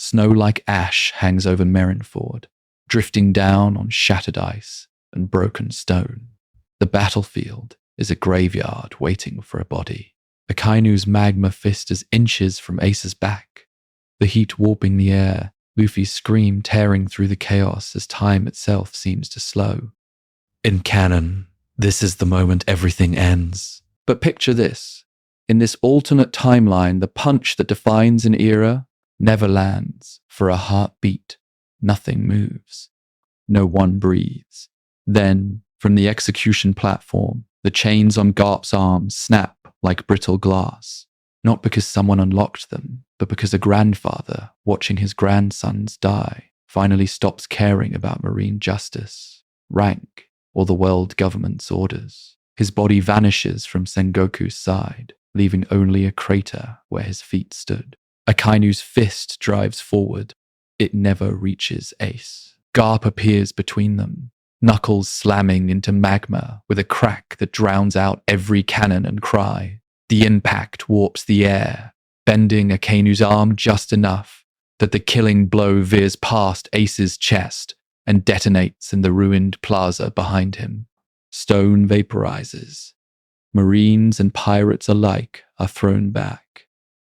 Snow like ash hangs over Marineford, drifting down on shattered ice and broken stone. The battlefield is a graveyard waiting for a body. Akainu's magma fist is inches from Ace's back. The heat warping the air, Luffy's scream tearing through the chaos as time itself seems to slow. In canon, this is the moment everything ends. But picture this. In this alternate timeline, the punch that defines an era never lands. For a heartbeat, nothing moves. No one breathes. Then, from the execution platform, the chains on Garp's arms snap like brittle glass. Not because someone unlocked them, but because a grandfather, watching his grandsons die, finally stops caring about marine justice, rank, or the world government's orders. His body vanishes from Sengoku's side, leaving only a crater where his feet stood. Akainu's fist drives forward. It never reaches Ace. Garp appears between them, knuckles slamming into magma with a crack that drowns out every cannon and cry. The impact warps the air, bending Akainu's arm just enough that the killing blow veers past Ace's chest and detonates in the ruined plaza behind him. Stone vaporizes. Marines and pirates alike are thrown back.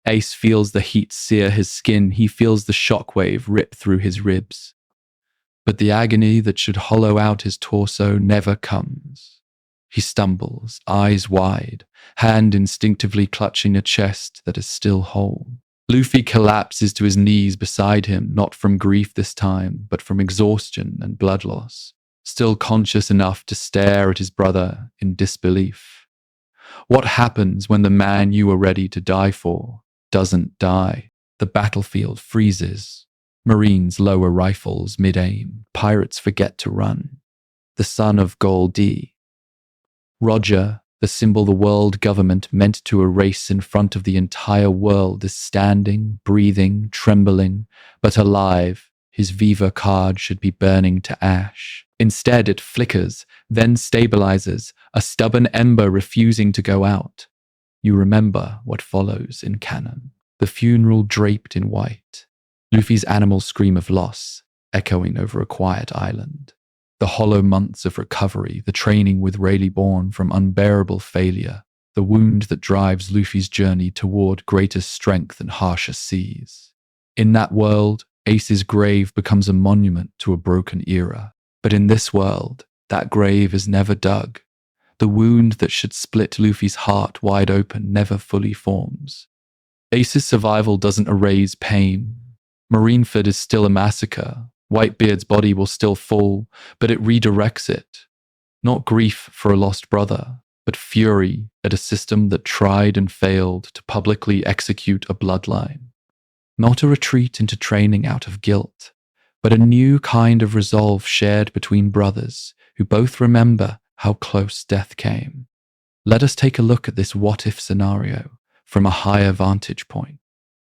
Ace feels the heat sear his skin. He feels the shockwave rip through his ribs. But the agony that should hollow out his torso never comes. He stumbles, eyes wide, hand instinctively clutching a chest that is still whole. Luffy collapses to his knees beside him, not from grief this time, but from exhaustion and blood loss, still conscious enough to stare at his brother in disbelief. What happens when the man you were ready to die for doesn't die? The battlefield freezes. Marines lower rifles mid-aim. Pirates forget to run. The son of Gol D, Roger, the symbol the world government meant to erase in front of the entire world, is standing, breathing, trembling, but alive. His Viva card should be burning to ash. Instead, it flickers, then stabilizes, a stubborn ember refusing to go out. You remember what follows in canon. The funeral draped in white. Luffy's animal scream of loss, echoing over a quiet island. The hollow months of recovery, the training with Rayleigh born from unbearable failure, the wound that drives Luffy's journey toward greater strength and harsher seas. In that world, Ace's grave becomes a monument to a broken era. But in this world, that grave is never dug. The wound that should split Luffy's heart wide open never fully forms. Ace's survival doesn't erase pain. Marineford is still a massacre. Whitebeard's body will still fall, but it redirects it. Not grief for a lost brother, but fury at a system that tried and failed to publicly execute a bloodline. Not a retreat into training out of guilt, but a new kind of resolve shared between brothers who both remember how close death came. Let us take a look at this what-if scenario from a higher vantage point.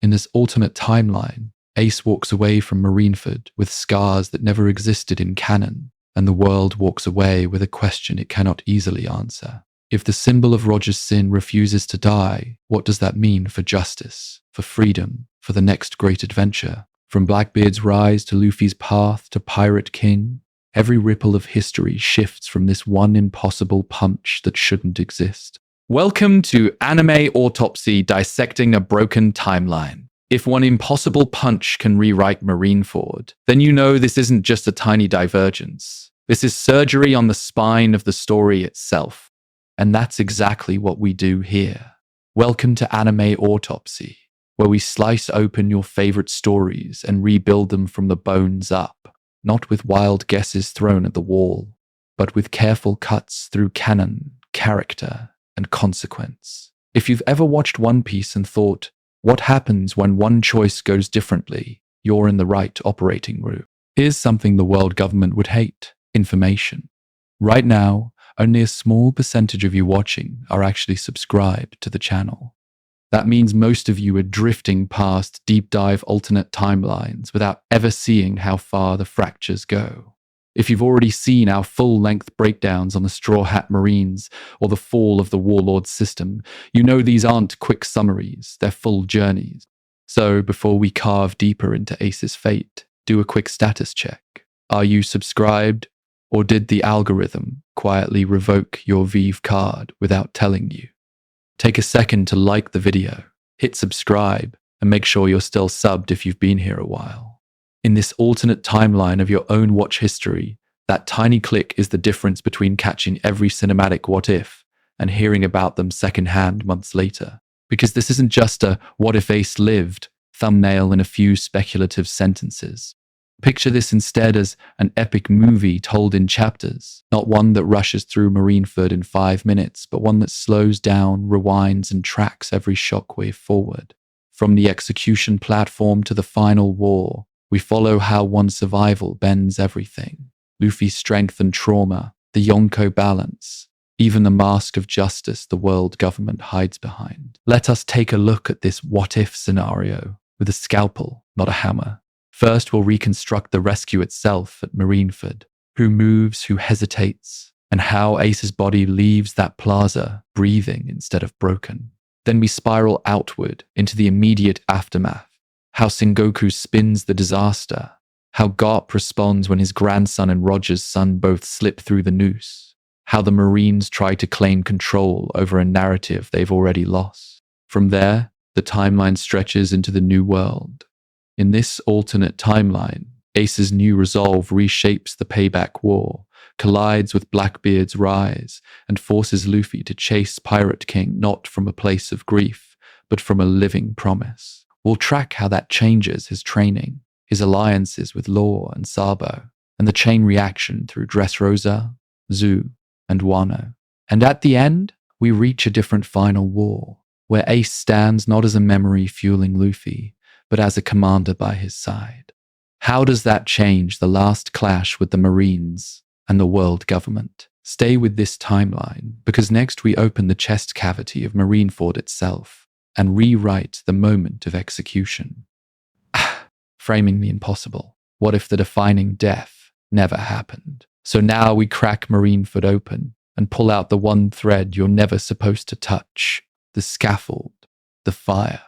In this alternate timeline, Ace walks away from Marineford with scars that never existed in canon, and the world walks away with a question it cannot easily answer. If the symbol of Roger's sin refuses to die, what does that mean for justice, for freedom, for the next great adventure? From Blackbeard's rise to Luffy's path to Pirate King, every ripple of history shifts from this one impossible punch that shouldn't exist. Welcome to Anime Autopsy, dissecting a broken timeline. If one impossible punch can rewrite Marineford, then you know this isn't just a tiny divergence. This is surgery on the spine of the story itself. And that's exactly what we do here. Welcome to Anime Autopsy, where we slice open your favorite stories and rebuild them from the bones up, not with wild guesses thrown at the wall, but with careful cuts through canon, character, and consequence. If you've ever watched One Piece and thought, what happens when one choice goes differently? You're in the right operating room. Here's something the world government would hate: information. Right now, only a small percentage of you watching are actually subscribed to the channel. That means most of you are drifting past deep dive alternate timelines without ever seeing how far the fractures go. If you've already seen our full-length breakdowns on the Straw Hat Marines or the fall of the Warlord system, you know these aren't quick summaries, they're full journeys. So before we carve deeper into Ace's fate, do a quick status check. Are you subscribed, or did the algorithm quietly revoke your Vive card without telling you? Take a second to like the video, hit subscribe, and make sure you're still subbed if you've been here a while. In this alternate timeline of your own watch history, that tiny click is the difference between catching every cinematic what if and hearing about them secondhand months later. Because this isn't just a what if Ace lived thumbnail in a few speculative sentences. Picture this instead as an epic movie told in chapters, not one that rushes through Marineford in 5 minutes, but one that slows down, rewinds, and tracks every shockwave forward. From the execution platform to the final war, we follow how one survival bends everything. Luffy's strength and trauma, the Yonko balance, even the mask of justice the world government hides behind. Let us take a look at this what-if scenario with a scalpel, not a hammer. First, we'll reconstruct the rescue itself at Marineford. Who moves, who hesitates, and how Ace's body leaves that plaza breathing instead of broken. Then we spiral outward into the immediate aftermath. How Sengoku spins the disaster. How Garp responds when his grandson and Roger's son both slip through the noose. How the Marines try to claim control over a narrative they've already lost. From there, the timeline stretches into the new world. In this alternate timeline, Ace's new resolve reshapes the payback war, collides with Blackbeard's rise, and forces Luffy to chase Pirate King not from a place of grief, but from a living promise. We'll track how that changes his training, his alliances with Law and Sabo, and the chain reaction through Dressrosa, Zoo, and Wano. And at the end, we reach a different final war, where Ace stands not as a memory fueling Luffy, but as a commander by his side. How does that change the last clash with the Marines and the world government? Stay with this timeline, because next we open the chest cavity of Marineford itself and rewrite the moment of execution. Framing the impossible. What if the defining death never happened? So now we crack Marineford open and pull out the one thread you're never supposed to touch, the scaffold, the fire,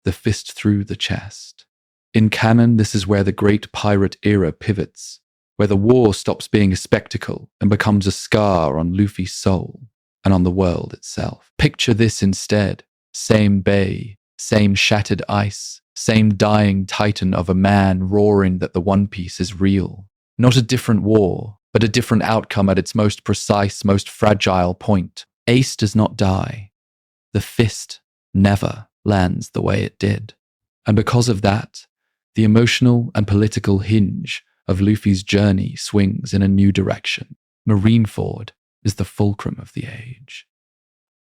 the fist through the chest. In canon, this is where the great pirate era pivots, where the war stops being a spectacle and becomes a scar on Luffy's soul and on the world itself. Picture this instead. Same bay, same shattered ice, same dying titan of a man roaring that the One Piece is real. Not a different war, but a different outcome at its most precise, most fragile point. Ace does not die. The fist never lands the way it did. And because of that, the emotional and political hinge of Luffy's journey swings in a new direction. Marineford is the fulcrum of the age.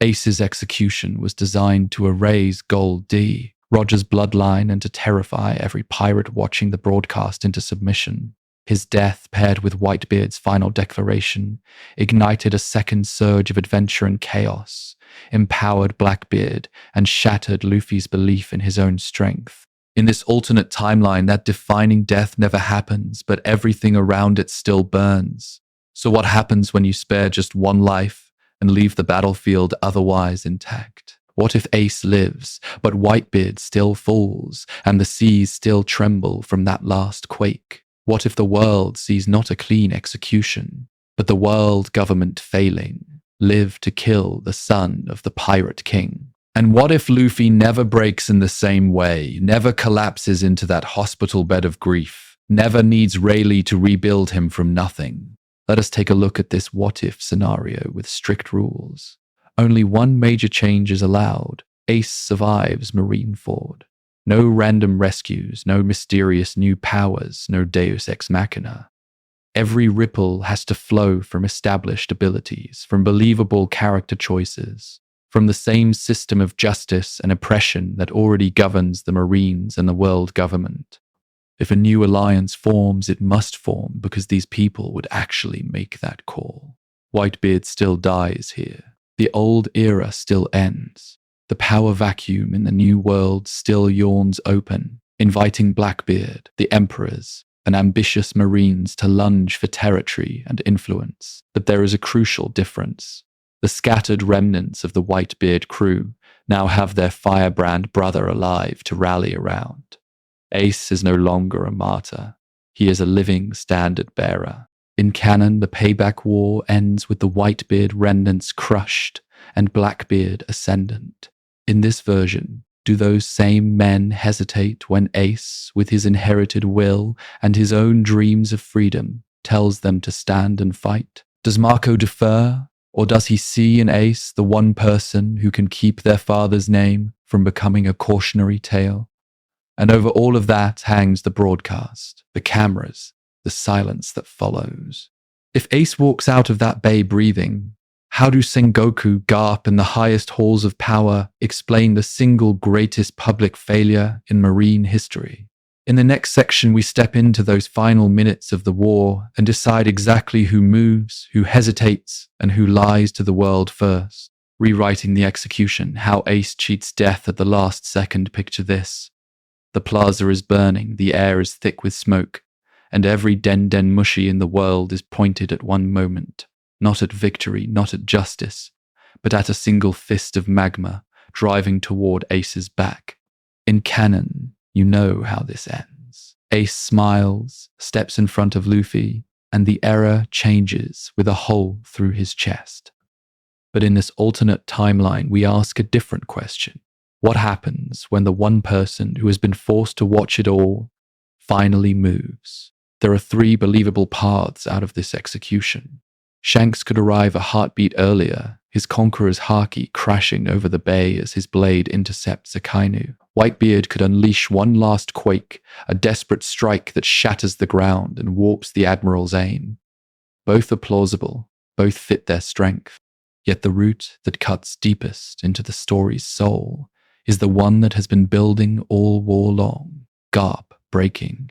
Ace's execution was designed to erase Gol D, Roger's bloodline, and to terrify every pirate watching the broadcast into submission. His death, paired with Whitebeard's final declaration, ignited a second surge of adventure and chaos, empowered Blackbeard, and shattered Luffy's belief in his own strength. In this alternate timeline, that defining death never happens, but everything around it still burns. So what happens when you spare just one life and leave the battlefield otherwise intact? What if Ace lives, but Whitebeard still falls, and the seas still tremble from that last quake? What if the world sees not a clean execution, but the world government failing, live to kill the son of the Pirate King? And what if Luffy never breaks in the same way, never collapses into that hospital bed of grief, never needs Rayleigh to rebuild him from nothing? Let us take a look at this what-if scenario with strict rules. Only one major change is allowed. Ace survives Marineford. No random rescues, no mysterious new powers, no deus ex machina. Every ripple has to flow from established abilities, from believable character choices, from the same system of justice and oppression that already governs the Marines and the world government. If a new alliance forms, it must form because these people would actually make that call. Whitebeard still dies here. The old era still ends. The power vacuum in the new world still yawns open, inviting Blackbeard, the emperors, and ambitious Marines to lunge for territory and influence. But there is a crucial difference. The scattered remnants of the Whitebeard crew now have their firebrand brother alive to rally around. Ace is no longer a martyr. He is a living standard-bearer. In canon, the Payback War ends with the Whitebeard remnants crushed and Blackbeard ascendant. In this version, do those same men hesitate when Ace, with his inherited will and his own dreams of freedom, tells them to stand and fight? Does Marco defer, or does he see in Ace the one person who can keep their father's name from becoming a cautionary tale? And over all of that hangs the broadcast, the cameras, the silence that follows. If Ace walks out of that bay breathing, how do Sengoku, Garp, and the highest halls of power explain the single greatest public failure in marine history? In the next section, we step into those final minutes of the war and decide exactly who moves, who hesitates, and who lies to the world first. Rewriting the execution, how Ace cheats death at the last second. Picture this. The plaza is burning, the air is thick with smoke, and every den mushi in the world is pointed at one moment. Not at victory, not at justice, but at a single fist of magma driving toward Ace's back. In canon, you know how this ends. Ace smiles, steps in front of Luffy, and the error changes with a hole through his chest. But in this alternate timeline, we ask a different question. What happens when the one person who has been forced to watch it all finally moves? There are 3 believable paths out of this execution. Shanks could arrive a heartbeat earlier, his conqueror's haki crashing over the bay as his blade intercepts Akainu. Whitebeard could unleash one last quake, a desperate strike that shatters the ground and warps the Admiral's aim. Both are plausible, both fit their strength. Yet the root that cuts deepest into the story's soul is the one that has been building all war long. Garp breaking.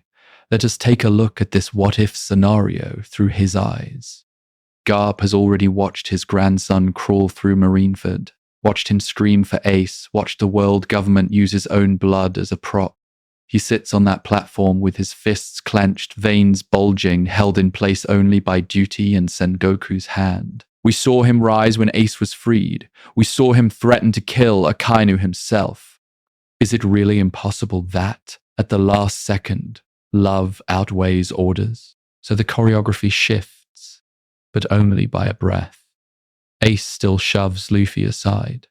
Let us take a look at this what-if scenario through his eyes. Garp has already watched his grandson crawl through Marineford, watched him scream for Ace, watched the world government use his own blood as a prop. He sits on that platform with his fists clenched, veins bulging, held in place only by duty and Sengoku's hand. We saw him rise when Ace was freed. We saw him threaten to kill Akainu himself. Is it really impossible that, at the last second, love outweighs orders? So the choreography shifts, but only by a breath. Ace still shoves Luffy aside.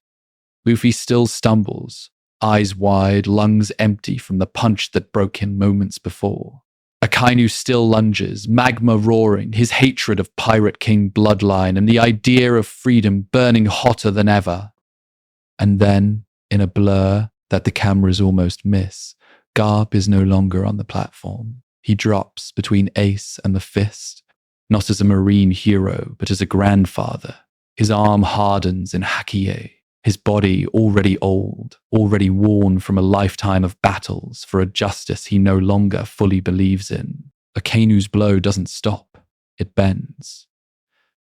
Luffy still stumbles, eyes wide, lungs empty from the punch that broke him moments before. Akainu still lunges, magma roaring, his hatred of Pirate King bloodline and the idea of freedom burning hotter than ever. And then, in a blur that the cameras almost miss, Garp is no longer on the platform. He drops between Ace and the fist, not as a marine hero, but as a grandfather. His arm hardens in hakie, his body already old, already worn from a lifetime of battles for a justice he no longer fully believes in. Akainu's blow doesn't stop, it bends.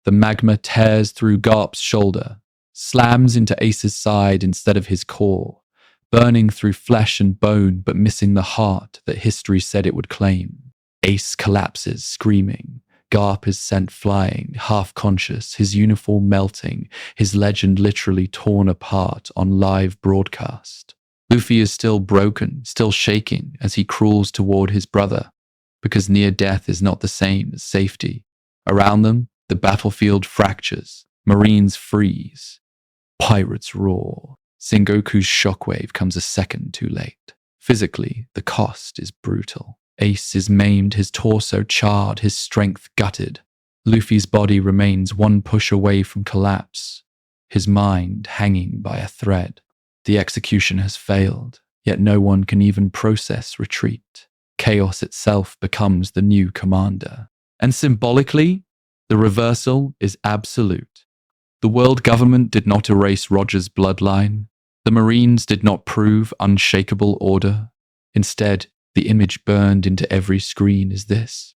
The magma tears through Garp's shoulder, slams into Ace's side instead of his core, burning through flesh and bone but missing the heart that history said it would claim. Ace collapses, screaming. Garp is sent flying, half-conscious, his uniform melting, his legend literally torn apart on live broadcast. Luffy is still broken, still shaking as he crawls toward his brother, because near death is not the same as safety. Around them, the battlefield fractures, Marines freeze, pirates roar. Sengoku's shockwave comes a second too late. Physically, the cost is brutal. Ace is maimed, his torso charred, his strength gutted. Luffy's body remains one push away from collapse, his mind hanging by a thread. The execution has failed, yet no one can even process retreat. Chaos itself becomes the new commander. And symbolically, the reversal is absolute. The world government did not erase Roger's bloodline. The Marines did not prove unshakable order. Instead, the image burned into every screen is this: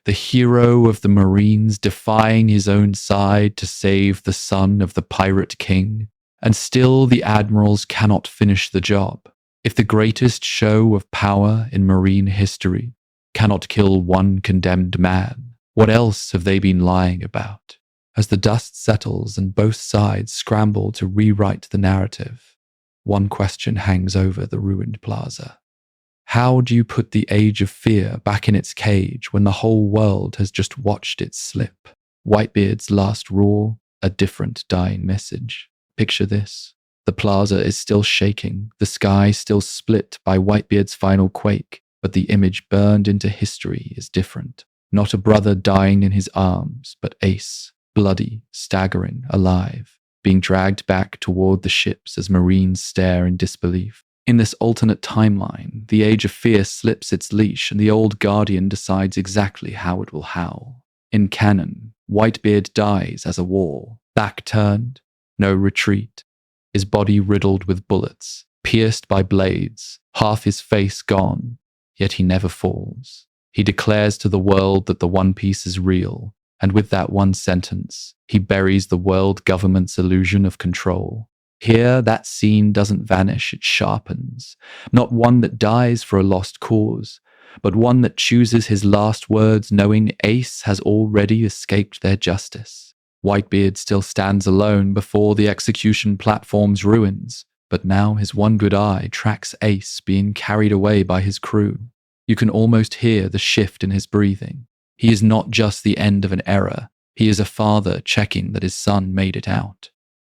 the hero of the Marines defying his own side to save the son of the Pirate King, and still the admirals cannot finish the job. If the greatest show of power in marine history cannot kill one condemned man, what else have they been lying about? As the dust settles and both sides scramble to rewrite the narrative, one question hangs over the ruined plaza. How do you put the Age of Fear back in its cage when the whole world has just watched it slip? Whitebeard's last roar, a different dying message. Picture this. The plaza is still shaking, the sky still split by Whitebeard's final quake, but the image burned into history is different. Not a brother dying in his arms, but Ace, bloody, staggering, alive, being dragged back toward the ships as Marines stare in disbelief. In this alternate timeline, the Age of Fear slips its leash and the old Guardian decides exactly how it will howl. In canon, Whitebeard dies as a wall, back turned, no retreat, his body riddled with bullets, pierced by blades, half his face gone, yet he never falls. He declares to the world that the One Piece is real, and with that one sentence, he buries the world government's illusion of control. Here, that scene doesn't vanish, it sharpens. Not one that dies for a lost cause, but one that chooses his last words knowing Ace has already escaped their justice. Whitebeard still stands alone before the execution platform's ruins, but now his one good eye tracks Ace being carried away by his crew. You can almost hear the shift in his breathing. He is not just the end of an era, he is a father checking that his son made it out.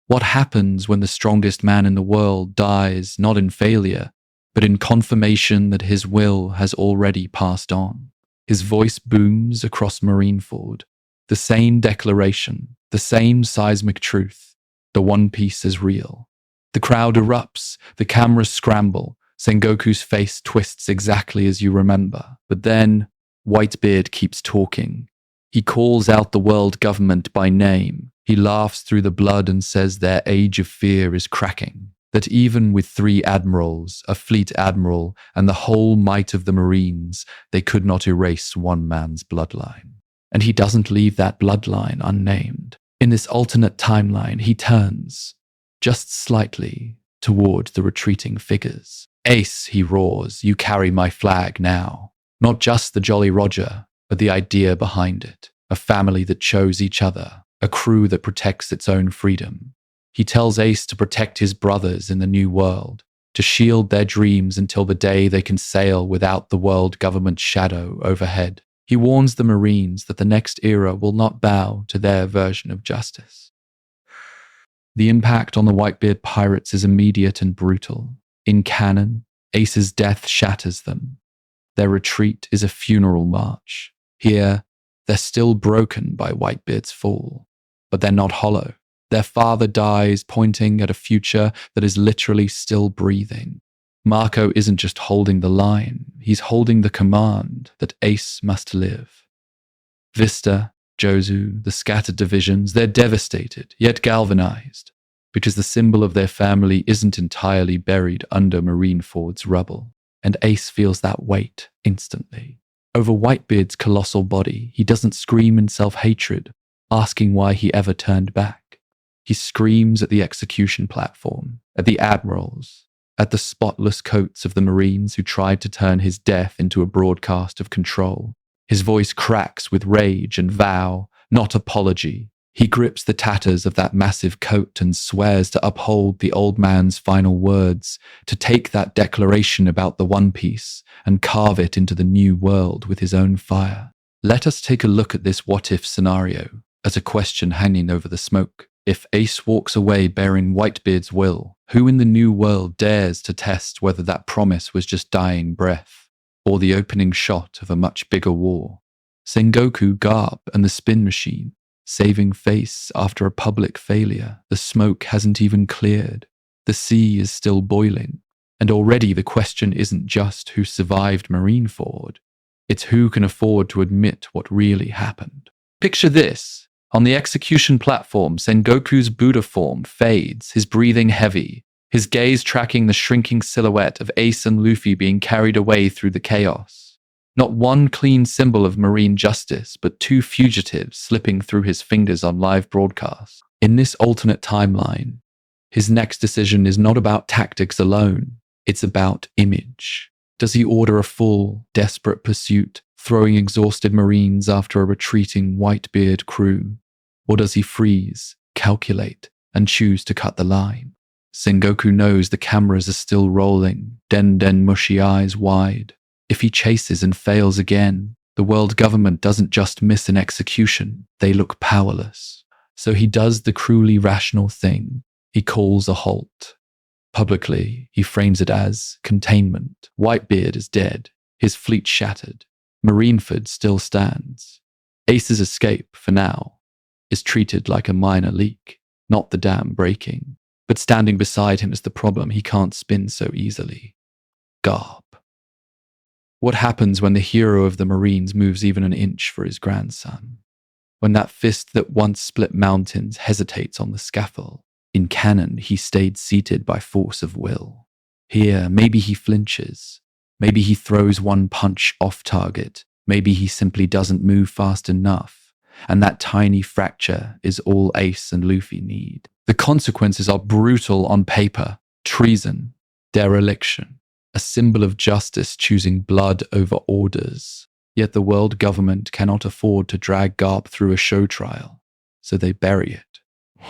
What happens when the strongest man in the world dies not in failure, but in confirmation that his will has already passed on? His voice booms across Marineford. The same declaration, the same seismic truth. The One Piece is real. The crowd erupts, the cameras scramble, Sengoku's face twists exactly as you remember. But then, Whitebeard keeps talking. He calls out the world government by name. He laughs through the blood and says their Age of Fear is cracking. That even with 3 admirals, a fleet admiral, and the whole might of the Marines, they could not erase one man's bloodline. And he doesn't leave that bloodline unnamed. In this alternate timeline, he turns, just slightly, toward the retreating figures. Ace, he roars, you carry my flag now. Not just the Jolly Roger, but the idea behind it. A family that chose each other, a crew that protects its own freedom. He tells Ace to protect his brothers in the new world, to shield their dreams until the day they can sail without the world government's shadow overhead. He warns the Marines that the next era will not bow to their version of justice. The impact on the Whitebeard pirates is immediate and brutal. In canon, Ace's death shatters them. Their retreat is a funeral march. Here, they're still broken by Whitebeard's fall, but they're not hollow. Their father dies, pointing at a future that is literally still breathing. Marco isn't just holding the line, he's holding the command that Ace must live. Vista, Jozu, the scattered divisions, they're devastated, yet galvanized, because the symbol of their family isn't entirely buried under Marineford's rubble, and Ace feels that weight instantly. Over Whitebeard's colossal body, he doesn't scream in self-hatred, asking why he ever turned back. He screams at the execution platform, at the admirals, at the spotless coats of the Marines who tried to turn his death into a broadcast of control. His voice cracks with rage and vow, not apology. He grips the tatters of that massive coat and swears to uphold the old man's final words, to take that declaration about the One Piece and carve it into the new world with his own fire. Let us take a look at this what-if scenario as a question hanging over the smoke. If Ace walks away bearing Whitebeard's will, who in the new world dares to test whether that promise was just dying breath, or the opening shot of a much bigger war? Sengoku, Garp, and the spin machine, saving face after a public failure. The smoke hasn't even cleared. The sea is still boiling. And already the question isn't just who survived Marineford, it's who can afford to admit what really happened. Picture this. On the execution platform, Sengoku's Buddha form fades, his breathing heavy, his gaze tracking the shrinking silhouette of Ace and Luffy being carried away through the chaos. Not one clean symbol of marine justice, but 2 fugitives slipping through his fingers on live broadcast. In this alternate timeline, his next decision is not about tactics alone, it's about image. Does he order a full, desperate pursuit, throwing exhausted Marines after a retreating Whitebeard crew? Or does he freeze, calculate, and choose to cut the line? Sengoku knows the cameras are still rolling, Den mushy eyes wide. If he chases and fails again, the world government doesn't just miss an execution, they look powerless. So he does the cruelly rational thing. He calls a halt. Publicly, he frames it as containment. Whitebeard is dead, his fleet shattered. Marineford still stands. Ace's escape, for now, is treated like a minor leak, not the dam breaking. But standing beside him is the problem he can't spin so easily. Garp. What happens when the hero of the Marines moves even an inch for his grandson? When that fist that once split mountains hesitates on the scaffold? In canon, he stayed seated by force of will. Here, maybe he flinches. Maybe he throws one punch off target. Maybe he simply doesn't move fast enough. And that tiny fracture is all Ace and Luffy need. The consequences are brutal on paper. Treason, dereliction, a symbol of justice choosing blood over orders. Yet the world government cannot afford to drag Garp through a show trial, so they bury it.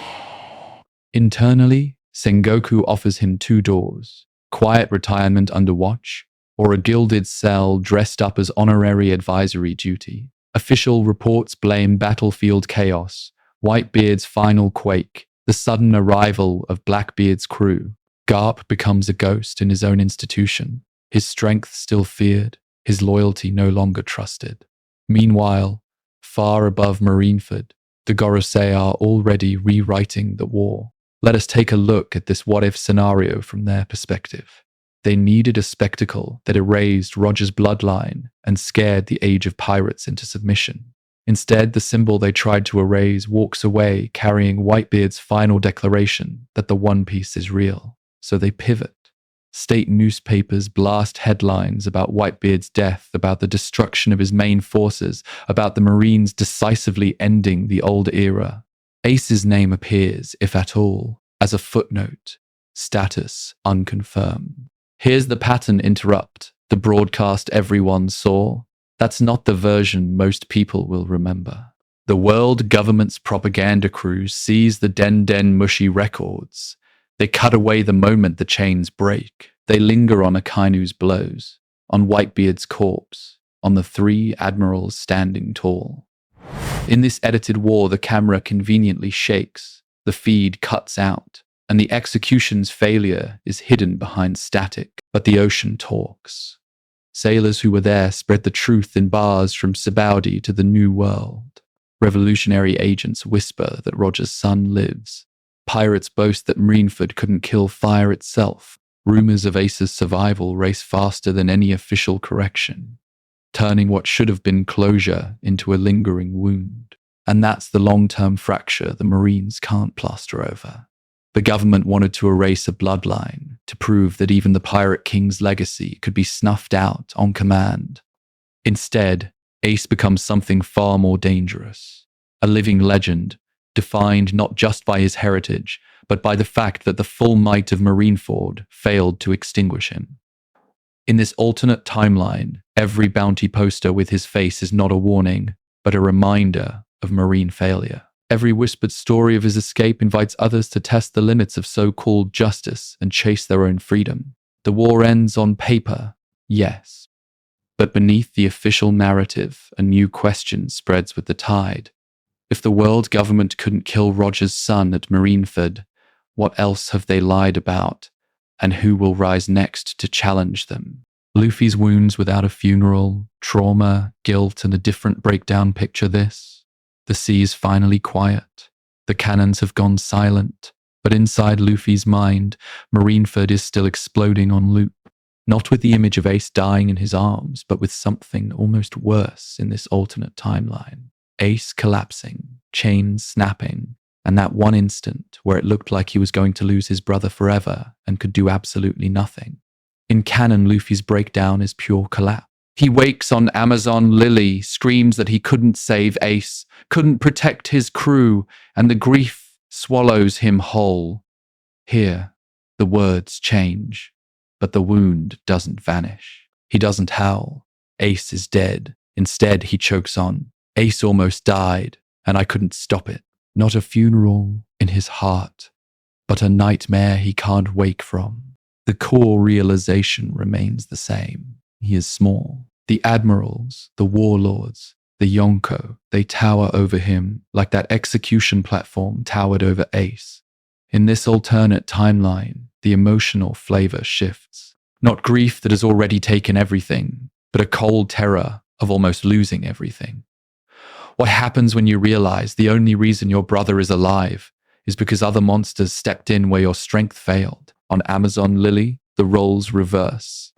Internally, Sengoku offers him two doors: quiet retirement under watch, or a gilded cell dressed up as honorary advisory duty. Official reports blame battlefield chaos, Whitebeard's final quake, the sudden arrival of Blackbeard's crew. Garp becomes a ghost in his own institution, his strength still feared, his loyalty no longer trusted. Meanwhile, far above Marineford, the Gorosei are already rewriting the war. Let us take a look at this what-if scenario from their perspective. They needed a spectacle that erased Roger's bloodline and scared the Age of Pirates into submission. Instead, the symbol they tried to erase walks away carrying Whitebeard's final declaration that the One Piece is real. So they pivot. State newspapers blast headlines about Whitebeard's death, about the destruction of his main forces, about the Marines decisively ending the old era. Ace's name appears, if at all, as a footnote. Status unconfirmed. Here's the pattern interrupt. The broadcast everyone saw. That's not the version most people will remember. The world government's propaganda crew sees the Den mushy records. They cut away the moment the chains break. They linger on Akainu's blows, on Whitebeard's corpse, on the three admirals standing tall. In this edited war, the camera conveniently shakes, the feed cuts out, and the execution's failure is hidden behind static. But the ocean talks. Sailors who were there spread the truth in bars from Sabaudi to the New World. Revolutionary agents whisper that Roger's son lives. Pirates boast that Marineford couldn't kill fire itself. Rumors of Ace's survival race faster than any official correction, turning what should have been closure into a lingering wound. And that's the long-term fracture the Marines can't plaster over. The government wanted to erase a bloodline, to prove that even the Pirate King's legacy could be snuffed out on command. Instead, Ace becomes something far more dangerous. A living legend, defined not just by his heritage, but by the fact that the full might of Marineford failed to extinguish him. In this alternate timeline, every bounty poster with his face is not a warning, but a reminder of Marine failure. Every whispered story of his escape invites others to test the limits of so-called justice and chase their own freedom. The war ends on paper, yes. But beneath the official narrative, a new question spreads with the tide. If the world government couldn't kill Roger's son at Marineford, what else have they lied about? And who will rise next to challenge them? Luffy's wounds without a funeral, trauma, guilt, and a different breakdown picture this. The sea is finally quiet. The cannons have gone silent. But inside Luffy's mind, Marineford is still exploding on loop. Not with the image of Ace dying in his arms, but with something almost worse in this alternate timeline. Ace collapsing, chains snapping, and that one instant where it looked like he was going to lose his brother forever and could do absolutely nothing. In canon, Luffy's breakdown is pure collapse. He wakes on Amazon Lily, screams that he couldn't save Ace, couldn't protect his crew, and the grief swallows him whole. Here, the words change, but the wound doesn't vanish. He doesn't howl. Ace is dead. Instead, he chokes on. Ace almost died, and I couldn't stop it. Not a funeral in his heart, but a nightmare he can't wake from. The core realization remains the same. He is small. The admirals, the warlords, the Yonko, they tower over him like that execution platform towered over Ace. In this alternate timeline, the emotional flavor shifts. Not grief that has already taken everything, but a cold terror of almost losing everything. What happens when you realize the only reason your brother is alive is because other monsters stepped in where your strength failed? On Amazon Lily, the roles reverse.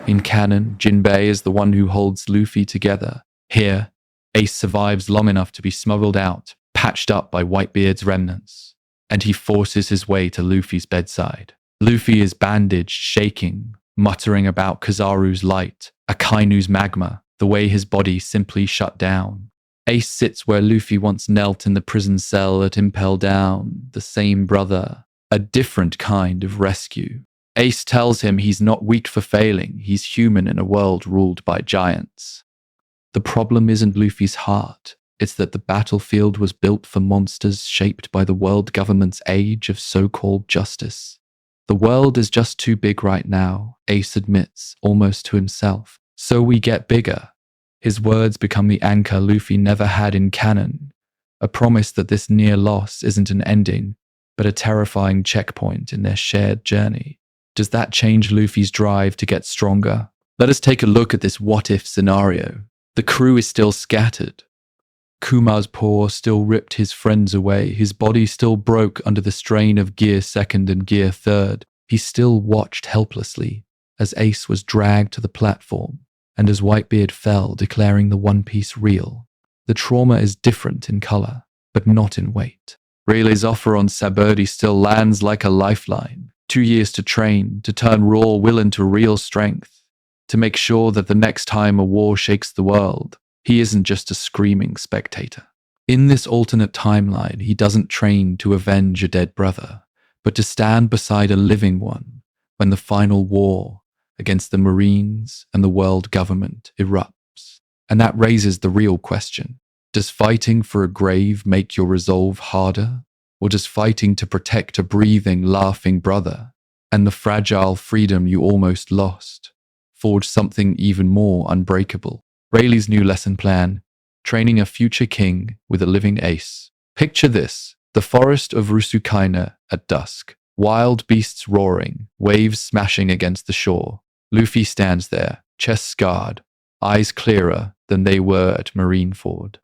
In canon, Jinbei is the one who holds Luffy together. Here, Ace survives long enough to be smuggled out, patched up by Whitebeard's remnants, and he forces his way to Luffy's bedside. Luffy is bandaged, shaking, muttering about Kizaru's light, Akainu's magma, the way his body simply shut down. Ace sits where Luffy once knelt in the prison cell at Impel Down, the same brother, a different kind of rescue. Ace tells him he's not weak for failing, he's human in a world ruled by giants. The problem isn't Luffy's heart, it's that the battlefield was built for monsters shaped by the world government's age of so-called justice. The world is just too big right now, Ace admits, almost to himself. So we get bigger. His words become the anchor Luffy never had in canon, a promise that this near loss isn't an ending, but a terrifying checkpoint in their shared journey. Does that change Luffy's drive to get stronger? Let us take a look at this what-if scenario. The crew is still scattered. Kuma's paw still ripped his friends away. His body still broke under the strain of Gear 2nd and Gear 3rd. He still watched helplessly as Ace was dragged to the platform and as Whitebeard fell, declaring the One Piece real. The trauma is different in color, but not in weight. Rayleigh's offer on Saberdi still lands like a lifeline. 2 years to train, to turn raw will into real strength, to make sure that the next time a war shakes the world, he isn't just a screaming spectator. In this alternate timeline, he doesn't train to avenge a dead brother, but to stand beside a living one when the final war against the Marines and the world government erupts. And that raises the real question. Does fighting for a grave make your resolve harder? Or does fighting to protect a breathing, laughing brother and the fragile freedom you almost lost forge something even more unbreakable? Rayleigh's new lesson plan: training a future king with a living Ace. Picture this: the forest of Rusukaina at dusk, wild beasts roaring, waves smashing against the shore. Luffy stands there, chest scarred, eyes clearer than they were at Marineford.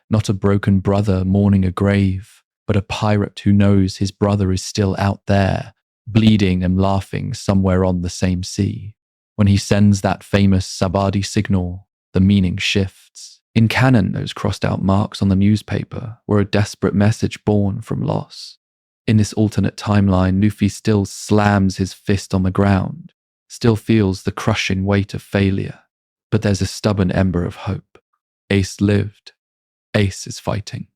Not a broken brother mourning a grave, but a pirate who knows his brother is still out there, bleeding and laughing somewhere on the same sea. When he sends that famous Sabardi signal, the meaning shifts. In canon, those crossed-out marks on the newspaper were a desperate message born from loss. In this alternate timeline, Luffy still slams his fist on the ground, still feels the crushing weight of failure, but there's a stubborn ember of hope. Ace lived. Ace is fighting.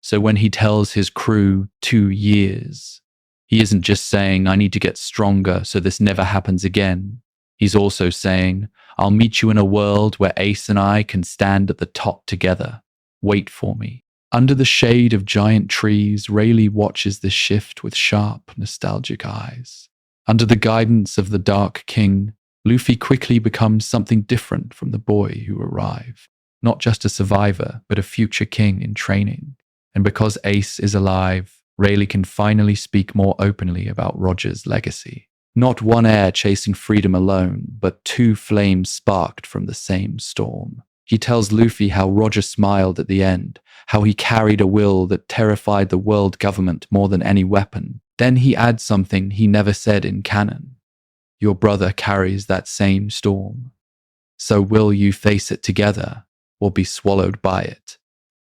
So when he tells his crew 2 years, he isn't just saying, I need to get stronger so this never happens again. He's also saying, I'll meet you in a world where Ace and I can stand at the top together. Wait for me. Under the shade of giant trees, Rayleigh watches this shift with sharp, nostalgic eyes. Under the guidance of the Dark King, Luffy quickly becomes something different from the boy who arrived. Not just a survivor, but a future king in training. And because Ace is alive, Rayleigh can finally speak more openly about Roger's legacy. Not one heir chasing freedom alone, but 2 flames sparked from the same storm. He tells Luffy how Roger smiled at the end, how he carried a will that terrified the world government more than any weapon. Then he adds something he never said in canon. Your brother carries that same storm. So will you face it together, or be swallowed by it?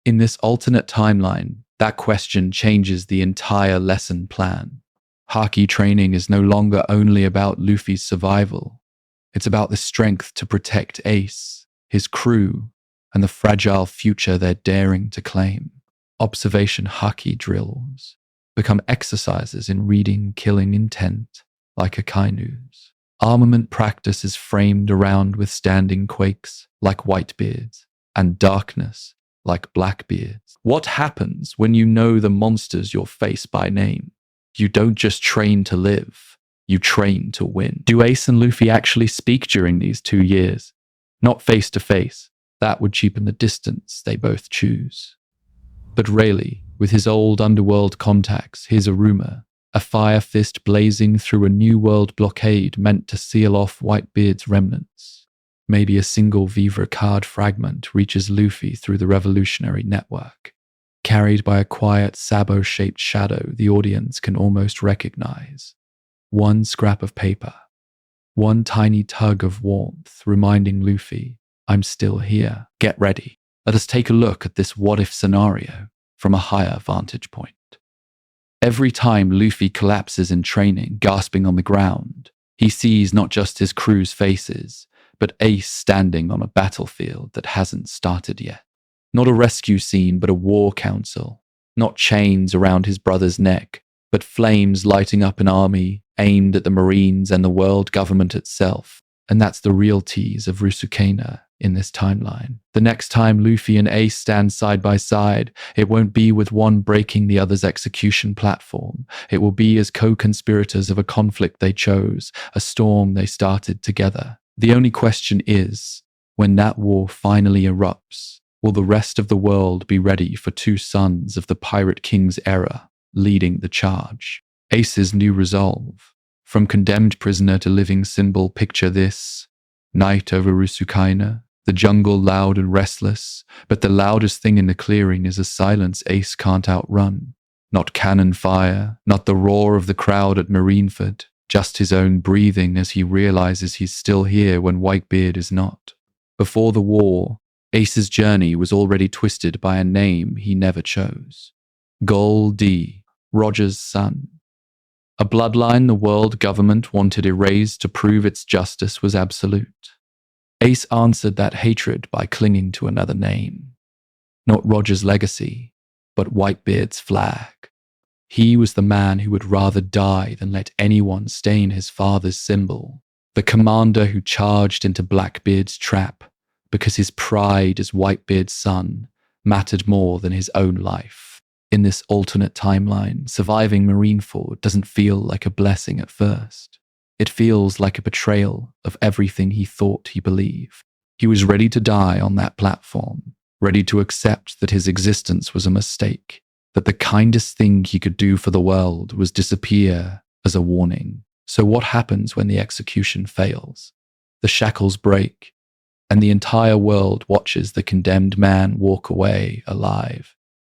In this alternate timeline, that question changes the entire lesson plan. Haki training is no longer only about Luffy's survival. It's about the strength to protect Ace, his crew, and the fragile future they're daring to claim. Observation Haki drills become exercises in reading killing intent, like Akainu's. Armament practice is framed around withstanding quakes, like Whitebeard's, and darkness, like Blackbeard's. What happens when you know the monsters you'll face by name? You don't just train to live, you train to win. Do Ace and Luffy actually speak during these 2 years? Not face to face. That would cheapen the distance they both choose. But Rayleigh, with his old underworld contacts, hears a rumor. A fire fist blazing through a new world blockade meant to seal off Whitebeard's remnants. Maybe a single Vivre card fragment reaches Luffy through the revolutionary network. Carried by a quiet sabot-shaped shadow the audience can almost recognize. One scrap of paper. One tiny tug of warmth reminding Luffy, I'm still here. Get ready. Let us take a look at this what-if scenario from a higher vantage point. Every time Luffy collapses in training, gasping on the ground, he sees not just his crew's faces, but Ace standing on a battlefield that hasn't started yet. Not a rescue scene, but a war council. Not chains around his brother's neck, but flames lighting up an army aimed at the Marines and the world government itself. And that's the real tease of Rusukena in this timeline. The next time Luffy and Ace stand side by side, it won't be with one breaking the other's execution platform. It will be as co-conspirators of a conflict they chose, a storm they started together. The only question is, when that war finally erupts, will the rest of the world be ready for two sons of the Pirate King's era leading the charge? Ace's new resolve. From condemned prisoner to living symbol, picture this. Night over Rusukena, the jungle loud and restless, but the loudest thing in the clearing is a silence Ace can't outrun. Not cannon fire, not the roar of the crowd at Marineford, just his own breathing as he realizes he's still here when Whitebeard is not. Before the war, Ace's journey was already twisted by a name he never chose. Gol D, Roger's son. A bloodline the world government wanted erased to prove its justice was absolute. Ace answered that hatred by clinging to another name. Not Roger's legacy, but Whitebeard's flag. He was the man who would rather die than let anyone stain his father's symbol. The commander who charged into Blackbeard's trap because his pride as Whitebeard's son mattered more than his own life. In this alternate timeline, surviving Marineford doesn't feel like a blessing at first. It feels like a betrayal of everything he thought he believed. He was ready to die on that platform, ready to accept that his existence was a mistake, that the kindest thing he could do for the world was disappear as a warning. So what happens when the execution fails? The shackles break, and the entire world watches the condemned man walk away alive.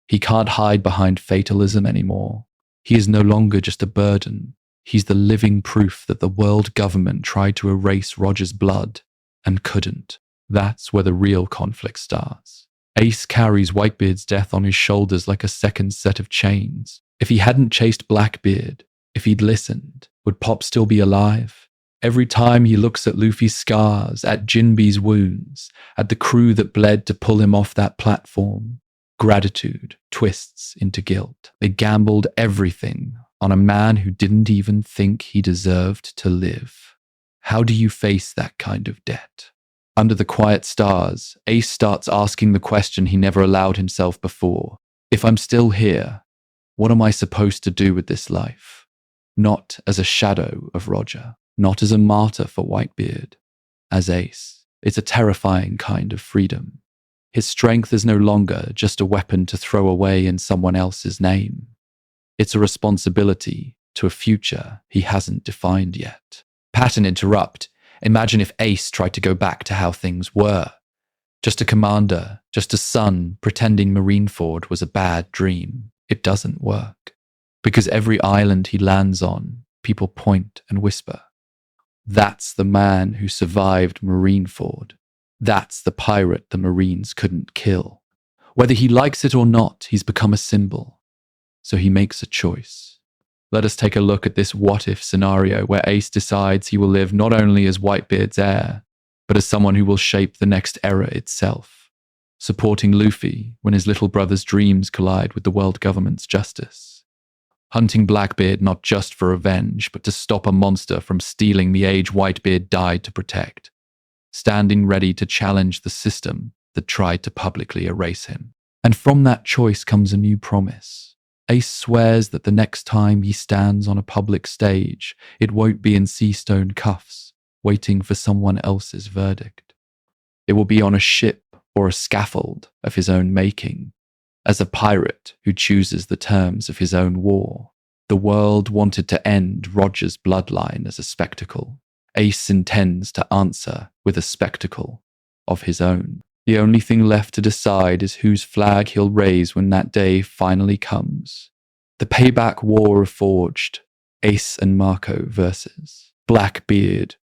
He can't hide behind fatalism anymore. He is no longer just a burden. He's the living proof that the world government tried to erase Roger's blood and couldn't. That's where the real conflict starts. Ace carries Whitebeard's death on his shoulders like a second set of chains. If he hadn't chased Blackbeard, if he'd listened, would Pop still be alive? Every time he looks at Luffy's scars, at Jinbe's wounds, at the crew that bled to pull him off that platform, gratitude twists into guilt. They gambled everything on a man who didn't even think he deserved to live. How do you face that kind of debt? Under the quiet stars, Ace starts asking the question he never allowed himself before. If I'm still here, what am I supposed to do with this life? Not as a shadow of Roger, not as a martyr for Whitebeard, as Ace. It's a terrifying kind of freedom. His strength is no longer just a weapon to throw away in someone else's name. It's a responsibility to a future he hasn't defined yet. Pattern interrupt. Imagine if Ace tried to go back to how things were. Just a commander, just a son, pretending Marineford was a bad dream. It doesn't work. Because every island he lands on, people point and whisper. That's the man who survived Marineford. That's the pirate the Marines couldn't kill. Whether he likes it or not, he's become a symbol. So he makes a choice. Let us take a look at this what-if scenario where Ace decides he will live not only as Whitebeard's heir, but as someone who will shape the next era itself, supporting Luffy when his little brother's dreams collide with the world government's justice. Hunting Blackbeard not just for revenge, but to stop a monster from stealing the age Whitebeard died to protect. Standing ready to challenge the system that tried to publicly erase him. And from that choice comes a new promise. Ace swears that the next time he stands on a public stage, it won't be in sea-stone cuffs, waiting for someone else's verdict. It will be on a ship or a scaffold of his own making, as a pirate who chooses the terms of his own war. The world wanted to end Roger's bloodline as a spectacle. Ace intends to answer with a spectacle of his own. The only thing left to decide is whose flag he'll raise when that day finally comes. The payback war reforged. Ace and Marco versus Blackbeard.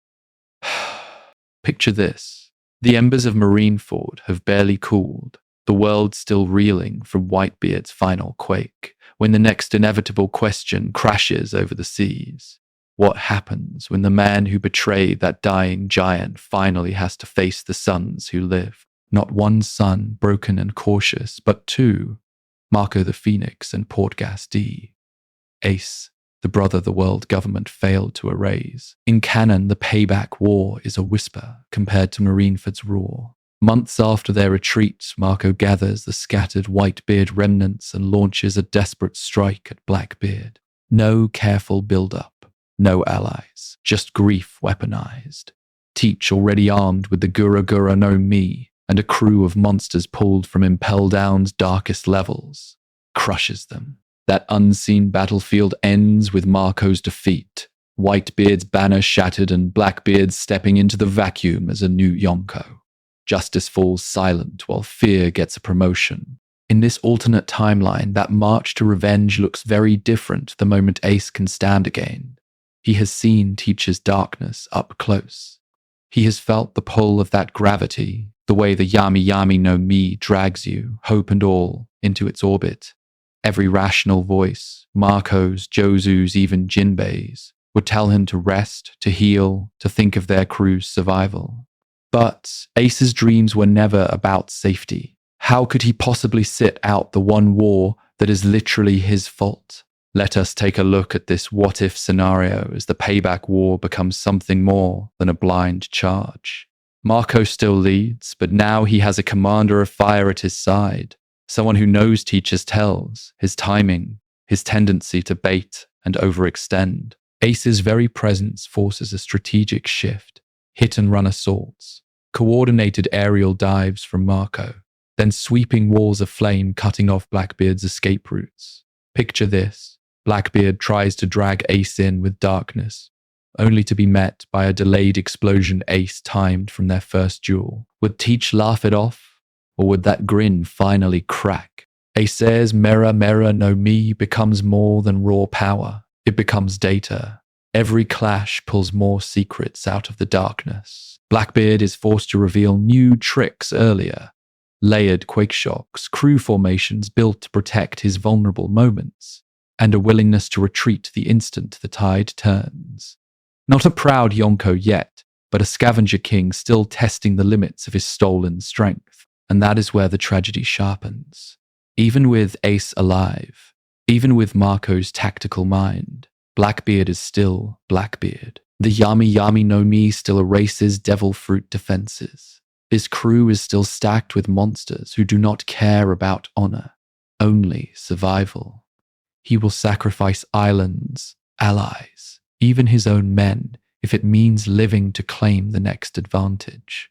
Picture this. The embers of Marineford have barely cooled, the world still reeling from Whitebeard's final quake, when the next inevitable question crashes over the seas. What happens when the man who betrayed that dying giant finally has to face the sons who live? Not one son, broken and cautious, but two, Marco the Phoenix and Portgas D. Ace, the brother the world government failed to erase. In canon, the payback war is a whisper compared to Marineford's roar. Months after their retreat, Marco gathers the scattered Whitebeard remnants and launches a desperate strike at Blackbeard. No careful build-up, no allies, just grief weaponized. Teach, already armed with the Gura Gura no Mi, and a crew of monsters pulled from Impel Down's darkest levels, crushes them. That unseen battlefield ends with Marco's defeat, Whitebeard's banner shattered and Blackbeard stepping into the vacuum as a new Yonko. Justice falls silent while fear gets a promotion. In this alternate timeline, that march to revenge looks very different the moment Ace can stand again. He has seen Teach's darkness up close. He has felt the pull of that gravity, the way the Yami Yami no Mi drags you, hope and all, into its orbit. Every rational voice, Marco's, Josu's, even Jinbei's, would tell him to rest, to heal, to think of their crew's survival. But Ace's dreams were never about safety. How could he possibly sit out the one war that is literally his fault? Let us take a look at this what-if scenario as the payback war becomes something more than a blind charge. Marco still leads, but now he has a commander of fire at his side, someone who knows Teach's tells, his timing, his tendency to bait and overextend. Ace's very presence forces a strategic shift, hit-and-run assaults, coordinated aerial dives from Marco, then sweeping walls of flame cutting off Blackbeard's escape routes. Picture this. Blackbeard tries to drag Ace in with darkness, only to be met by a delayed explosion Ace timed from their first duel. Would Teach laugh it off? Or would that grin finally crack? Ace's Mera Mera no Mi becomes more than raw power. It becomes data. Every clash pulls more secrets out of the darkness. Blackbeard is forced to reveal new tricks earlier. Layered quake shocks, crew formations built to protect his vulnerable moments, and a willingness to retreat the instant the tide turns. Not a proud Yonko yet, but a scavenger king still testing the limits of his stolen strength. And that is where the tragedy sharpens. Even with Ace alive, even with Marco's tactical mind, Blackbeard is still Blackbeard. The Yami Yami no Mi still erases devil fruit defenses. His crew is still stacked with monsters who do not care about honor, only survival. He will sacrifice islands, allies, even his own men, if it means living to claim the next advantage.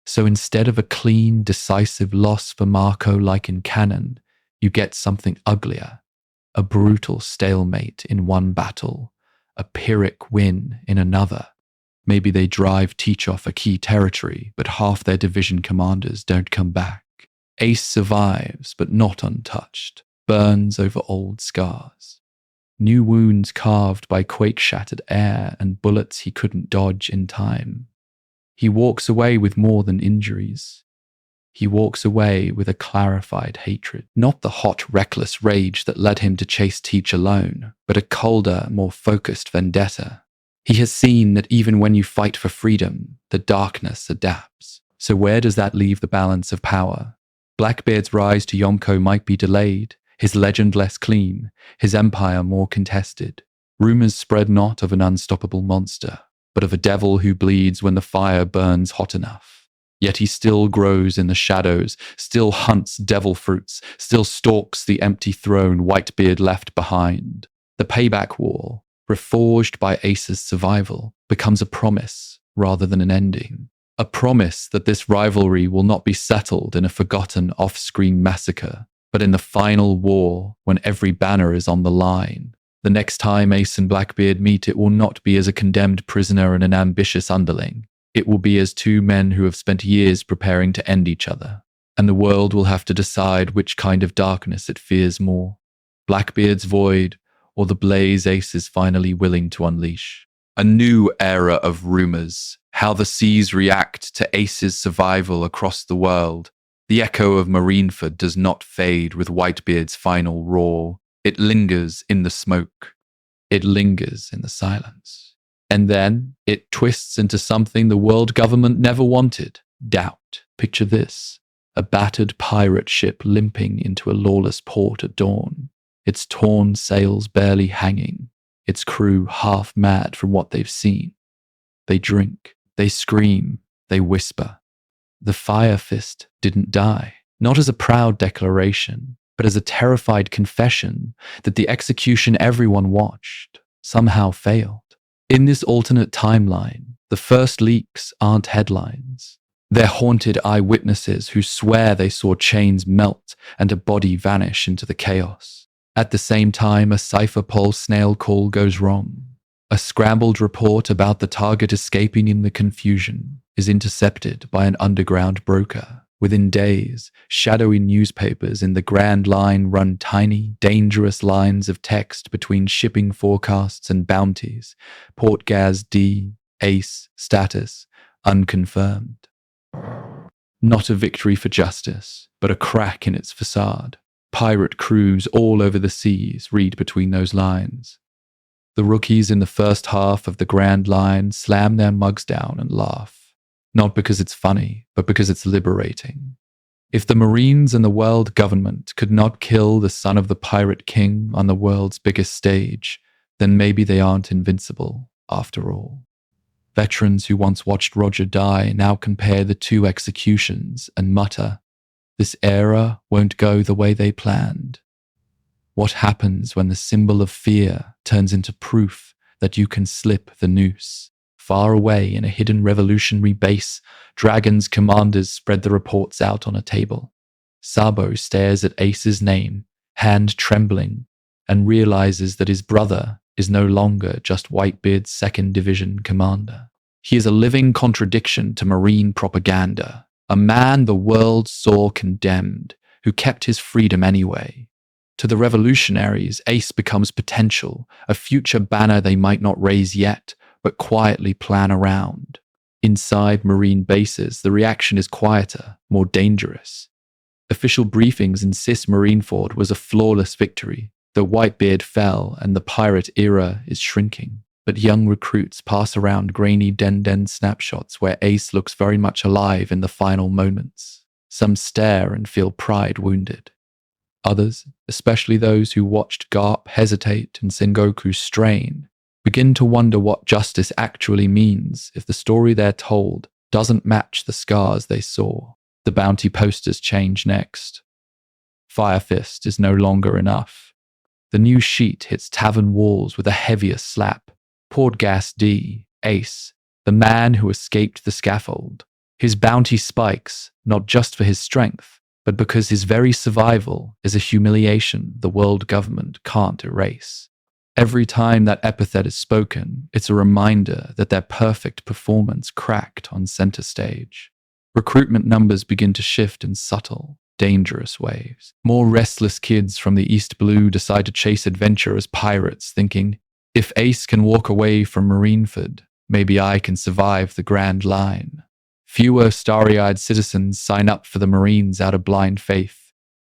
So instead of a clean, decisive loss for Marco like in canon, you get something uglier. A brutal stalemate in one battle, a Pyrrhic win in another. Maybe they drive Teach off a key territory, but half their division commanders don't come back. Ace survives, but not untouched, burns over old scars. New wounds carved by quake-shattered air and bullets he couldn't dodge in time. He walks away with more than injuries. He walks away with a clarified hatred, not the hot, reckless rage that led him to chase Teach alone, but a colder, more focused vendetta. He has seen that even when you fight for freedom, the darkness adapts. So where does that leave the balance of power? Blackbeard's rise to Yonko might be delayed, his legend less clean, his empire more contested. Rumors spread not of an unstoppable monster, but of a devil who bleeds when the fire burns hot enough. Yet he still grows in the shadows, still hunts devil fruits, still stalks the empty throne Whitebeard left behind. The payback war, reforged by Ace's survival, becomes a promise rather than an ending. A promise that this rivalry will not be settled in a forgotten off-screen massacre, but in the final war when every banner is on the line. The next time Ace and Blackbeard meet, it will not be as a condemned prisoner and an ambitious underling. It will be as two men who have spent years preparing to end each other, and the world will have to decide which kind of darkness it fears more, Blackbeard's void or the blaze Ace is finally willing to unleash. A new era of rumors, how the seas react to Ace's survival across the world. The echo of Marineford does not fade with Whitebeard's final roar. It lingers in the smoke. It lingers in the silence. And then it twists into something the world government never wanted: doubt. Picture this: a battered pirate ship limping into a lawless port at dawn, its torn sails barely hanging, its crew half mad from what they've seen. They drink, they scream, they whisper. The Fire Fist didn't die, not as a proud declaration, but as a terrified confession that the execution everyone watched somehow failed. In this alternate timeline, the first leaks aren't headlines. They're haunted eyewitnesses who swear they saw chains melt and a body vanish into the chaos. At the same time, a cipher pulse snail call goes wrong. A scrambled report about the target escaping in the confusion is intercepted by an underground broker. Within days, shadowy newspapers in the Grand Line run tiny, dangerous lines of text between shipping forecasts and bounties. Port Gol D, Ace, status, unconfirmed. Not a victory for justice, but a crack in its facade. Pirate crews all over the seas read between those lines. The rookies in the first half of the Grand Line slam their mugs down and laugh. Not because it's funny, but because it's liberating. If the Marines and the world government could not kill the son of the Pirate King on the world's biggest stage, then maybe they aren't invincible after all. Veterans who once watched Roger die now compare the two executions and mutter, "This era won't go the way they planned." What happens when the symbol of fear turns into proof that you can slip the noose? Far away in a hidden revolutionary base, Dragon's commanders spread the reports out on a table. Sabo stares at Ace's name, hand trembling, and realizes that his brother is no longer just Whitebeard's 2nd Division commander. He is a living contradiction to Marine propaganda, a man the world saw condemned, who kept his freedom anyway. To the revolutionaries, Ace becomes potential, a future banner they might not raise yet, but quietly plan around. Inside Marine bases, the reaction is quieter, more dangerous. Official briefings insist Marineford was a flawless victory, though Whitebeard fell and the pirate era is shrinking. But young recruits pass around grainy Den snapshots where Ace looks very much alive in the final moments. Some stare and feel pride wounded. Others, especially those who watched Garp hesitate and Sengoku strain, begin to wonder what justice actually means if the story they're told doesn't match the scars they saw. The bounty posters change next. Fire Fist is no longer enough. The new sheet hits tavern walls with a heavier slap. Port Gol D, Ace, the man who escaped the scaffold. His bounty spikes, not just for his strength, but because his very survival is a humiliation the world government can't erase. Every time that epithet is spoken, it's a reminder that their perfect performance cracked on center stage. Recruitment numbers begin to shift in subtle, dangerous waves. More restless kids from the East Blue decide to chase adventure as pirates, thinking, if Ace can walk away from Marineford, maybe I can survive the Grand Line. Fewer starry-eyed citizens sign up for the Marines out of blind faith.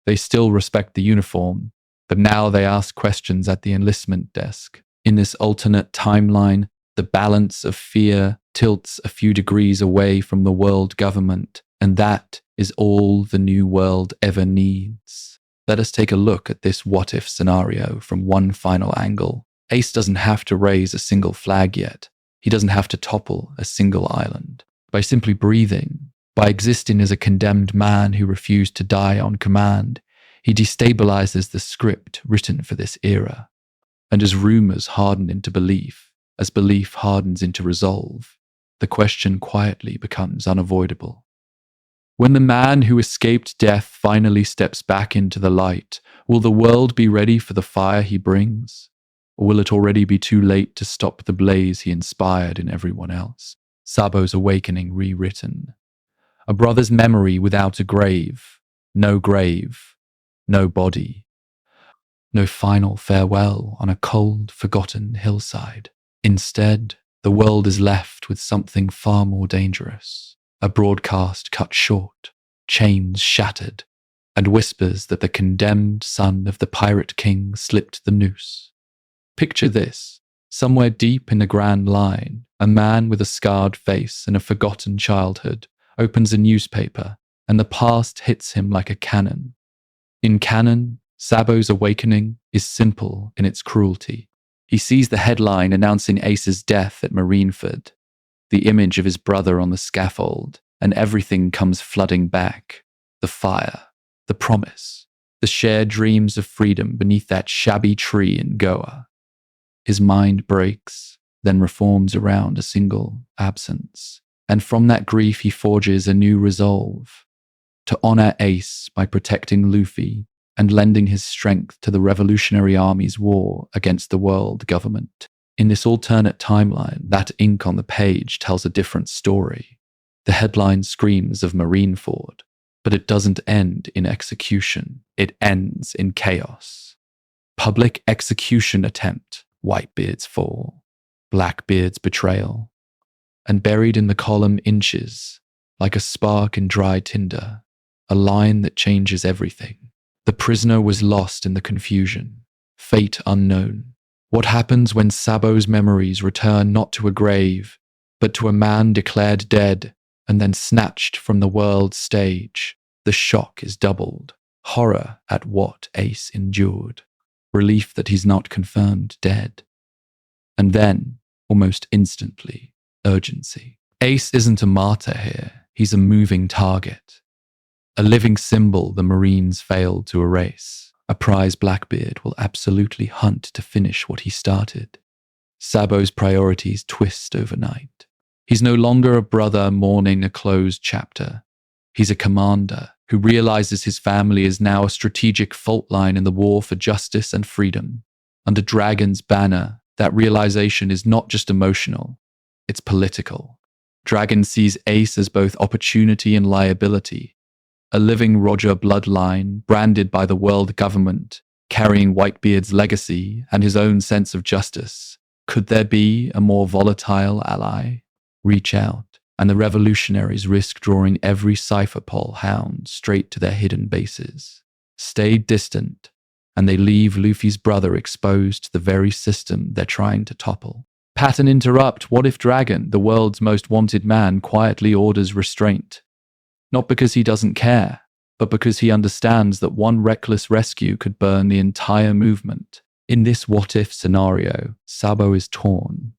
They still respect the uniform, but now they ask questions at the enlistment desk. In this alternate timeline, the balance of fear tilts a few degrees away from the world government, and that is all the new world ever needs. Let us take a look at this what-if scenario from one final angle. Ace doesn't have to raise a single flag yet. He doesn't have to topple a single island. By simply breathing, By existing as a condemned man who refused to die on command, he destabilizes the script written for this era. And as rumors harden into belief, as belief hardens into resolve, the question quietly becomes unavoidable. When the man who escaped death finally steps back into the light, will the world be ready for the fire he brings? Or will it already be too late to stop the blaze he inspired in everyone else? Sabo's awakening rewritten. A brother's memory without a grave, no body, no final farewell on a cold, forgotten hillside. Instead, the world is left with something far more dangerous. A broadcast cut short, chains shattered, and whispers that the condemned son of the Pirate King slipped the noose. Picture this. Somewhere deep in the Grand Line, a man with a scarred face and a forgotten childhood opens a newspaper, and the past hits him like a cannon. In canon, Sabo's awakening is simple in its cruelty. He sees the headline announcing Ace's death at Marineford, the image of his brother on the scaffold, and everything comes flooding back. The fire, the promise, the shared dreams of freedom beneath that shabby tree in Goa. His mind breaks, then reforms around a single absence. And from that grief he forges a new resolve, to honor Ace by protecting Luffy and lending his strength to the Revolutionary Army's war against the world government. In this alternate timeline, that ink on the page tells a different story. The headline screams of Marineford, but it doesn't end in execution. It ends in chaos. Public execution attempt, Whitebeard's fall, Blackbeard's betrayal. And buried in the column inches, like a spark in dry tinder, a line that changes everything. The prisoner was lost in the confusion, fate unknown. What happens when Sabo's memories return not to a grave, but to a man declared dead and then snatched from the world's stage? The shock is doubled, horror at what Ace endured, relief that he's not confirmed dead. And then, almost instantly, urgency. Ace isn't a martyr here, he's a moving target. A living symbol the Marines failed to erase. A prize Blackbeard will absolutely hunt to finish what he started. Sabo's priorities twist overnight. He's no longer a brother mourning a closed chapter. He's a commander who realizes his family is now a strategic fault line in the war for justice and freedom. Under Dragon's banner, that realization is not just emotional, it's political. Dragon sees Ace as both opportunity and liability, a living Roger bloodline branded by the world government, carrying Whitebeard's legacy and his own sense of justice. Could there be a more volatile ally? Reach out, and the revolutionaries risk drawing every cipher pole hound straight to their hidden bases. Stay distant, and they leave Luffy's brother exposed to the very system they're trying to topple. Pattern interrupt. What if Dragon, the world's most wanted man, quietly orders restraint? Not because he doesn't care, but because he understands that one reckless rescue could burn the entire movement. In this what-if scenario, Sabo is torn.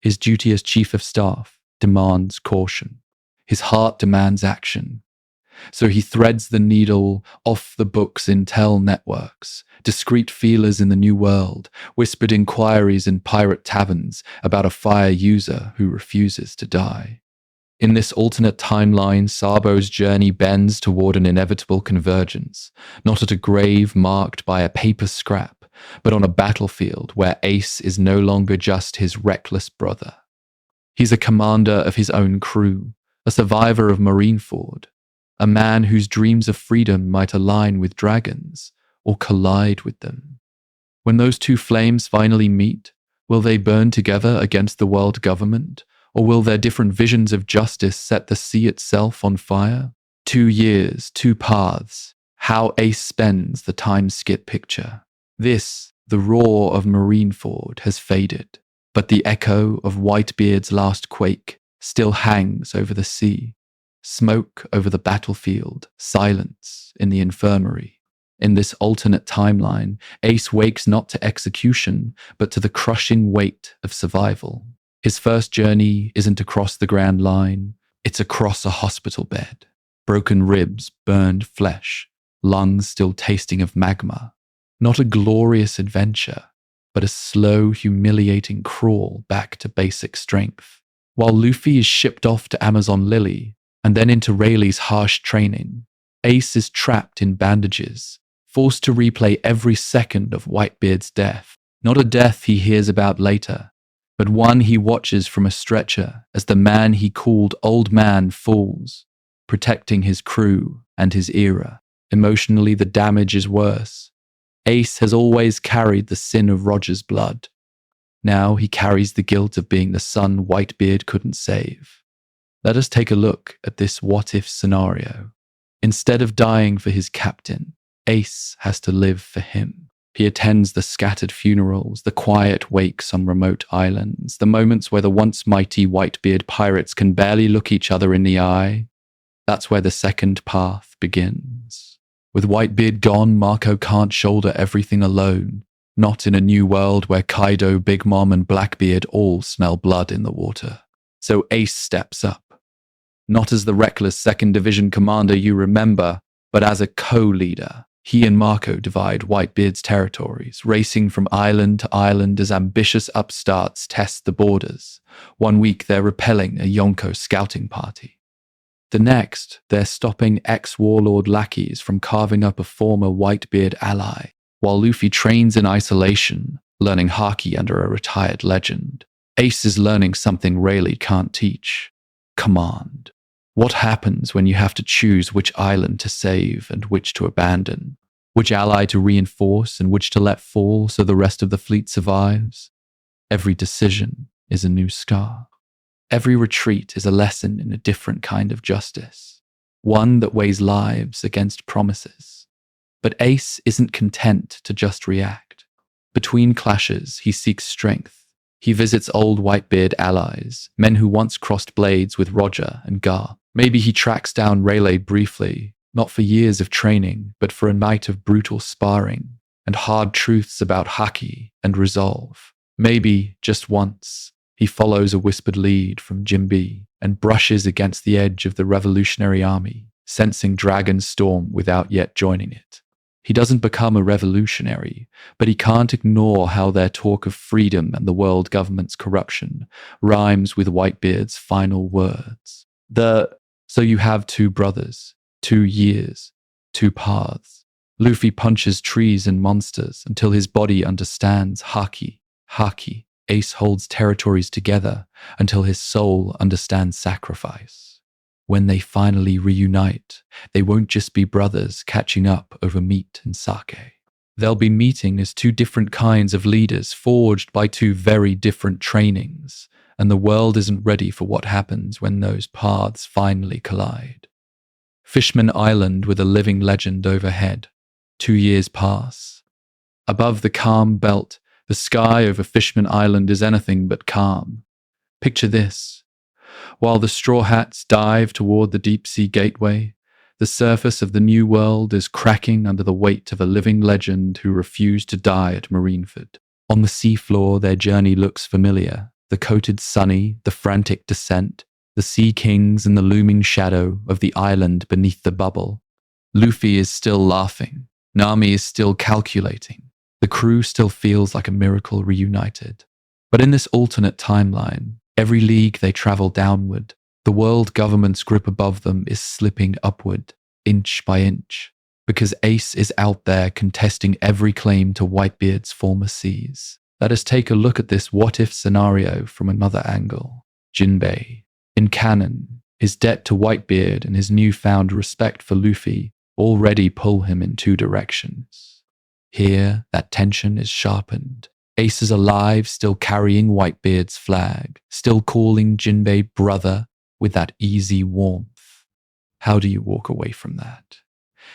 His duty as chief of staff demands caution. His heart demands action. So he threads the needle off the book's intel networks, discreet feelers in the New World, whispered inquiries in pirate taverns about a fire user who refuses to die. In this alternate timeline, Sabo's journey bends toward an inevitable convergence, not at a grave marked by a paper scrap, but on a battlefield where Ace is no longer just his reckless brother. He's a commander of his own crew, a survivor of Marineford, a man whose dreams of freedom might align with Dragon's or collide with them. When those two flames finally meet, will they burn together against the world government, or will their different visions of justice set the sea itself on fire? 2 years, 2 paths. How Ace spends the time skip picture. This, the roar of Marineford, has faded, but the echo of Whitebeard's last quake still hangs over the sea. Smoke over the battlefield, silence in the infirmary. In this alternate timeline, Ace wakes not to execution, but to the crushing weight of survival. His first journey isn't across the Grand Line, It's across a hospital bed. Broken ribs, burned flesh, lungs still tasting of magma. Not a glorious adventure, but a slow, humiliating crawl back to basic strength. While Luffy is shipped off to Amazon Lily, and then into Rayleigh's harsh training, Ace is trapped in bandages, forced to replay every second of Whitebeard's death. Not a death he hears about later, but one he watches from a stretcher as the man he called Old Man falls, protecting his crew and his era. Emotionally, the damage is worse. Ace has always carried the sin of Roger's blood. Now he carries the guilt of being the son Whitebeard couldn't save. Let us take a look at this what-if scenario. Instead of dying for his captain, Ace has to live for him. He attends the scattered funerals, the quiet wakes on remote islands, the moments where the once mighty Whitebeard pirates can barely look each other in the eye. That's where the second path begins. With Whitebeard gone, Marco can't shoulder everything alone, not in a new world where Kaido, Big Mom, and Blackbeard all smell blood in the water. So Ace steps up. Not as the reckless 2nd Division commander you remember, but as a co-leader. He and Marco divide Whitebeard's territories, racing from island to island as ambitious upstarts test the borders. One week they're repelling a Yonko scouting party. The next, they're stopping ex-warlord lackeys from carving up a former Whitebeard ally, while Luffy trains in isolation, learning haki under a retired legend. Ace is learning something Rayleigh can't teach: command. What happens when you have to choose which island to save and which to abandon? Which ally to reinforce and which to let fall so the rest of the fleet survives? Every decision is a new scar. Every retreat is a lesson in a different kind of justice, one that weighs lives against promises. But Ace isn't content to just react. Between clashes, he seeks strength. He visits old Whitebeard allies, men who once crossed blades with Roger and Garp. Maybe he tracks down Rayleigh briefly, not for years of training, but for a night of brutal sparring and hard truths about haki and resolve. Maybe, just once, he follows a whispered lead from Jinbe and brushes against the edge of the Revolutionary Army, sensing Dragon's storm without yet joining it. He doesn't become a revolutionary, but he can't ignore how their talk of freedom and the world government's corruption rhymes with Whitebeard's final words. So you have 2 brothers, 2 years, 2 paths. Luffy punches trees and monsters until his body understands haki. Ace holds territories together until his soul understands sacrifice. When they finally reunite, they won't just be brothers catching up over meat and sake. They'll be meeting as 2 different kinds of leaders forged by 2 very different trainings, and the world isn't ready for what happens when those paths finally collide. Fishman Island with a living legend overhead. 2 years pass. Above the calm belt, the sky over Fishman Island is anything but calm. Picture this. While the Straw Hats dive toward the deep-sea gateway, the surface of the new world is cracking under the weight of a living legend who refused to die at Marineford. On the seafloor, their journey looks familiar. The coated Sunny, the frantic descent, the Sea Kings and the looming shadow of the island beneath the bubble. Luffy is still laughing. Nami is still calculating. The crew still feels like a miracle reunited. But in this alternate timeline, every league they travel downward, the world government's grip above them is slipping upward, inch by inch, because Ace is out there contesting every claim to Whitebeard's former seas. Let us take a look at this what-if scenario from another angle. Jinbe. In canon, his debt to Whitebeard and his newfound respect for Luffy already pull him in 2 directions. Here, that tension is sharpened. Ace is alive, still carrying Whitebeard's flag, still calling Jinbe brother with that easy warmth. How do you walk away from that?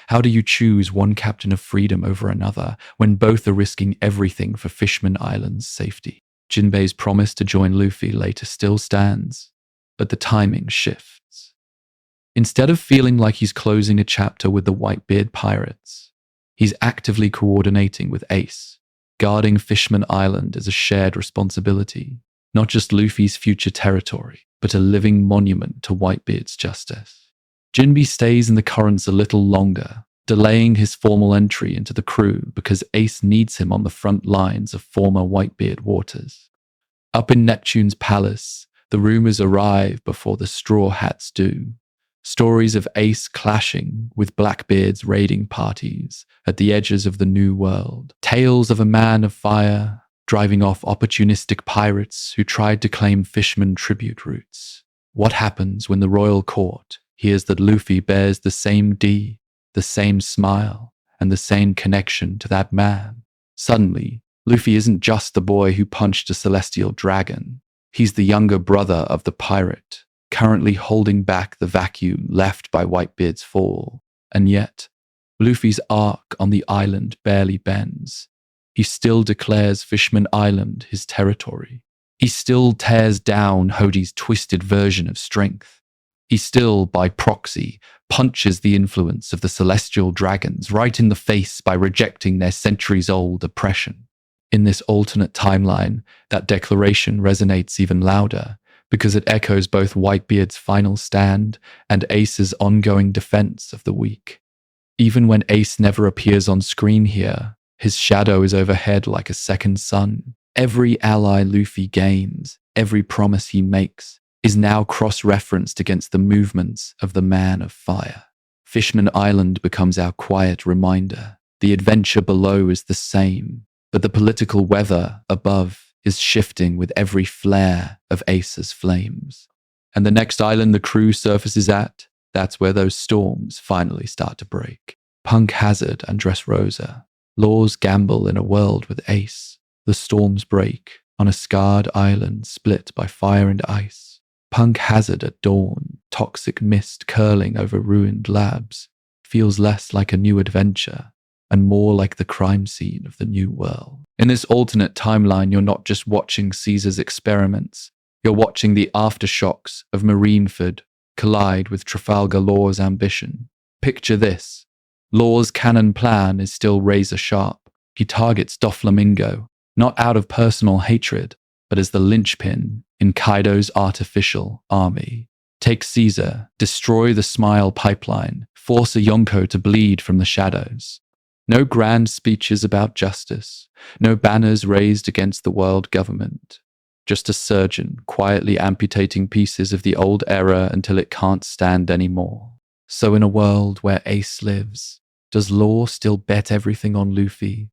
How do you choose one captain of freedom over another when both are risking everything for Fishman Island's safety? Jinbe's promise to join Luffy later still stands, but the timing shifts. Instead of feeling like he's closing a chapter with the Whitebeard pirates, he's actively coordinating with Ace, guarding Fishman Island as a shared responsibility. not just Luffy's future territory, but a living monument to Whitebeard's justice. Jinbe stays in the currents a little longer, delaying his formal entry into the crew because Ace needs him on the front lines of former Whitebeard waters. Up in Neptune's palace, the rumors arrive before the Straw Hats do. Stories of Ace clashing with Blackbeard's raiding parties at the edges of the New World. Tales of a man of fire driving off opportunistic pirates who tried to claim fisherman tribute routes. What happens when the royal court hears that Luffy bears the same D, the same smile, and the same connection to that man? Suddenly, Luffy isn't just the boy who punched a celestial dragon. He's the younger brother of the pirate, currently holding back the vacuum left by Whitebeard's fall. And yet, Luffy's arc on the island barely bends. He still declares Fishman Island his territory. He still tears down Hody's twisted version of strength. He still, by proxy, punches the influence of the celestial dragons right in the face by rejecting their centuries-old oppression. In this alternate timeline, that declaration resonates even louder because it echoes both Whitebeard's final stand and Ace's ongoing defense of the weak. Even when Ace never appears on screen here, his shadow is overhead like a second sun. Every ally Luffy gains, every promise he makes, is now cross-referenced against the movements of the Man of Fire. Fishman Island becomes our quiet reminder. The adventure below is the same, but the political weather above is shifting with every flare of Ace's flames. And the next island the crew surfaces at, that's where those storms finally start to break. Punk Hazard and Dressrosa. Laws gamble in a world with Ace. The storms break on a scarred island split by fire and ice. Punk Hazard at dawn, toxic mist curling over ruined labs, feels less like a new adventure and more like the crime scene of the New World. In this alternate timeline, you're not just watching Caesar's experiments, you're watching the aftershocks of Marineford collide with Trafalgar Law's ambition. Picture this. Law's cannon plan is still razor sharp. He targets Doflamingo, not out of personal hatred, but as the linchpin in Kaido's artificial army. Take Caesar, destroy the Smile pipeline, force a Yonko to bleed from the shadows. No grand speeches about justice, no banners raised against the world government. Just a surgeon quietly amputating pieces of the old era until it can't stand anymore. So in a world where Ace lives, does Law still bet everything on Luffy?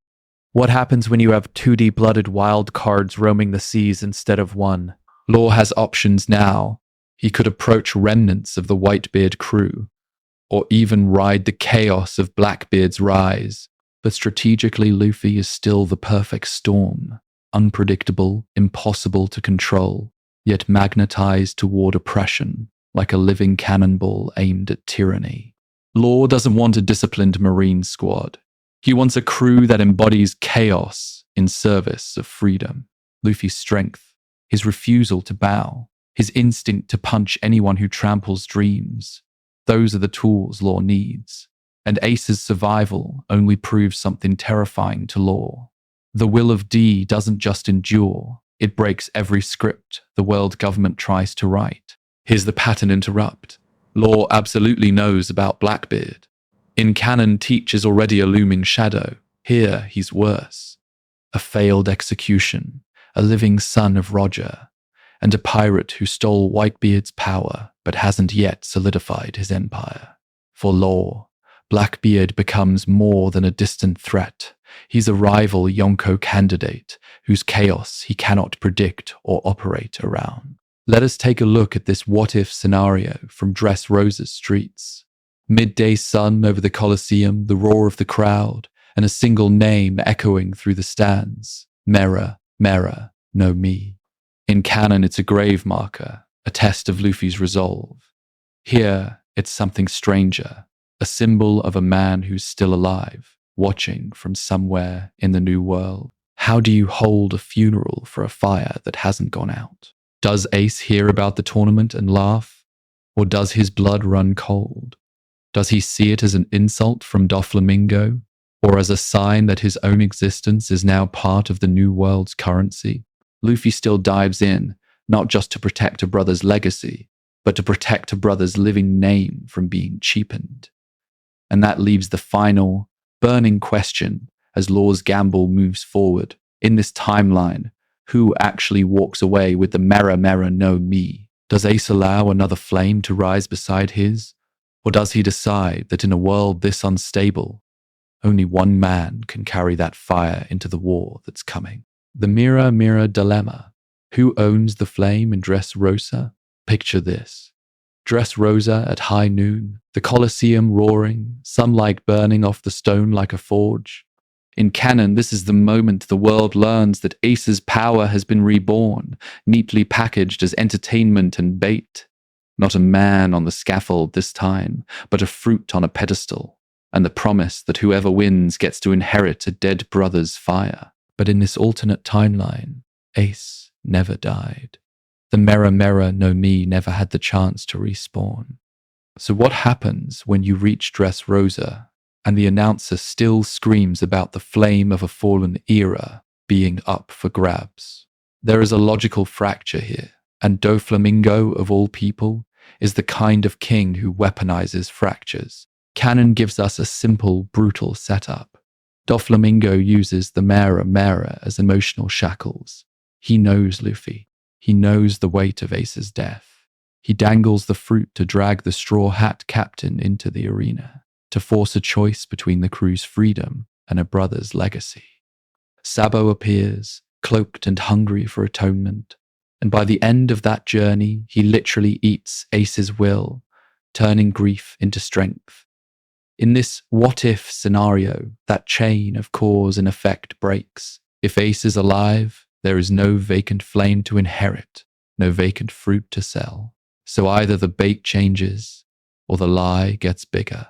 What happens when you have 2D blooded wild cards roaming the seas instead of one? Law has options now. He could approach remnants of the Whitebeard crew, or even ride the chaos of Blackbeard's rise. But strategically, Luffy is still the perfect storm. Unpredictable, impossible to control, yet magnetized toward oppression, like a living cannonball aimed at tyranny. Law doesn't want a disciplined Marine squad. He wants a crew that embodies chaos in service of freedom. Luffy's strength, his refusal to bow, his instinct to punch anyone who tramples dreams. Those are the tools Law needs. And Ace's survival only proves something terrifying to Law. The will of D doesn't just endure, it breaks every script the world government tries to write. Here's the pattern interrupt. Law absolutely knows about Blackbeard. In canon, Teach is already a looming shadow. Here, he's worse. A failed execution, a living son of Roger, and a pirate who stole Whitebeard's power but hasn't yet solidified his empire. For Law, Blackbeard becomes more than a distant threat. He's a rival Yonko candidate whose chaos he cannot predict or operate around. Let us take a look at this what-if scenario from Dressrosa's streets. Midday sun over the Colosseum, the roar of the crowd, and a single name echoing through the stands. Mera, Mera, no me. In canon, it's a grave marker, a test of Luffy's resolve. Here, it's something stranger, a symbol of a man who's still alive, watching from somewhere in the New World. How do you hold a funeral for a fire that hasn't gone out? Does Ace hear about the tournament and laugh? Or does his blood run cold? Does he see it as an insult from Doflamingo? Or as a sign that his own existence is now part of the New World's currency? Luffy still dives in, not just to protect a brother's legacy, but to protect a brother's living name from being cheapened. And that leaves the final, burning question as Law's gamble moves forward. In this timeline, who actually walks away with the Mera Mera no Mi? Does Ace allow another flame to rise beside his? Or does he decide that in a world this unstable, only one man can carry that fire into the war that's coming? The Mera Mera dilemma. Who owns the flame in Dressrosa? Picture this. Dressrosa at high noon, the Colosseum roaring, sunlight burning off the stone like a forge. In canon, this is the moment the world learns that Ace's power has been reborn, neatly packaged as entertainment and bait. Not a man on the scaffold this time, but a fruit on a pedestal, and the promise that whoever wins gets to inherit a dead brother's fire. But in this alternate timeline, Ace never died. The Mera Mera no Mi never had the chance to respawn. So what happens when you reach Dressrosa and the announcer still screams about the flame of a fallen era being up for grabs? There is a logical fracture here, and Doflamingo, of all people, is the kind of king who weaponizes fractures. Canon gives us a simple, brutal setup. Doflamingo uses the Mera Mera as emotional shackles. He knows Luffy. He knows the weight of Ace's death. He dangles the fruit to drag the Straw Hat captain into the arena, to force a choice between the crew's freedom and a brother's legacy. Sabo appears, cloaked and hungry for atonement, and by the end of that journey, he literally eats Ace's will, turning grief into strength. In this what-if scenario, that chain of cause and effect breaks. If Ace is alive, there is no vacant flame to inherit, no vacant fruit to sell. So either the bait changes, or the lie gets bigger.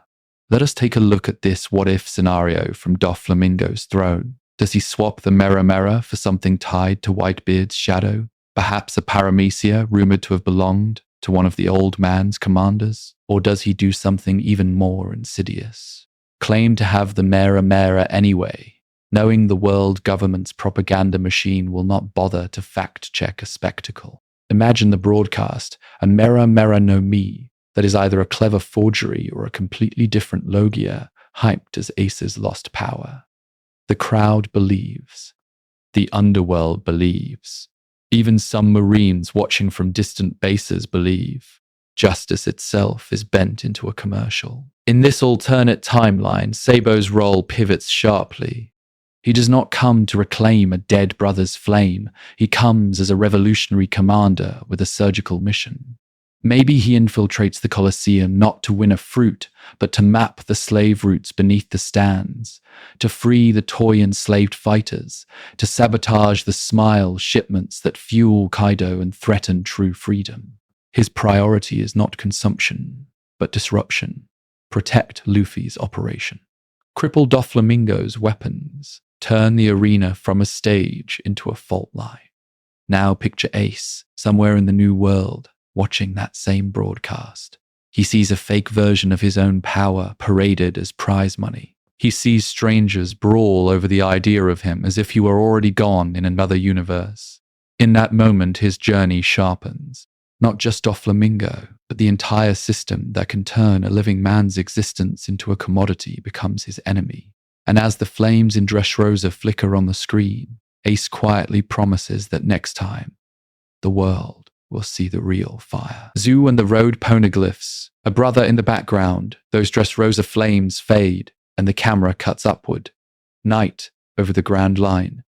Let us take a look at this what-if scenario from Doflamingo's throne. Does he swap the Mera Mera for something tied to Whitebeard's shadow? Perhaps a paramecia rumored to have belonged to one of the old man's commanders? Or does he do something even more insidious? Claim to have the Mera Mera anyway, knowing the world government's propaganda machine will not bother to fact-check a spectacle. Imagine the broadcast, a Mera Mera no Mi, that is either a clever forgery or a completely different Logia, hyped as Ace's lost power. The crowd believes. The underworld believes. Even some Marines watching from distant bases believe. Justice itself is bent into a commercial. In this alternate timeline, Sabo's role pivots sharply. He does not come to reclaim a dead brother's flame. He comes as a revolutionary commander with a surgical mission. Maybe he infiltrates the Colosseum not to win a fruit, but to map the slave routes beneath the stands, to free the toy enslaved fighters, to sabotage the smile shipments that fuel Kaido and threaten true freedom. His priority is not consumption, but disruption. Protect Luffy's operation. Cripple Doflamingo's weapons. Turn the arena from a stage into a fault line. Now picture Ace, somewhere in the New World, watching that same broadcast. He sees a fake version of his own power paraded as prize money. He sees strangers brawl over the idea of him as if he were already gone in another universe. In that moment, his journey sharpens. Not just Doflamingo, but the entire system that can turn a living man's existence into a commodity becomes his enemy. And as the flames in Dressrosa flicker on the screen, Ace quietly promises that next time, the world will see the real fire. Zoo and the road poneglyphs, a brother in the background, those Dressrosa flames fade, and the camera cuts upward. Night over the Grand Line.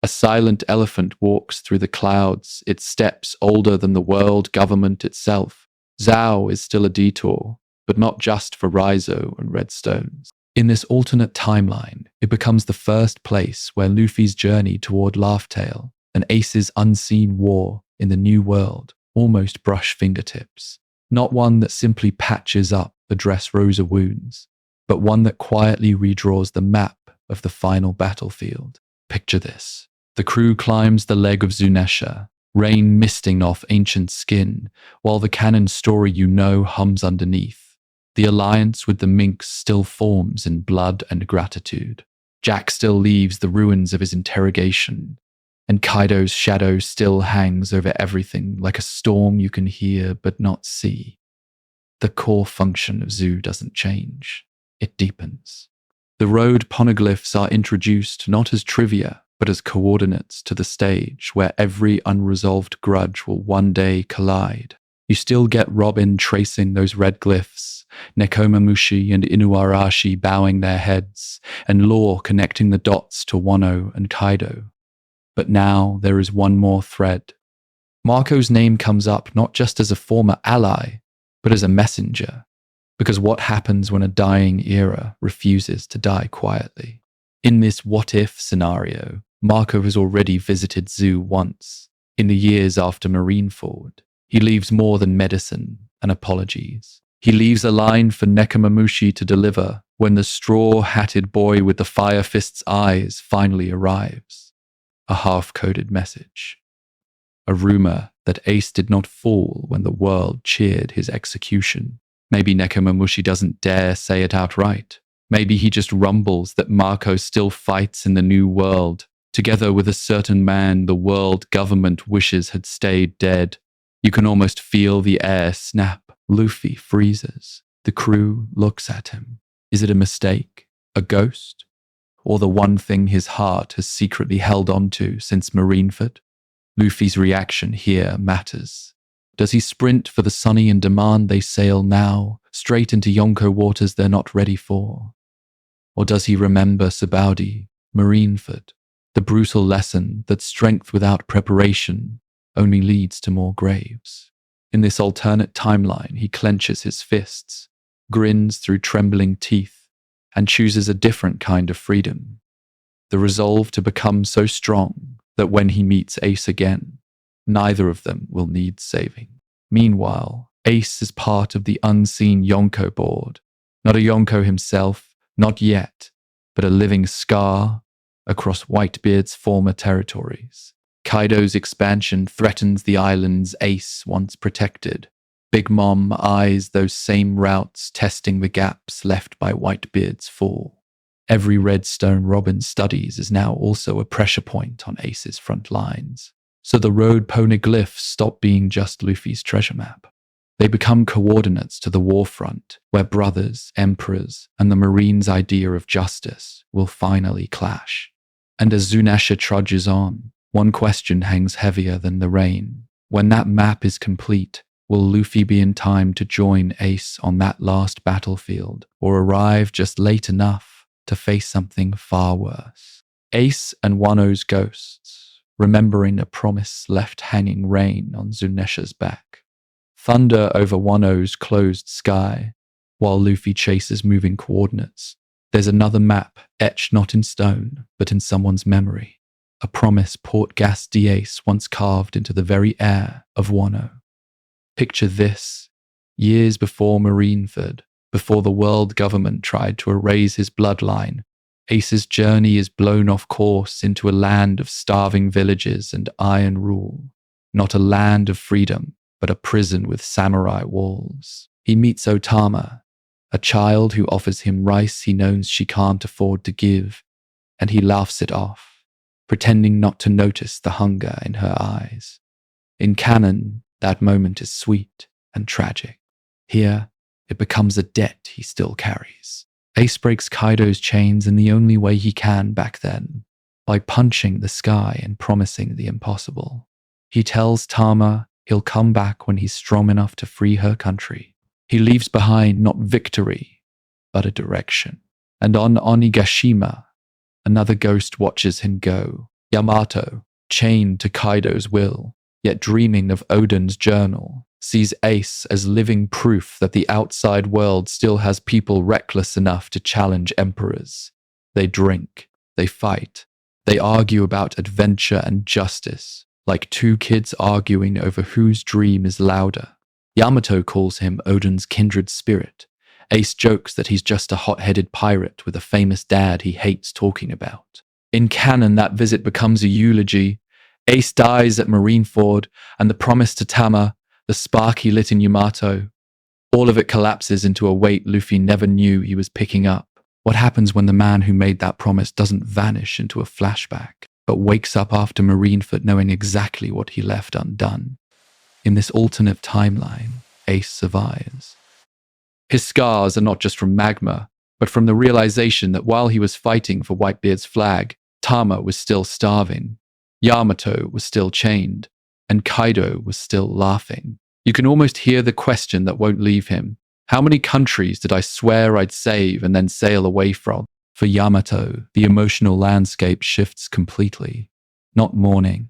A silent elephant walks through the clouds, its steps older than the world government itself. Zhao is still a detour, but not just for Raizo and red stones. In this alternate timeline, it becomes the first place where Luffy's journey toward Laugh-Tale and Ace's unseen war in the New World almost brush fingertips. Not one that simply patches up the Dressrosa wounds, but one that quietly redraws the map of the final battlefield. Picture this. The crew climbs the leg of Zunesha, rain misting off ancient skin, while the canon story you know hums underneath. The alliance with the minks still forms in blood and gratitude. Jack still leaves the ruins of his interrogation, and Kaido's shadow still hangs over everything like a storm you can hear but not see. The core function of Zoo doesn't change, it deepens. The road poneglyphs are introduced not as trivia, but as coordinates to the stage where every unresolved grudge will one day collide. You still get Robin tracing those red glyphs, Nekomamushi and Inuarashi bowing their heads, and Law connecting the dots to Wano and Kaido. But now there is one more thread. Marco's name comes up not just as a former ally, but as a messenger, because what happens when a dying era refuses to die quietly? In this what-if scenario, Marco has already visited Zoo once, in the years after Marineford. He leaves more than medicine and apologies. He leaves a line for Nekomamushi to deliver when the straw-hatted boy with the fire fist's eyes finally arrives. A half-coded message. A rumor that Ace did not fall when the world cheered his execution. Maybe Nekomamushi doesn't dare say it outright. Maybe he just rumbles that Marco still fights in the new world, together with a certain man the world government wishes had stayed dead. You can almost feel the air snap. Luffy freezes. The crew looks at him. Is it a mistake? A ghost? Or the one thing his heart has secretly held on to since Marineford? Luffy's reaction here matters. Does he sprint for the sunny and demand they sail now, straight into Yonko waters they're not ready for? Or does he remember Sabaody, Marineford, the brutal lesson that strength without preparation only leads to more graves? In this alternate timeline, he clenches his fists, grins through trembling teeth, and chooses a different kind of freedom. The resolve to become so strong that when he meets Ace again, neither of them will need saving. Meanwhile, Ace is part of the unseen Yonko board. Not a Yonko himself, not yet, but a living scar across Whitebeard's former territories. Kaido's expansion threatens the islands Ace once protected. Big Mom eyes those same routes, testing the gaps left by Whitebeard's fall. Every redstone Robin studies is now also a pressure point on Ace's front lines. So the road poneglyphs stop being just Luffy's treasure map. They become coordinates to the war front, where brothers, emperors, and the Marines' idea of justice will finally clash. And as Zunasha trudges on, one question hangs heavier than the rain. When that map is complete, will Luffy be in time to join Ace on that last battlefield, or arrive just late enough to face something far worse? Ace and Wano's ghosts, remembering a promise left hanging rain on Zunesha's back. Thunder over Wano's closed sky, while Luffy chases moving coordinates. There's another map, etched not in stone, but in someone's memory. A promise Port Gas Ace once carved into the very air of Wano. Picture this, years before Marineford, before the world government tried to erase his bloodline, Ace's journey is blown off course into a land of starving villages and iron rule. Not a land of freedom, but a prison with samurai walls. He meets Otama, a child who offers him rice he knows she can't afford to give, and he laughs it off, pretending not to notice the hunger in her eyes. In canon, that moment is sweet and tragic. Here, it becomes a debt he still carries. Ace breaks Kaido's chains in the only way he can back then, by punching the sky and promising the impossible. He tells Tama he'll come back when he's strong enough to free her country. He leaves behind not victory, but a direction. And on Onigashima, another ghost watches him go. Yamato, chained to Kaido's will, yet dreaming of Oden's journal, sees Ace as living proof that the outside world still has people reckless enough to challenge emperors. They drink, they fight, they argue about adventure and justice, like two kids arguing over whose dream is louder. Yamato calls him Oden's kindred spirit. Ace jokes that he's just a hot-headed pirate with a famous dad he hates talking about. In canon, that visit becomes a eulogy. Ace dies at Marineford, and the promise to Tama, the spark he lit in Yamato, all of it collapses into a weight Luffy never knew he was picking up. What happens when the man who made that promise doesn't vanish into a flashback, but wakes up after Marineford knowing exactly what he left undone. In this alternate timeline, Ace survives. His scars are not just from magma, but from the realization that while he was fighting for Whitebeard's flag, Tama was still starving, Yamato was still chained, and Kaido was still laughing. You can almost hear the question that won't leave him. How many countries did I swear I'd save and then sail away from? For Yamato, the emotional landscape shifts completely. Not mourning,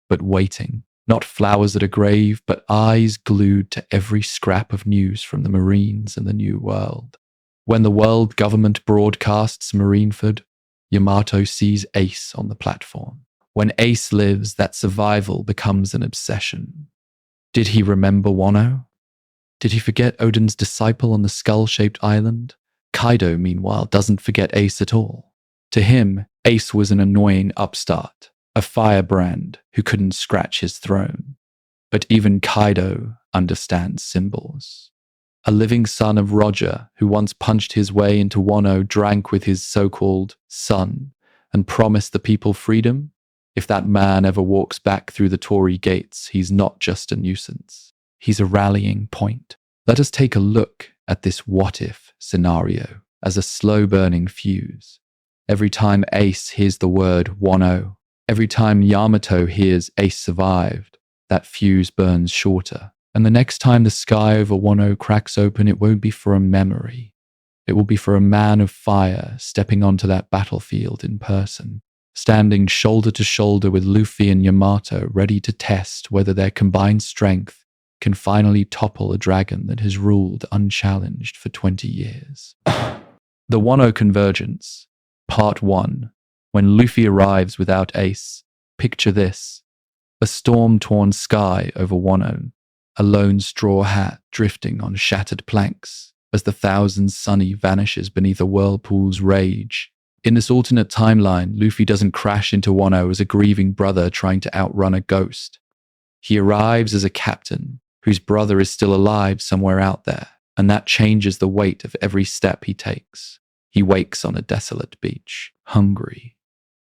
but waiting. Not flowers at a grave, but eyes glued to every scrap of news from the Marines and the New World. When the world government broadcasts Marineford, Yamato sees Ace on the platform. When Ace lives, that survival becomes an obsession. Did he remember Wano? Did he forget Odin's disciple on the skull-shaped island? Kaido, meanwhile, doesn't forget Ace at all. To him, Ace was an annoying upstart, a firebrand who couldn't scratch his throne. But even Kaido understands symbols. A living son of Roger, who once punched his way into Wano, drank with his so-called son, and promised the people freedom. If that man ever walks back through the Torii gates, he's not just a nuisance. He's a rallying point. Let us take a look at this what-if scenario as a slow-burning fuse. Every time Ace hears the word Wano, every time Yamato hears Ace survived, that fuse burns shorter. And the next time the sky over Wano cracks open, it won't be for a memory. It will be for a man of fire stepping onto that battlefield in person, standing shoulder to shoulder with Luffy and Yamato, ready to test whether their combined strength can finally topple a dragon that has ruled unchallenged for 20 years. The Wano Convergence, Part 1. When Luffy arrives without Ace, picture this. A storm-torn sky over Wano, a lone straw hat drifting on shattered planks as the thousand sunny vanishes beneath a whirlpool's rage. In this alternate timeline, Luffy doesn't crash into Wano as a grieving brother trying to outrun a ghost. He arrives as a captain whose brother is still alive somewhere out there, and that changes the weight of every step he takes. He wakes on a desolate beach, hungry,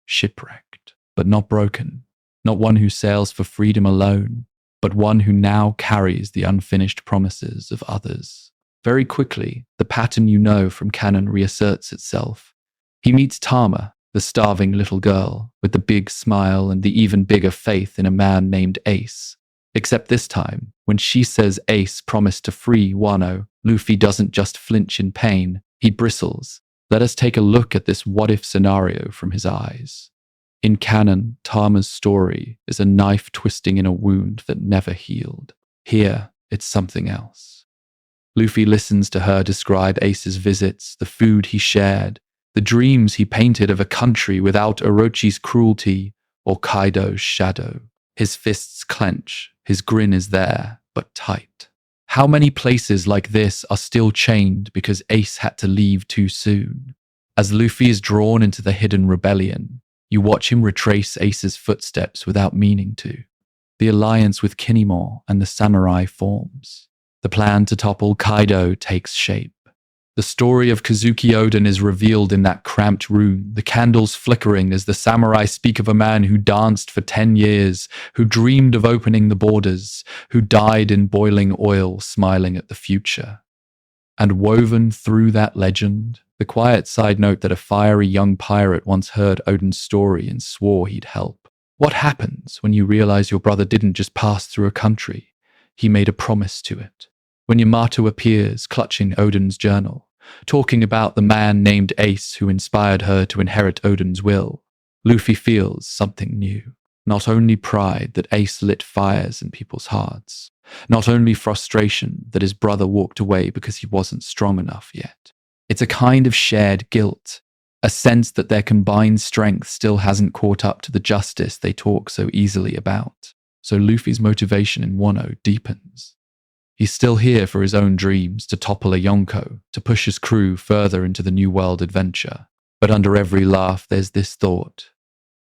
shipwrecked, but not broken. Not one who sails for freedom alone, but one who now carries the unfinished promises of others. Very quickly, the pattern you know from canon reasserts itself. He meets Tama, the starving little girl, with the big smile and the even bigger faith in a man named Ace. Except this time, when she says Ace promised to free Wano, Luffy doesn't just flinch in pain, he bristles. Let us take a look at this what-if scenario from his eyes. In canon, Tama's story is a knife twisting in a wound that never healed. Here, it's something else. Luffy listens to her describe Ace's visits, the food he shared, the dreams he painted of a country without Orochi's cruelty or Kaido's shadow. His fists clench, his grin is there, but tight. How many places like this are still chained because Ace had to leave too soon? As Luffy is drawn into the hidden rebellion, you watch him retrace Ace's footsteps without meaning to. The alliance with Kinemon and the samurai forms. The plan to topple Kaido takes shape. The story of Kazuki Oden is revealed in that cramped room, the candles flickering as the samurai speak of a man who danced for 10 years, who dreamed of opening the borders, who died in boiling oil smiling at the future. And woven through that legend, the quiet side note that a fiery young pirate once heard Oden's story and swore he'd help. What happens when you realize your brother didn't just pass through a country? He made a promise to it. When Yamato appears, clutching Oden's journal, talking about the man named Ace who inspired her to inherit Oden's will, Luffy feels something new. Not only pride that Ace lit fires in people's hearts, not only frustration that his brother walked away because he wasn't strong enough yet. It's a kind of shared guilt, a sense that their combined strength still hasn't caught up to the justice they talk so easily about. So Luffy's motivation in Wano deepens. He's still here for his own dreams, to topple a Yonko, to push his crew further into the New World adventure. But under every laugh there's this thought.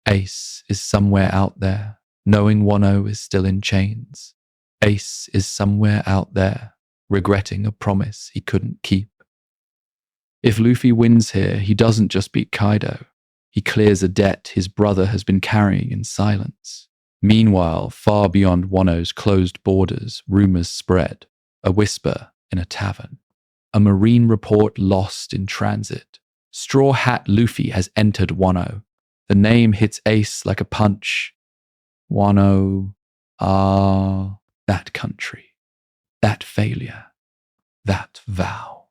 Ace is somewhere out there, knowing Wano is still in chains. Ace is somewhere out there, regretting a promise he couldn't keep. If Luffy wins here, he doesn't just beat Kaido. He clears a debt his brother has been carrying in silence. Meanwhile, far beyond Wano's closed borders, rumors spread, a whisper in a tavern. A marine report lost in transit. Straw Hat Luffy has entered Wano. The name hits Ace like a punch. Wano, that country, that failure, that vow.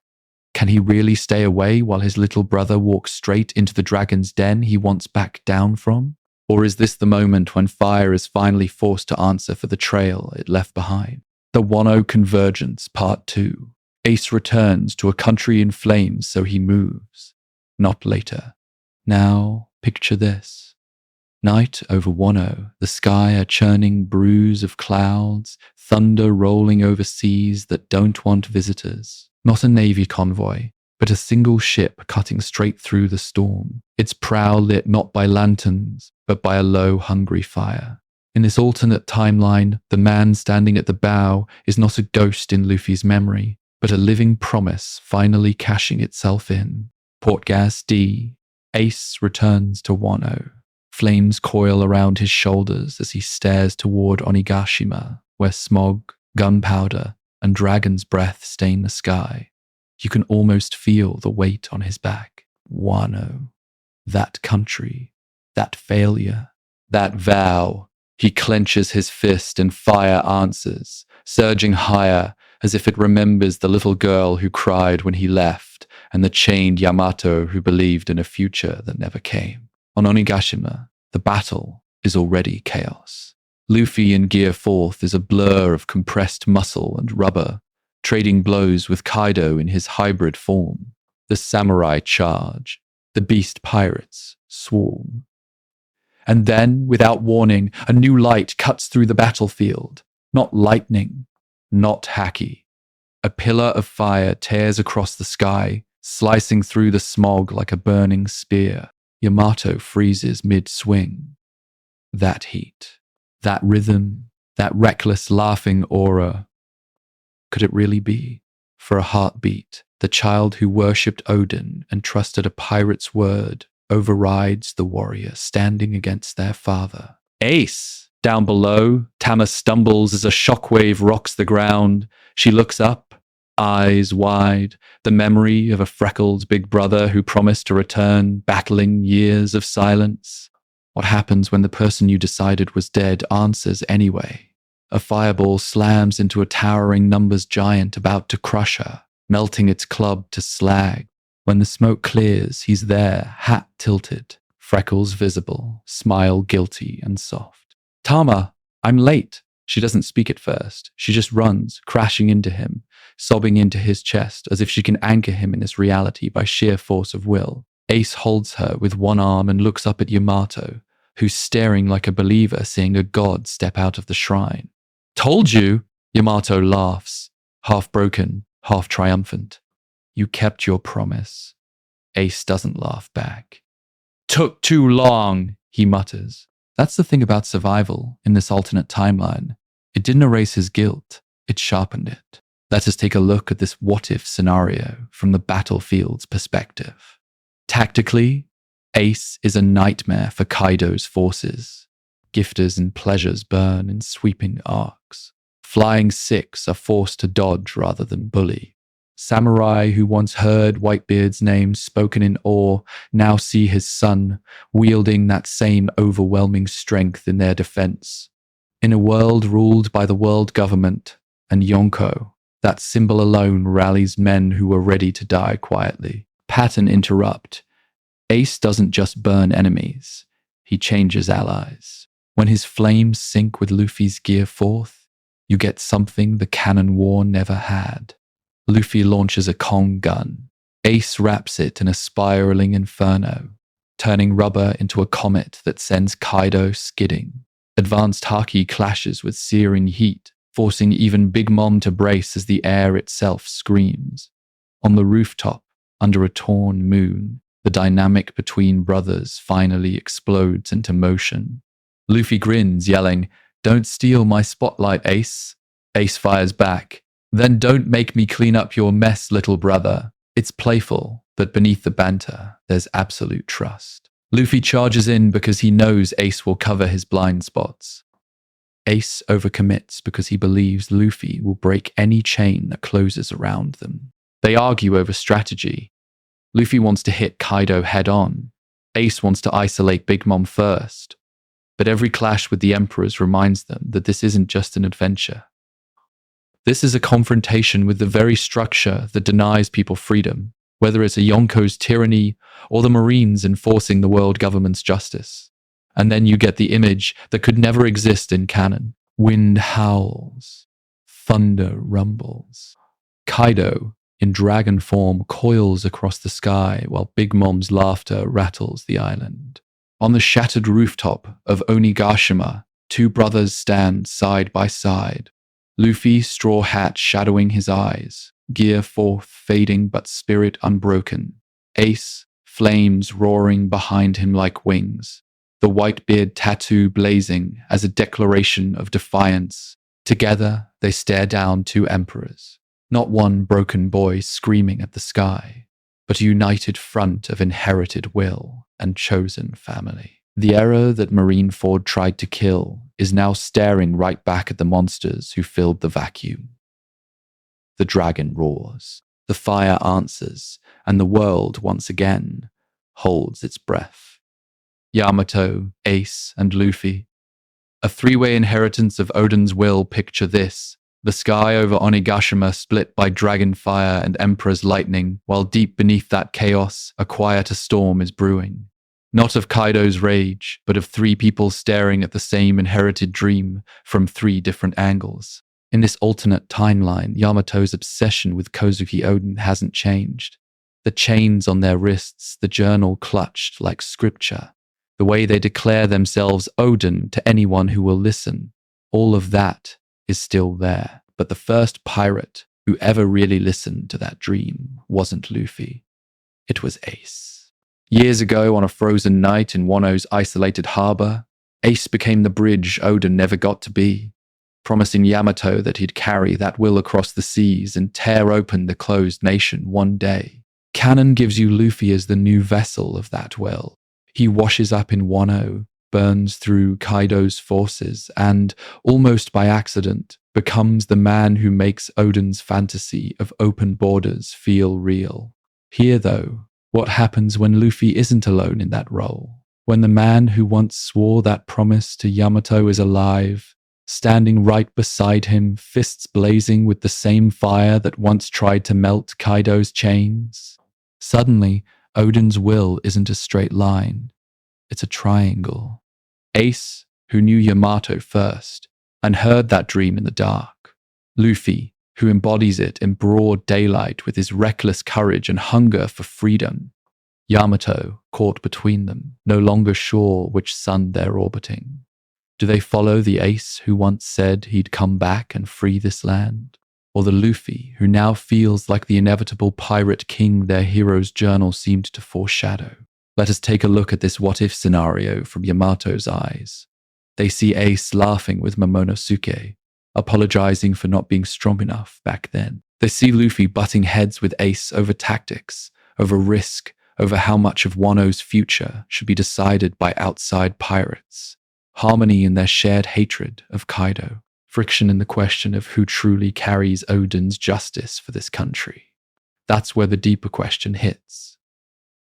Can he really stay away while his little brother walks straight into the dragon's den he wants back down from? Or is this the moment when fire is finally forced to answer for the trail it left behind? The Wano Convergence, Part 2. Ace returns to a country in flames, so he moves. Not later. Now, picture this. Night over Wano, the sky a churning bruise of clouds, thunder rolling over seas that don't want visitors. Not a navy convoy, but a single ship cutting straight through the storm, its prow lit not by lanterns, but by a low, hungry fire. In this alternate timeline, the man standing at the bow is not a ghost in Luffy's memory, but a living promise finally cashing itself in. Port Gas D. Ace returns to Wano. Flames coil around his shoulders as he stares toward Onigashima, where smog, gunpowder, and dragon's breath stain the sky. You can almost feel the weight on his back. Wano. That country. That failure. That vow. He clenches his fist and fire answers, surging higher as if it remembers the little girl who cried when he left and the chained Yamato who believed in a future that never came. On Onigashima, the battle is already chaos. Luffy in Gear 4th is a blur of compressed muscle and rubber, trading blows with Kaido in his hybrid form. The samurai charge. The beast pirates swarm. And then, without warning, a new light cuts through the battlefield. Not lightning, not Haki. A pillar of fire tears across the sky, slicing through the smog like a burning spear. Yamato freezes mid-swing. That heat, that rhythm, that reckless laughing aura. Could it really be? For a heartbeat, the child who worshipped Odin and trusted a pirate's word overrides the warrior standing against their father. Ace! Down below, Tama stumbles as a shockwave rocks the ground. She looks up, eyes wide, the memory of a freckled big brother who promised to return, battling years of silence. What happens when the person you decided was dead answers anyway? A fireball slams into a towering numbers giant about to crush her, melting its club to slag. When the smoke clears, he's there, hat tilted, freckles visible, smile guilty and soft. Tama, I'm late. She doesn't speak at first. She just runs, crashing into him, sobbing into his chest as if she can anchor him in this reality by sheer force of will. Ace holds her with one arm and looks up at Yamato, who's staring like a believer seeing a god step out of the shrine. Told you! Yamato laughs, half broken, half triumphant. You kept your promise. Ace doesn't laugh back. Took too long, he mutters. That's the thing about survival in this alternate timeline. It didn't erase his guilt, it sharpened it. Let us take a look at this what-if scenario from the battlefield's perspective. Tactically, Ace is a nightmare for Kaido's forces. Gifters and pleasures burn in sweeping arcs. Flying Six are forced to dodge rather than bully. Samurai who once heard Whitebeard's name spoken in awe now see his son wielding that same overwhelming strength in their defense. In a world ruled by the world government and Yonko, that symbol alone rallies men who were ready to die quietly. Pattern interrupt. Ace doesn't just burn enemies, he changes allies. When his flames sync with Luffy's Gear 4th, you get something the Canon War never had. Luffy launches a Kong gun. Ace wraps it in a spiraling inferno, turning rubber into a comet that sends Kaido skidding. Advanced Haki clashes with searing heat, forcing even Big Mom to brace as the air itself screams. On the rooftop, under a torn moon, the dynamic between brothers finally explodes into motion. Luffy grins, yelling, "Don't steal my spotlight, Ace." Ace fires back, "Then don't make me clean up your mess, little brother." It's playful, but beneath the banter, there's absolute trust. Luffy charges in because he knows Ace will cover his blind spots. Ace overcommits because he believes Luffy will break any chain that closes around them. They argue over strategy. Luffy wants to hit Kaido head-on. Ace wants to isolate Big Mom first. But every clash with the Emperors reminds them that this isn't just an adventure. This is a confrontation with the very structure that denies people freedom, whether it's a Yonko's tyranny or the Marines enforcing the world government's justice. And then you get the image that could never exist in canon. Wind howls. Thunder rumbles. Kaido, in dragon form, coils across the sky while Big Mom's laughter rattles the island. On the shattered rooftop of Onigashima, two brothers stand side by side. Luffy, straw hat shadowing his eyes, gear forth fading but spirit unbroken. Ace, flames roaring behind him like wings. The white beard tattoo blazing as a declaration of defiance. Together, they stare down two emperors. Not one broken boy screaming at the sky, but a united front of inherited will and chosen family. The error that Marineford tried to kill is now staring right back at the monsters who filled the vacuum. The dragon roars, the fire answers, and the world once again holds its breath. Yamato, Ace, and Luffy. A three-way inheritance of Odin's will. Picture this. The sky over Onigashima split by dragon fire and Emperor's lightning, while deep beneath that chaos, a quieter storm is brewing. Not of Kaido's rage, but of three people staring at the same inherited dream from three different angles. In this alternate timeline, Yamato's obsession with Kozuki Odin hasn't changed. The chains on their wrists, the journal clutched like scripture, the way they declare themselves Odin to anyone who will listen, all of that is still there. But the first pirate who ever really listened to that dream wasn't Luffy. It was Ace. Years ago, on a frozen night in Wano's isolated harbor, Ace became the bridge Odin never got to be, promising Yamato that he'd carry that will across the seas and tear open the closed nation one day. Canon gives you Luffy as the new vessel of that will. He washes up in Wano, burns through Kaido's forces, and, almost by accident, becomes the man who makes Odin's fantasy of open borders feel real. Here, though, what happens when Luffy isn't alone in that role? When the man who once swore that promise to Yamato is alive, standing right beside him, fists blazing with the same fire that once tried to melt Kaido's chains? Suddenly, Odin's will isn't a straight line. It's a triangle. Ace, who knew Yamato first, and heard that dream in the dark. Luffy, who embodies it in broad daylight with his reckless courage and hunger for freedom. Yamato, caught between them, no longer sure which sun they're orbiting. Do they follow the Ace who once said he'd come back and free this land? Or the Luffy who now feels like the inevitable pirate king their hero's journal seemed to foreshadow? Let us take a look at this what-if scenario from Yamato's eyes. They see Ace laughing with Momonosuke, apologizing for not being strong enough back then. They see Luffy butting heads with Ace over tactics, over risk, over how much of Wano's future should be decided by outside pirates. Harmony in their shared hatred of Kaido. Friction in the question of who truly carries Odin's justice for this country. That's where the deeper question hits.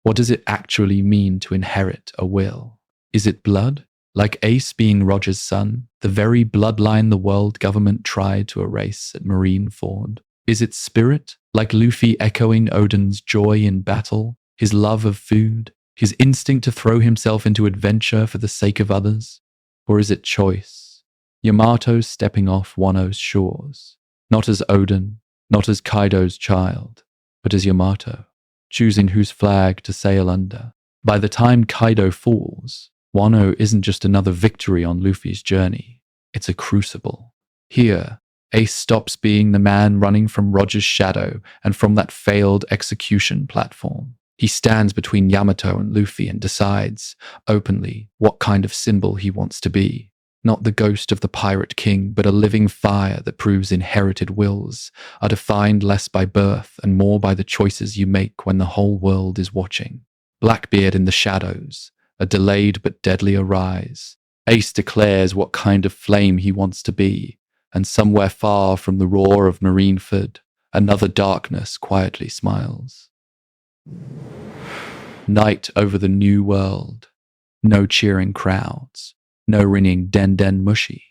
What does it actually mean to inherit a will? Is it blood? Like Ace being Roger's son, the very bloodline the world government tried to erase at Marineford? Is it spirit? Like Luffy echoing Odin's joy in battle, his love of food, his instinct to throw himself into adventure for the sake of others? Or is it choice? Yamato stepping off Wano's shores, not as Odin, not as Kaido's child, but as Yamato, choosing whose flag to sail under. By the time Kaido falls, Wano isn't just another victory on Luffy's journey, it's a crucible. Here, Ace stops being the man running from Roger's shadow and from that failed execution platform. He stands between Yamato and Luffy and decides, openly, what kind of symbol he wants to be. Not the ghost of the pirate king, but a living fire that proves inherited wills are defined less by birth and more by the choices you make when the whole world is watching. Blackbeard in the shadows, a delayed but deadlier rise. Ace declares what kind of flame he wants to be, and somewhere far from the roar of Marineford, another darkness quietly smiles. Night over the new world. No cheering crowds, no ringing den den mushy.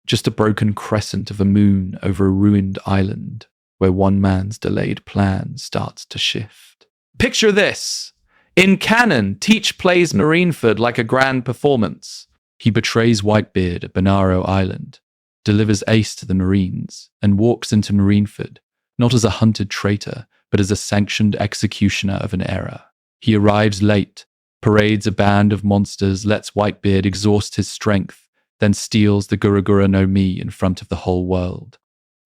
Just a broken crescent of a moon over a ruined island where one man's delayed plan starts to shift. Picture this! In canon, Teach plays Marineford like a grand performance. He betrays Whitebeard at Bonaro Island, delivers Ace to the Marines, and walks into Marineford, not as a hunted traitor, but as a sanctioned executioner of an era. He arrives late, parades a band of monsters, lets Whitebeard exhaust his strength, then steals the Guragura no Mi in front of the whole world.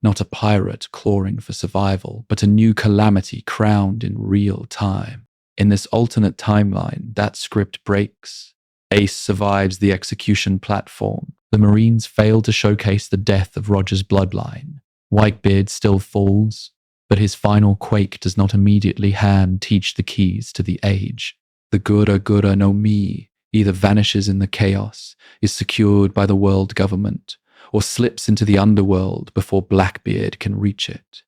Not a pirate clawing for survival, but a new calamity crowned in real time. In this alternate timeline, that script breaks. Ace survives the execution platform. The Marines fail to showcase the death of Roger's bloodline. Whitebeard still falls, but his final quake does not immediately hand Teach the keys to the age. The Gura no Mi either vanishes in the chaos, is secured by the world government, or slips into the underworld before Blackbeard can reach it.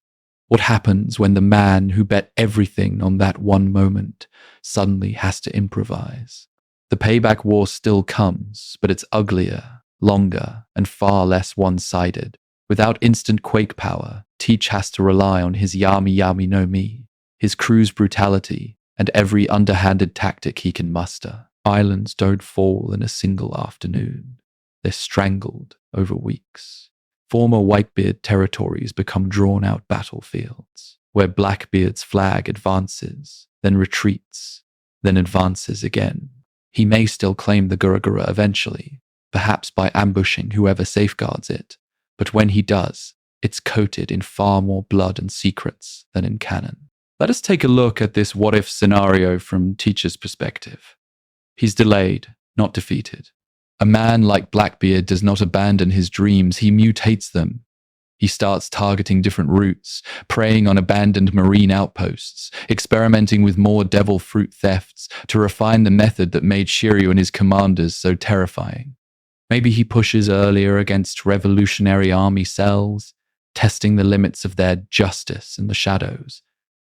What happens when the man who bet everything on that one moment suddenly has to improvise? The payback war still comes, but it's uglier, longer, and far less one-sided. Without instant quake power, Teach has to rely on his Yami no Mi, his crew's brutality, and every underhanded tactic he can muster. Islands don't fall in a single afternoon. They're strangled over weeks. Former Whitebeard territories become drawn-out battlefields, where Blackbeard's flag advances, then retreats, then advances again. He may still claim the Guragura eventually, perhaps by ambushing whoever safeguards it, but when he does, it's coated in far more blood and secrets than in canon. Let us take a look at this what-if scenario from Teach's perspective. He's delayed, not defeated. A man like Blackbeard does not abandon his dreams, he mutates them. He starts targeting different routes, preying on abandoned marine outposts, experimenting with more devil fruit thefts to refine the method that made Shiryu and his commanders so terrifying. Maybe he pushes earlier against revolutionary army cells, testing the limits of their justice in the shadows,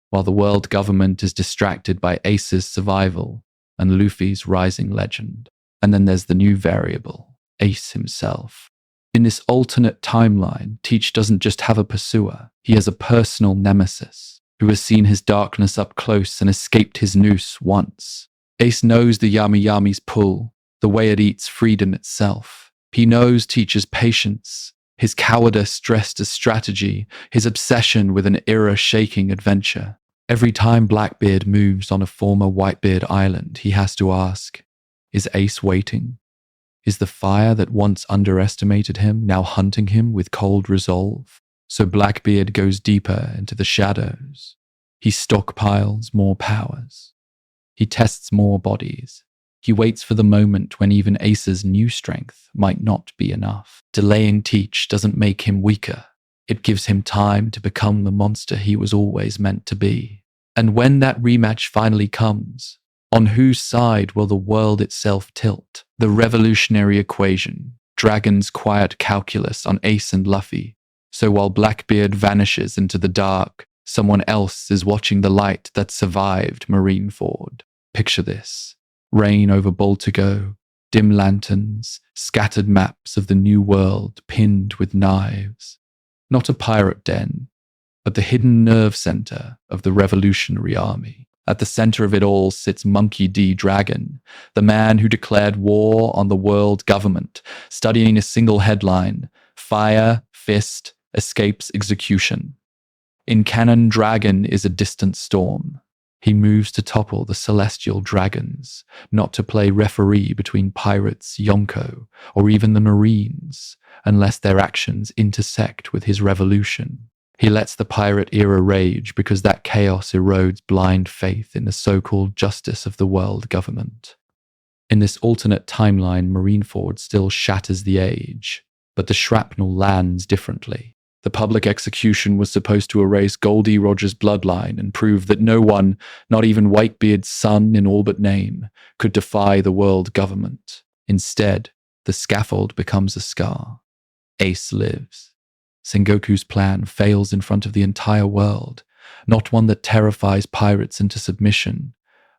while the world government is distracted by Ace's survival and Luffy's rising legend. And then there's the new variable, Ace himself. In this alternate timeline, Teach doesn't just have a pursuer, he has a personal nemesis who has seen his darkness up close and escaped his noose once. Ace knows the Yami's pull, the way it eats freedom itself. He knows Teach's patience, his cowardice dressed as strategy, his obsession with an era-shaking adventure. Every time Blackbeard moves on a former Whitebeard island, he has to ask, is Ace waiting? Is the fire that once underestimated him now hunting him with cold resolve? So Blackbeard goes deeper into the shadows. He stockpiles more powers. He tests more bodies. He waits for the moment when even Ace's new strength might not be enough. Delaying Teach doesn't make him weaker. It gives him time to become the monster he was always meant to be. And when that rematch finally comes, on whose side will the world itself tilt? The revolutionary equation, Dragon's quiet calculus on Ace and Luffy. So while Blackbeard vanishes into the dark, someone else is watching the light that survived Marineford. Picture this. Rain over Baltigo, dim lanterns, scattered maps of the new world pinned with knives. Not a pirate den, but the hidden nerve center of the revolutionary army. At the center of it all sits Monkey D. Dragon, the man who declared war on the world government, studying a single headline, Fire, Fist, Escapes Execution. In canon, Dragon is a distant storm. He moves to topple the celestial dragons, not to play referee between pirates, Yonko, or even the Marines, unless their actions intersect with his revolution. He lets the pirate era rage because that chaos erodes blind faith in the so-called justice of the world government. In this alternate timeline, Marineford still shatters the age, but the shrapnel lands differently. The public execution was supposed to erase Gol D Roger's bloodline and prove that no one, not even Whitebeard's son in all but name, could defy the world government. Instead, the scaffold becomes a scar. Ace lives. Sengoku's plan fails in front of the entire world, not one that terrifies pirates into submission,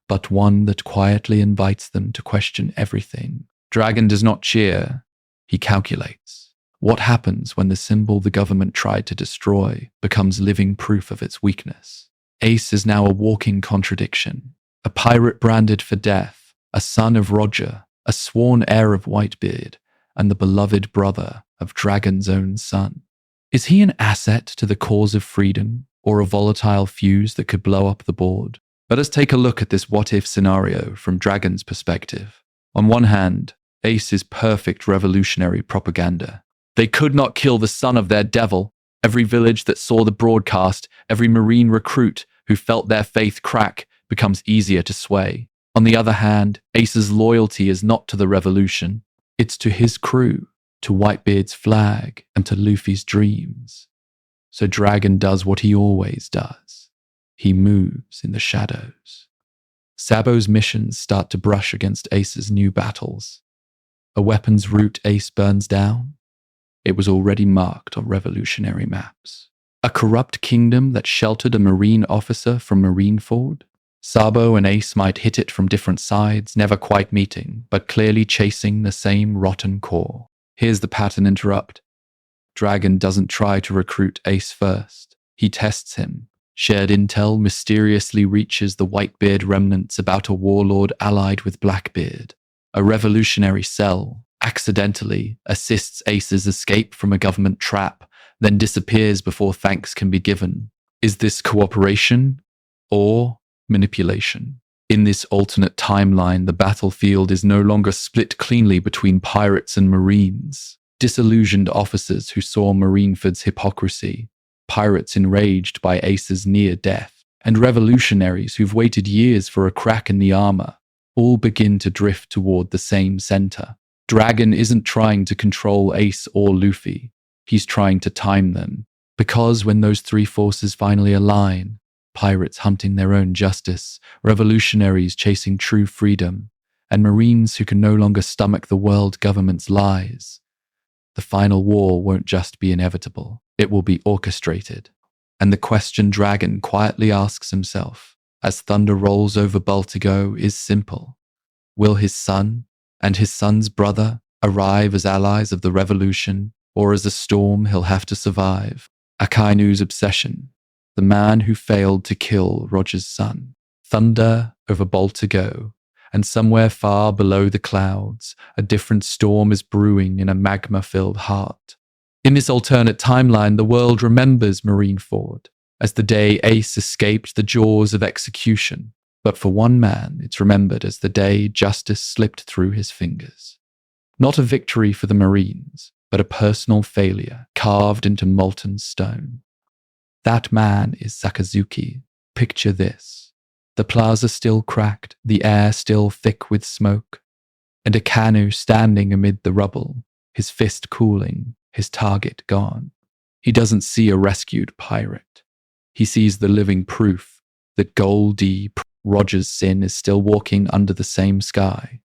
but one that quietly invites them to question everything. Dragon does not cheer, he calculates. What happens when the symbol the government tried to destroy becomes living proof of its weakness? Ace is now a walking contradiction, a pirate branded for death, a son of Roger, a sworn heir of Whitebeard, and the beloved brother of Dragon's own son. Is he an asset to the cause of freedom, or a volatile fuse that could blow up the board? Let us take a look at this what-if scenario from Dragon's perspective. On one hand, Ace is perfect revolutionary propaganda. They could not kill the son of their devil. Every village that saw the broadcast, every Marine recruit who felt their faith crack becomes easier to sway. On the other hand, Ace's loyalty is not to the revolution. It's to his crew, to Whitebeard's flag, and to Luffy's dreams. So Dragon does what he always does. He moves in the shadows. Sabo's missions start to brush against Ace's new battles. A weapons route Ace burns down. It was already marked on revolutionary maps. A corrupt kingdom that sheltered a Marine officer from Marineford. Sabo and Ace might hit it from different sides, never quite meeting, but clearly chasing the same rotten core. Here's the pattern interrupt. Dragon doesn't try to recruit Ace first. He tests him. Shared intel mysteriously reaches the Whitebeard remnants about a warlord allied with Blackbeard. A revolutionary cell accidentally assists Ace's escape from a government trap, then disappears before thanks can be given. Is this cooperation or manipulation? In this alternate timeline, the battlefield is no longer split cleanly between pirates and Marines. Disillusioned officers who saw Marineford's hypocrisy, pirates enraged by Ace's near death, and revolutionaries who've waited years for a crack in the armor, all begin to drift toward the same center. Dragon isn't trying to control Ace or Luffy. He's trying to time them. Because when those three forces finally align, pirates hunting their own justice, revolutionaries chasing true freedom, and Marines who can no longer stomach the world government's lies, the final war won't just be inevitable, it will be orchestrated. And the question Dragon quietly asks himself, as thunder rolls over Baltigo, is simple. Will his son and his son's brother arrive as allies of the revolution, or as a storm he'll have to survive? Akainu's obsession, the man who failed to kill Roger's son. Thunder over Baltigo, and somewhere far below the clouds, a different storm is brewing in a magma-filled heart. In this alternate timeline, the world remembers Marineford as the day Ace escaped the jaws of execution. But for one man, it's remembered as the day justice slipped through his fingers. Not a victory for the Marines, but a personal failure carved into molten stone. That man is Sakazuki. Picture this. The plaza still cracked, the air still thick with smoke, and Akanu standing amid the rubble, his fist cooling, his target gone. He doesn't see a rescued pirate. He sees the living proof that Gol D, Roger's sin, is still walking under the same sky.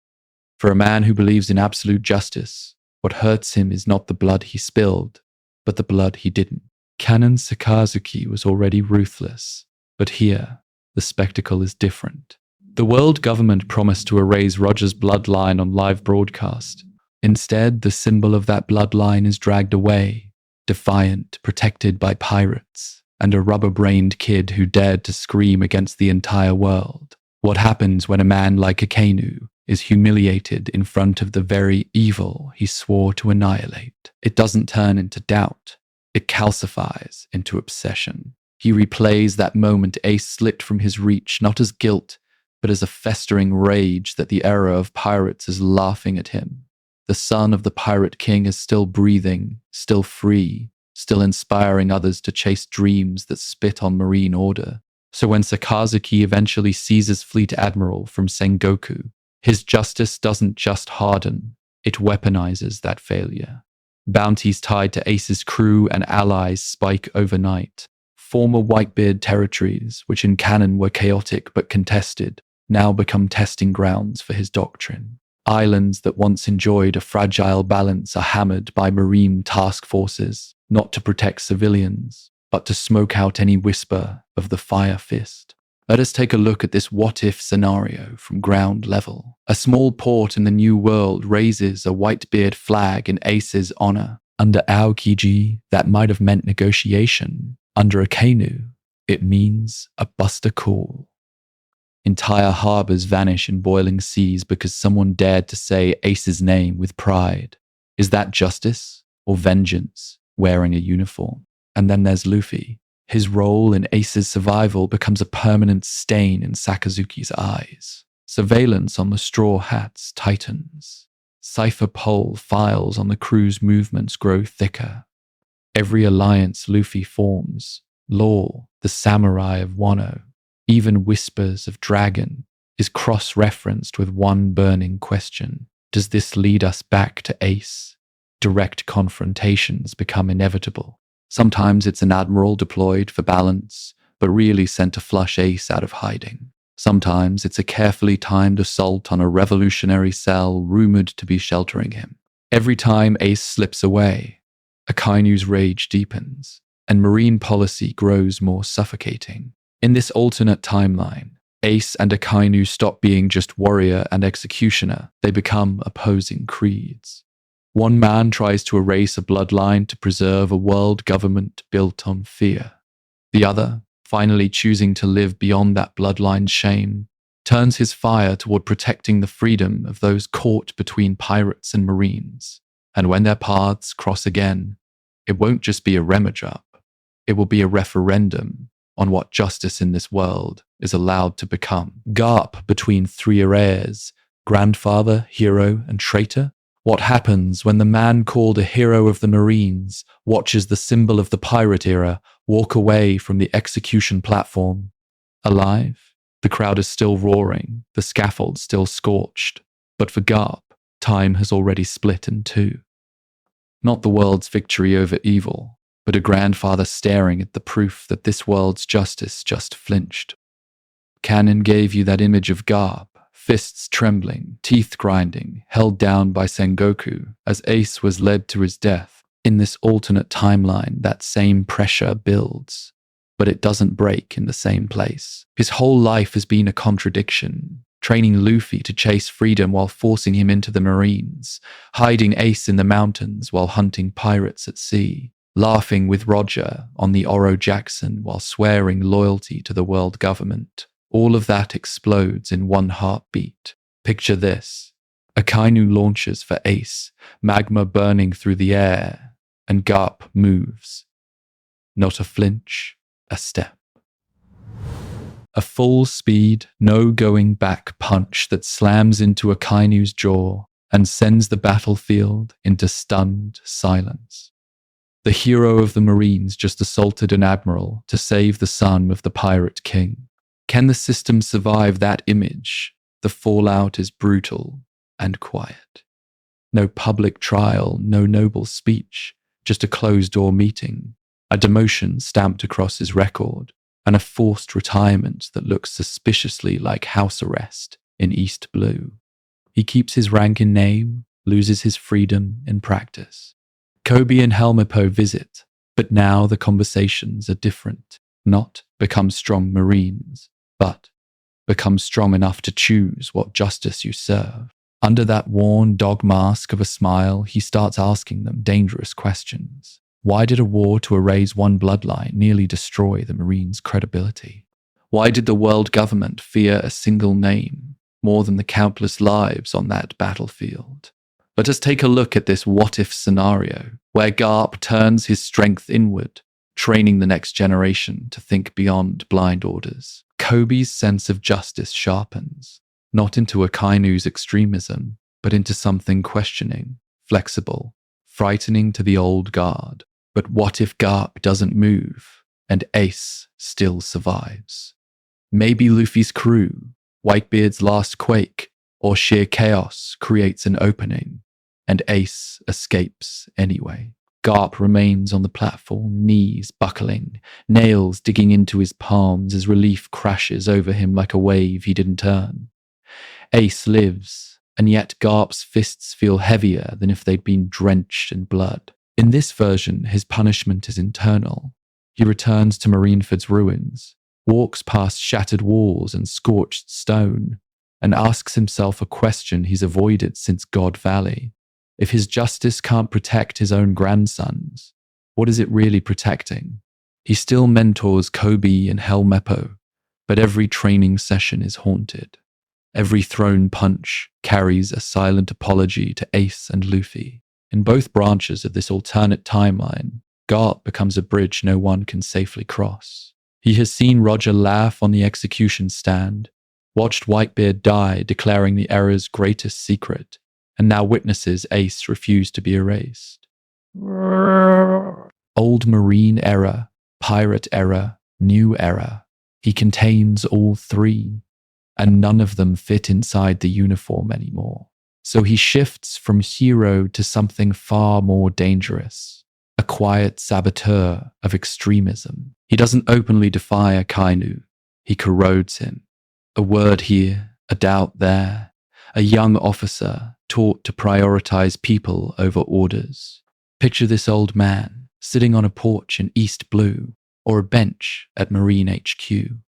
For a man who believes in absolute justice, what hurts him is not the blood he spilled, but the blood he didn't. Canon Sakazuki was already ruthless, but here, the spectacle is different. The world government promised to erase Roger's bloodline on live broadcast. Instead, the symbol of that bloodline is dragged away, defiant, protected by pirates, and a rubber-brained kid who dared to scream against the entire world. What happens when a man like Akainu is humiliated in front of the very evil he swore to annihilate? It doesn't turn into doubt. It calcifies into obsession. He replays that moment Ace slipped from his reach, not as guilt, but as a festering rage that the era of pirates is laughing at him. The son of the Pirate King is still breathing, still free, still inspiring others to chase dreams that spit on marine order. So when Sakazuki eventually seizes Fleet Admiral from Sengoku, his justice doesn't just harden, it weaponizes that failure. Bounties tied to Ace's crew and allies spike overnight. Former Whitebeard territories, which in canon were chaotic but contested, now become testing grounds for his doctrine. Islands that once enjoyed a fragile balance are hammered by marine task forces, not to protect civilians, but to smoke out any whisper of the Fire Fist. Let us take a look at this what-if scenario from ground level. A small port in the New World raises a Whitebeard flag in Ace's honor. Under Aokiji, that might have meant negotiation. Under Akainu, it means a buster call. Entire harbors vanish in boiling seas because someone dared to say Ace's name with pride. Is that justice or vengeance wearing a uniform? And then there's Luffy. His role in Ace's survival becomes a permanent stain in Sakazuki's eyes. Surveillance on the straw hats tightens. Cipher pole files on the crew's movements grow thicker. Every alliance Luffy forms, Law, the samurai of Wano, even whispers of dragon, is cross-referenced with one burning question. Does this lead us back to Ace? Direct confrontations become inevitable. Sometimes it's an admiral deployed for balance, but really sent to flush Ace out of hiding. Sometimes it's a carefully timed assault on a revolutionary cell rumored to be sheltering him. Every time Ace slips away, Akainu's rage deepens, and marine policy grows more suffocating. In this alternate timeline, Ace and Akainu stop being just warrior and executioner. They become opposing creeds. One man tries to erase a bloodline to preserve a world government built on fear. The other, finally choosing to live beyond that bloodline's shame, turns his fire toward protecting the freedom of those caught between pirates and marines. And when their paths cross again, it won't just be a remajup, it will be a referendum on what justice in this world is allowed to become. Garp between three heirs, grandfather, hero, and traitor? What happens when the man called a hero of the Marines watches the symbol of the pirate era walk away from the execution platform? Alive? The crowd is still roaring, the scaffold still scorched. But for Garp, time has already split in two. Not the world's victory over evil, but a grandfather staring at the proof that this world's justice just flinched. Canon gave you that image of Garp, fists trembling, teeth grinding, held down by Sengoku as Ace was led to his death. In this alternate timeline, that same pressure builds, but it doesn't break in the same place. His whole life has been a contradiction, training Luffy to chase freedom while forcing him into the Marines, hiding Ace in the mountains while hunting pirates at sea, laughing with Roger on the Oro Jackson while swearing loyalty to the world government. All of that explodes in one heartbeat. Picture this. Akainu launches for Ace, magma burning through the air, and Garp moves. Not a flinch, a step. A full-speed, no-going-back punch that slams into Akainu's jaw and sends the battlefield into stunned silence. The hero of the Marines just assaulted an admiral to save the son of the pirate king. Can the system survive that image? The fallout is brutal and quiet. No public trial, no noble speech, just a closed-door meeting, a demotion stamped across his record, and a forced retirement that looks suspiciously like house arrest in East Blue. He keeps his rank in name, loses his freedom in practice. Kobe and Helmepo visit, but now the conversations are different. Not become strong Marines, but become strong enough to choose what justice you serve. Under that worn dog mask of a smile, he starts asking them dangerous questions. Why did a war to erase one bloodline nearly destroy the Marines' credibility? Why did the world government fear a single name more than the countless lives on that battlefield? Let us take a look at this what-if scenario, where Garp turns his strength inward, training the next generation to think beyond blind orders. Kobe's sense of justice sharpens, not into Akainu's extremism, but into something questioning, flexible, frightening to the old guard. But what if Garp doesn't move, and Ace still survives? Maybe Luffy's crew, Whitebeard's last quake, or sheer chaos creates an opening. and Ace escapes anyway. Garp remains on the platform, knees buckling, nails digging into his palms as relief crashes over him like a wave he didn't earn. Ace lives, and yet Garp's fists feel heavier than if they'd been drenched in blood. In this version, his punishment is internal. He returns to Marineford's ruins, walks past shattered walls and scorched stone, and asks himself a question he's avoided since God Valley. If his justice can't protect his own grandsons, what is it really protecting? He still mentors Kobe and Helmeppo, but every training session is haunted. Every thrown punch carries a silent apology to Ace and Luffy. In both branches of this alternate timeline, Garp becomes a bridge no one can safely cross. He has seen Roger laugh on the execution stand, watched Whitebeard die declaring the era's greatest secret, and now witnesses Ace refuse to be erased. Old Marine era, Pirate era, New era. He contains all three, and none of them fit inside the uniform anymore. So he shifts from hero to something far more dangerous, a quiet saboteur of extremism. He doesn't openly defy Akainu, he corrodes him. A word here, a doubt there, a young officer taught to prioritize people over orders. Picture this old man sitting on a porch in East Blue or a bench at Marine HQ,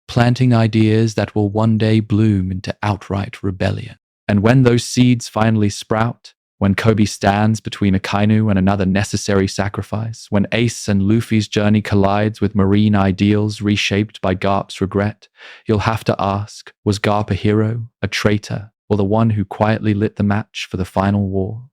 planting ideas that will one day bloom into outright rebellion. And when those seeds finally sprout, when Kobe stands between Akainu and another necessary sacrifice, when Ace and Luffy's journey collides with marine ideals reshaped by Garp's regret, you'll have to ask, was Garp a hero, a traitor, or the one who quietly lit the match for the final war?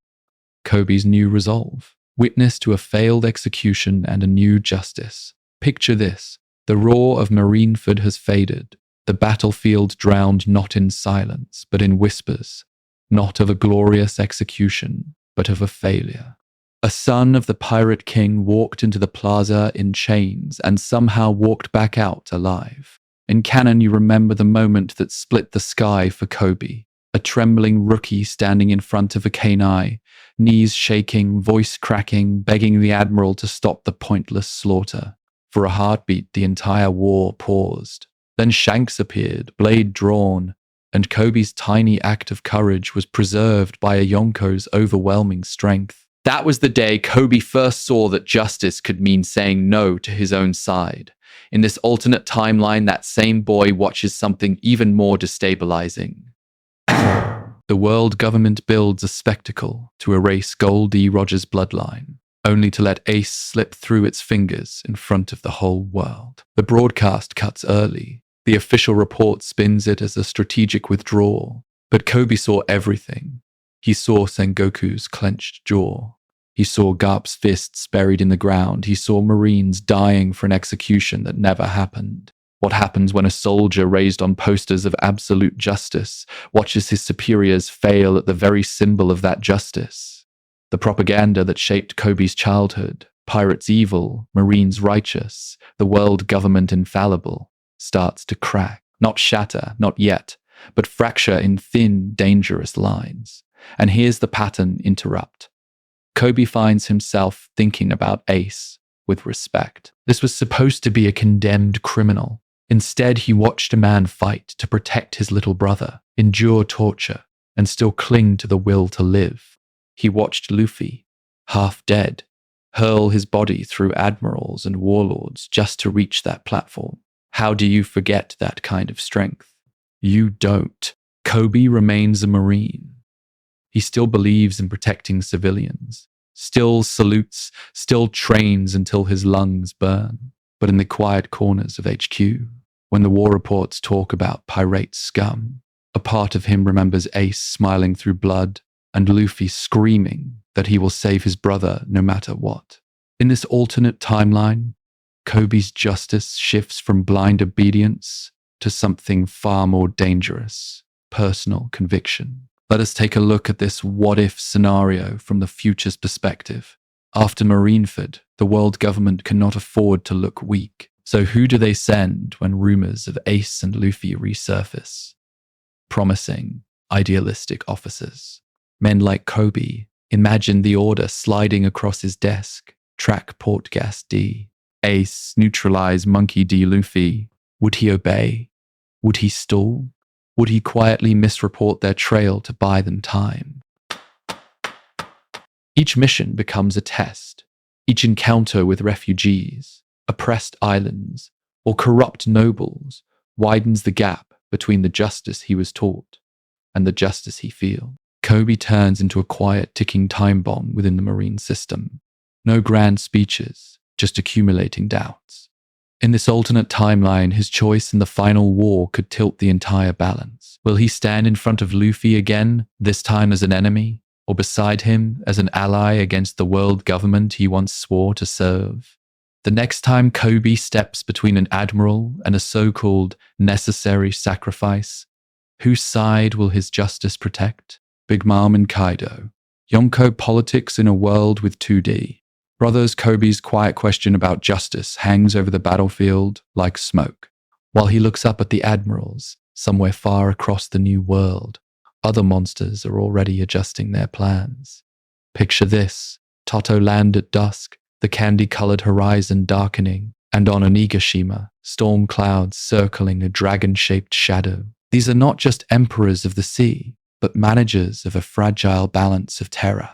Kobe's new resolve, witness to a failed execution and a new justice. Picture this, the roar of Marineford has faded, the battlefield drowned not in silence, but in whispers, not of a glorious execution, but of a failure. A son of the Pirate King walked into the plaza in chains and somehow walked back out alive. In canon, you remember the moment that split the sky for Kobe, a trembling rookie standing in front of a Kenai, knees shaking, voice cracking, begging the Admiral to stop the pointless slaughter. For a heartbeat, the entire war paused. Then Shanks appeared, blade drawn, and Kobe's tiny act of courage was preserved by a Yonko's overwhelming strength. That was the day Kobe first saw that justice could mean saying no to his own side. In this alternate timeline, that same boy watches something even more destabilizing. The world government builds a spectacle to erase Gol D Rogers' bloodline, only to let Ace slip through its fingers in front of the whole world. The broadcast cuts early. The official report spins it as a strategic withdrawal. But Kobe saw everything. He saw Sengoku's clenched jaw. He saw Garp's fists buried in the ground. He saw Marines dying for an execution that never happened. What happens when a soldier raised on posters of absolute justice watches his superiors fail at the very symbol of that justice? The propaganda that shaped Kobe's childhood, pirates evil, Marines righteous, the world government infallible, starts to crack, not shatter, not yet, but fracture in thin, dangerous lines. And here's the pattern interrupt. Kobe finds himself thinking about Ace with respect. This was supposed to be a condemned criminal. Instead, he watched a man fight to protect his little brother, endure torture, and still cling to the will to live. He watched Luffy, half dead, hurl his body through admirals and warlords just to reach that platform. How do you forget that kind of strength? You don't. Kobe remains a Marine. He still believes in protecting civilians, still salutes, still trains until his lungs burn. But in the quiet corners of HQ, when the war reports talk about pirate scum, a part of him remembers Ace smiling through blood and Luffy screaming that he will save his brother no matter what. In this alternate timeline, Kobe's justice shifts from blind obedience to something far more dangerous, personal conviction. Let us take a look at this what-if scenario from the future's perspective. After Marineford, the world government cannot afford to look weak. So who do they send when rumors of Ace and Luffy resurface? Promising, idealistic officers. Men like Kobe, Imagine the order sliding across his desk. Track port gas D. Ace, neutralize monkey D Luffy. Would he obey? Would he stall? Would he quietly misreport their trail to buy them time? Each mission becomes a test. Each encounter with refugees, oppressed islands, or corrupt nobles widens the gap between the justice he was taught and the justice he feels. Kobe turns into a quiet ticking time bomb within the marine system. No grand speeches, just accumulating doubts. In this alternate timeline, his choice in the final war could tilt the entire balance. Will he stand in front of Luffy again, this time as an enemy, or beside him as an ally against the world government he once swore to serve? The next time Kobe steps between an admiral and a so-called necessary sacrifice, whose side will his justice protect? Big Mom and Kaido. Yonko politics in a world with 2D. Brothers Kobe's quiet question about justice hangs over the battlefield like smoke. While he looks up at the admirals, somewhere far across the new world, other monsters are already adjusting their plans. Picture this: Toto land at dusk, the candy-colored horizon darkening, and on Onigashima, storm clouds circling a dragon-shaped shadow. These are not just emperors of the sea, but managers of a fragile balance of terror.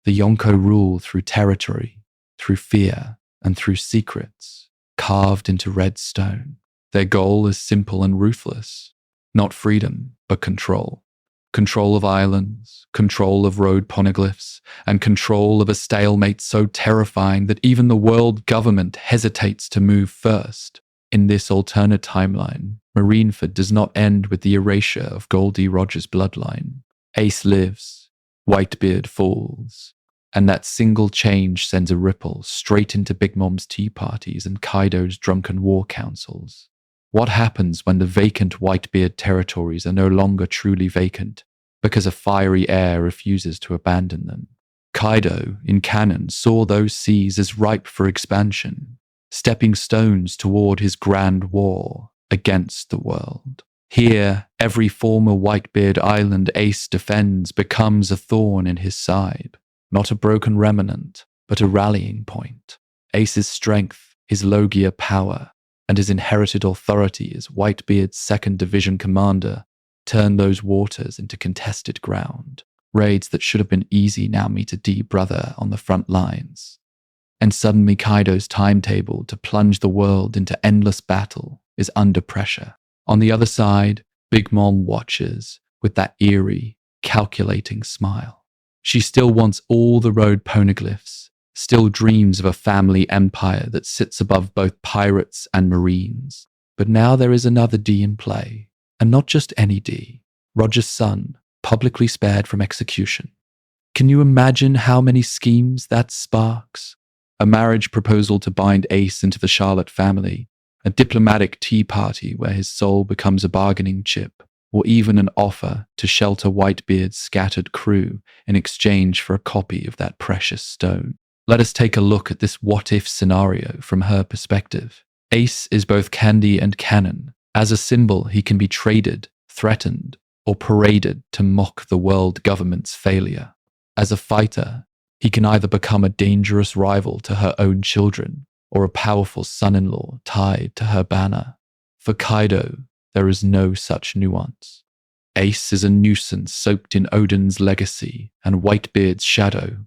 The Yonko rule through territory, through fear, and through secrets, carved into red stone. Their goal is simple and ruthless: not freedom, but control. Control of islands, control of road poneglyphs, and control of a stalemate so terrifying that even the world government hesitates to move first. In this alternate timeline, Marineford does not end with the erasure of Gol D Rogers' bloodline. Ace lives, Whitebeard falls, and that single change sends a ripple straight into Big Mom's tea parties and Kaido's drunken war councils. What happens when the vacant Whitebeard territories are no longer truly vacant because a fiery air refuses to abandon them? Kaido, in canon, saw those seas as ripe for expansion, stepping stones toward his grand war against the world. Here, every former Whitebeard island Ace defends becomes a thorn in his side, not a broken remnant, but a rallying point. Ace's strength, his Logia power, and his inherited authority as Whitebeard's 2nd Division commander turn those waters into contested ground. Raids that should have been easy now meet a D brother on the front lines. And suddenly Kaido's timetable to plunge the world into endless battle is under pressure. On the other side, Big Mom watches with that eerie, calculating smile. She still wants all the road poneglyphs, still dreams of a family empire that sits above both pirates and marines. But now there is another D in play, and not just any D. Roger's son, publicly spared from execution. Can you imagine how many schemes that sparks? A marriage proposal to bind Ace into the Charlotte family, a diplomatic tea party where his soul becomes a bargaining chip, or even an offer to shelter Whitebeard's scattered crew in exchange for a copy of that precious stone. Let us take a look at this what-if scenario from her perspective. Ace is both candy and canon. As a symbol, he can be traded, threatened, or paraded to mock the world government's failure. As a fighter, he can either become a dangerous rival to her own children, or a powerful son-in-law tied to her banner. For Kaido, there is no such nuance. Ace is a nuisance soaked in Odin's legacy and Whitebeard's shadow.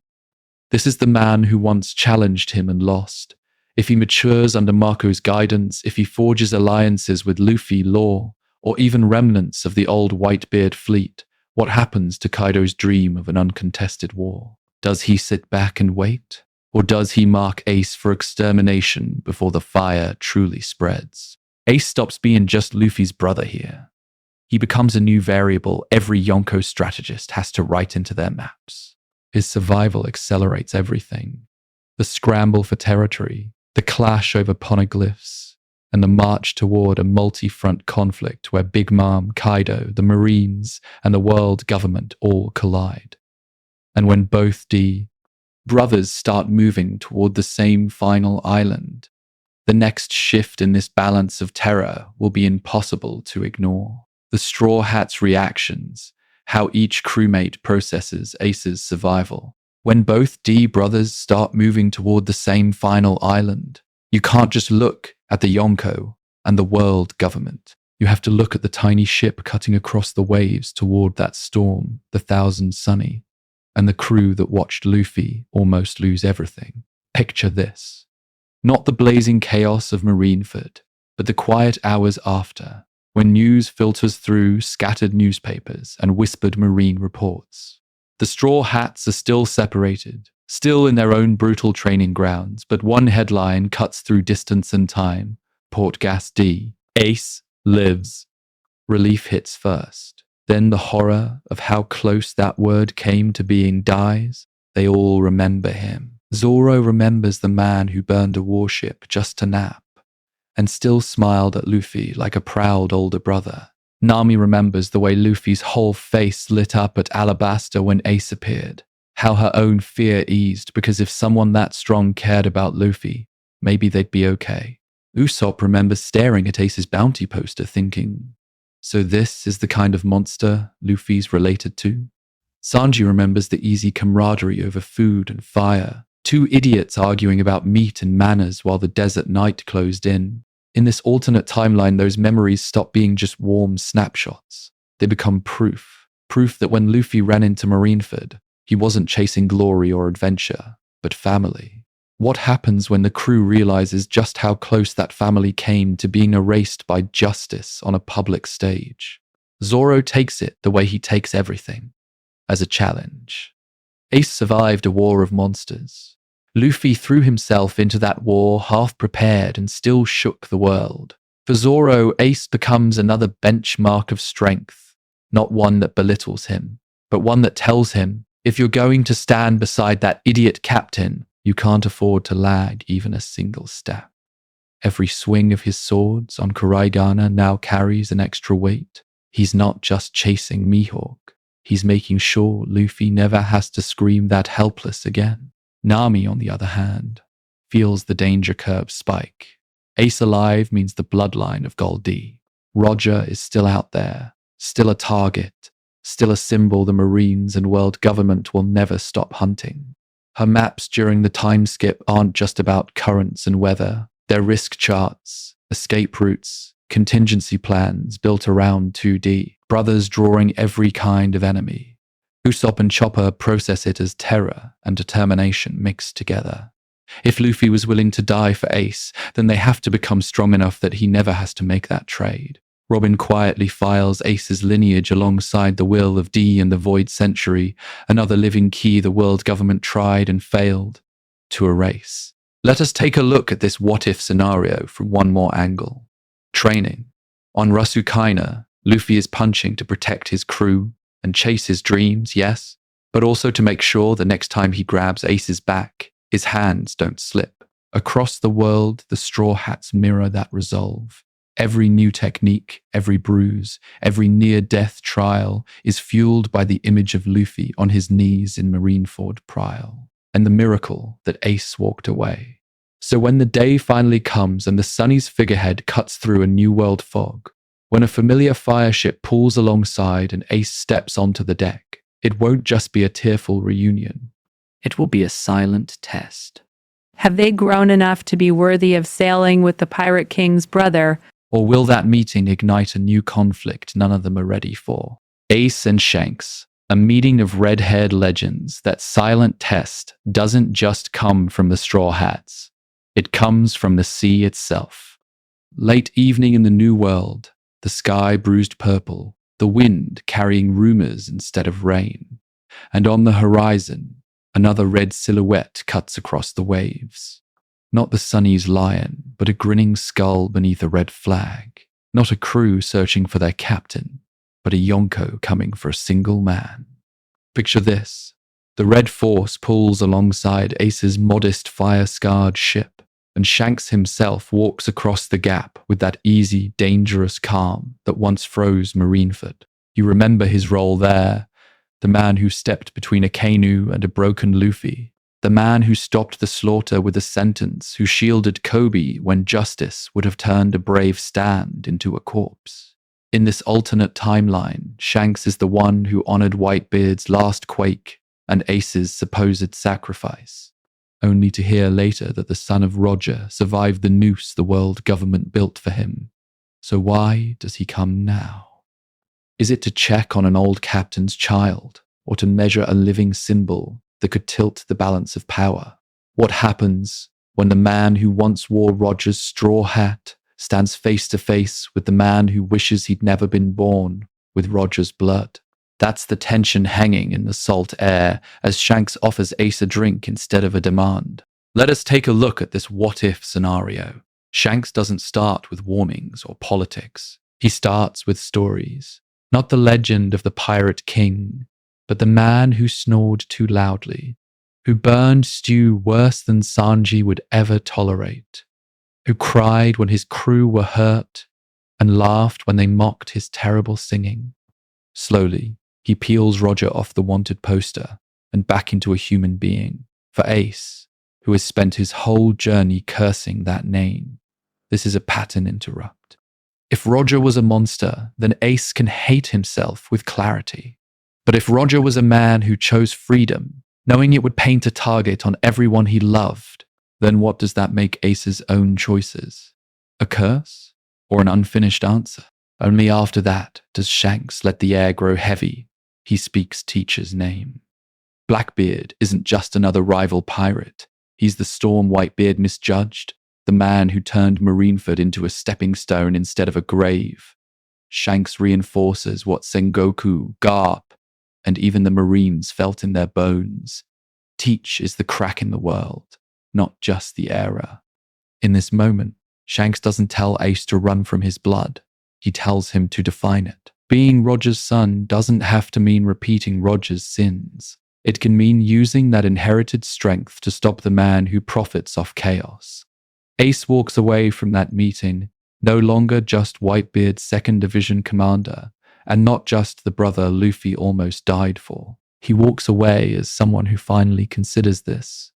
This is the man who once challenged him and lost. If he matures under Marco's guidance, if he forges alliances with Luffy, Law, or even remnants of the old Whitebeard fleet, what happens to Kaido's dream of an uncontested war? Does he sit back and wait? Or does he mark Ace for extermination before the fire truly spreads? Ace stops being just Luffy's brother here. He becomes a new variable every Yonko strategist has to write into their maps. His survival accelerates everything. The scramble for territory, the clash over poneglyphs, and the march toward a multi-front conflict where Big Mom, Kaido, the Marines, and the world government all collide. And when both D brothers start moving toward the same final island, the next shift in this balance of terror will be impossible to ignore. The Straw Hats' reactions, how each crewmate processes Ace's survival, When both D brothers start moving toward the same final island, you can't just look at the Yonko and the world government. You have to look at the tiny ship cutting across the waves toward that storm, the Thousand Sunny, and the crew that watched Luffy almost lose everything. Picture this. Not the blazing chaos of Marineford, but the quiet hours after, when news filters through scattered newspapers and whispered marine reports. The Straw Hats are still separated, still in their own brutal training grounds, but one headline cuts through distance and time. Port Gas D. Ace lives. Relief hits first. Then the horror of how close that word came to being dies. They all remember him. Zoro remembers the man who burned a warship just to nap, and still smiled at Luffy like a proud older brother. Nami remembers the way Luffy's whole face lit up at Alabasta when Ace appeared, how her own fear eased because if someone that strong cared about Luffy, maybe they'd be okay. Usopp remembers staring at Ace's bounty poster thinking, so this is the kind of monster Luffy's related to? Sanji remembers the easy camaraderie over food and fire, two idiots arguing about meat and manners while the desert night closed in. In this alternate timeline, those memories stop being just warm snapshots. They become proof that when Luffy ran into Marineford, he wasn't chasing glory or adventure, but family. What happens when the crew realizes just how close that family came to being erased by justice on a public stage? Zoro takes it the way he takes everything, as a challenge. Ace survived a war of monsters. Luffy threw himself into that war half prepared and still shook the world. For Zoro, Ace becomes another benchmark of strength, not one that belittles him, but one that tells him, if you're going to stand beside that idiot captain, you can't afford to lag even a single step. Every swing of his swords on Kuraigana now carries an extra weight. He's not just chasing Mihawk. He's making sure Luffy never has to scream that helpless again. Nami, on the other hand, feels the danger curve spike. Ace alive means the bloodline of Gol D. Roger is still out there, still a target, still a symbol the Marines and world government will never stop hunting. Her maps during the time skip aren't just about currents and weather. They're risk charts, escape routes, contingency plans built around 2D, brothers drawing every kind of enemy. Usopp and Chopper process it as terror and determination mixed together. If Luffy was willing to die for Ace, then they have to become strong enough that he never has to make that trade. Robin quietly files Ace's lineage alongside the will of D and the Void Century, another living key the world government tried and failed to erase. Let us take a look at this what-if scenario from one more angle. Training. On Rasukaina, Luffy is punching to protect his crew and chase his dreams, yes, but also to make sure the next time he grabs Ace's back, his hands don't slip. Across the world, the Straw Hats mirror that resolve. Every new technique, every bruise, every near-death trial is fueled by the image of Luffy on his knees in Marineford Prial, and the miracle that Ace walked away. So when the day finally comes and the Sunny's figurehead cuts through a new world fog, when a familiar fireship pulls alongside and Ace steps onto the deck, it won't just be a tearful reunion. It will be a silent test. Have they grown enough to be worthy of sailing with the Pirate King's brother? Or will that meeting ignite a new conflict none of them are ready for? Ace and Shanks, a meeting of red-haired legends. That silent test doesn't just come from the Straw Hats. It comes from the sea itself. Late evening in the New World, the sky bruised purple, the wind carrying rumors instead of rain. And on the horizon, another red silhouette cuts across the waves. Not the Sunny's lion, but a grinning skull beneath a red flag. Not a crew searching for their captain, but a Yonko coming for a single man. Picture this. The Red Force pulls alongside Ace's modest fire-scarred ship, and Shanks himself walks across the gap with that easy, dangerous calm that once froze Marineford. You remember his role there, the man who stepped between a Kainu and a broken Luffy. The man who stopped the slaughter with a sentence, who shielded Kobe when justice would have turned a brave stand into a corpse. In this alternate timeline, Shanks is the one who honored Whitebeard's last quake and Ace's supposed sacrifice, only to hear later that the son of Roger survived the noose the world government built for him. So why does he come now? Is it to check on an old captain's child, or to measure a living symbol that could tilt the balance of power? What happens when the man who once wore Roger's straw hat stands face to face with the man who wishes he'd never been born with Roger's blood? That's the tension hanging in the salt air as Shanks offers Ace a drink instead of a demand. Let us take a look at this what-if scenario. Shanks doesn't start with warnings or politics. He starts with stories. Not the legend of the pirate king, but the man who snored too loudly, who burned stew worse than Sanji would ever tolerate, who cried when his crew were hurt and laughed when they mocked his terrible singing. Slowly, he peels Roger off the wanted poster and back into a human being. For Ace, who has spent his whole journey cursing that name, this is a pattern interrupt. If Roger was a monster, then Ace can hate himself with clarity. But if Roger was a man who chose freedom, knowing it would paint a target on everyone he loved, then what does that make Ace's own choices? A curse? Or an unfinished answer? Only after that does Shanks let the air grow heavy. He speaks Teacher's name. Blackbeard isn't just another rival pirate. He's the Storm Whitebeard misjudged, the man who turned Marineford into a stepping stone instead of a grave. Shanks reinforces what Sengoku, Garp, and even the Marines felt in their bones. Teach is the crack in the world, not just the era. In this moment, Shanks doesn't tell Ace to run from his blood. He tells him to define it. Being Roger's son doesn't have to mean repeating Roger's sins. It can mean using that inherited strength to stop the man who profits off chaos. Ace walks away from that meeting, no longer just Whitebeard's 2nd Division commander, and not just the brother Luffy almost died for. He walks away as someone who finally considers this.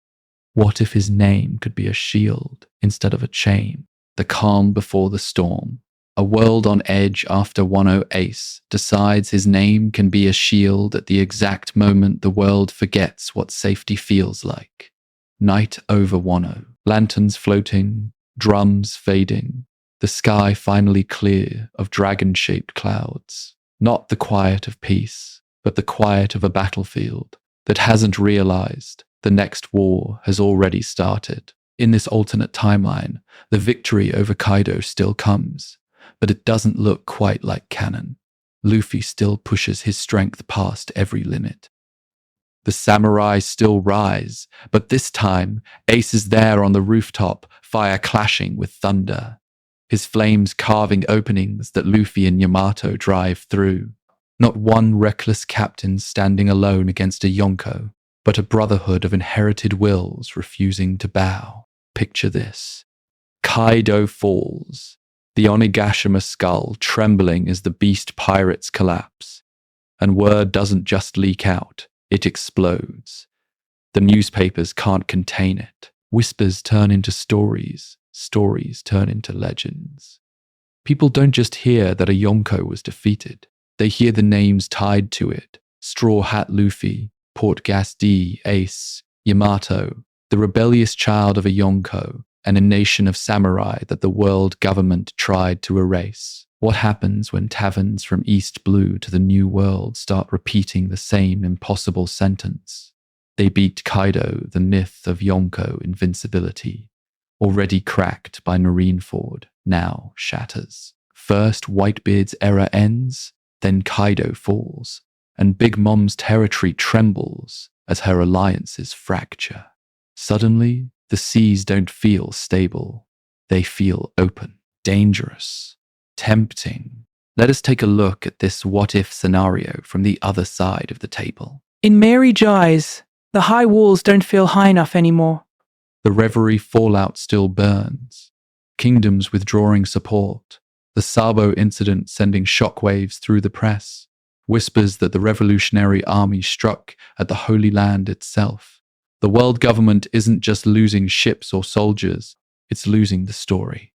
What if his name could be a shield instead of a chain? The calm before the storm. A world on edge after Wano Ace decides his name can be a shield at the exact moment the world forgets what safety feels like. Night over Wano. Lanterns floating, drums fading, the sky finally clear of dragon-shaped clouds. Not the quiet of peace, but the quiet of a battlefield that hasn't realized the next war has already started. In this alternate timeline, the victory over Kaido still comes, but it doesn't look quite like canon. Luffy still pushes his strength past every limit. The samurai still rise, but this time, Ace is there on the rooftop, fire clashing with thunder. His flames carving openings that Luffy and Yamato drive through. Not one reckless captain standing alone against a Yonko, but a brotherhood of inherited wills refusing to bow. Picture this. Kaido falls, the Onigashima skull trembling as the beast pirates collapse. And word doesn't just leak out. It explodes. The newspapers can't contain it. Whispers turn into stories. Stories turn into legends. People don't just hear that a Yonko was defeated. They hear the names tied to it. Straw Hat Luffy, Port Gas D, Ace, Yamato, the rebellious child of a Yonko, and a nation of samurai that the world government tried to erase. What happens when taverns from East Blue to the New World start repeating the same impossible sentence? They beat Kaido, the myth of Yonko invincibility, already cracked by Marineford, now shatters. First Whitebeard's era ends, then Kaido falls, and Big Mom's territory trembles as her alliances fracture. Suddenly, the seas don't feel stable. They feel open, dangerous, tempting. Let us take a look at this what-if scenario from the other side of the table. In Mary Geoise, the high walls don't feel high enough anymore. The Reverie fallout still burns. Kingdoms withdrawing support. The Sabo incident sending shockwaves through the press. Whispers that the Revolutionary Army struck at the Holy Land itself. The world government isn't just losing ships or soldiers, it's losing the story.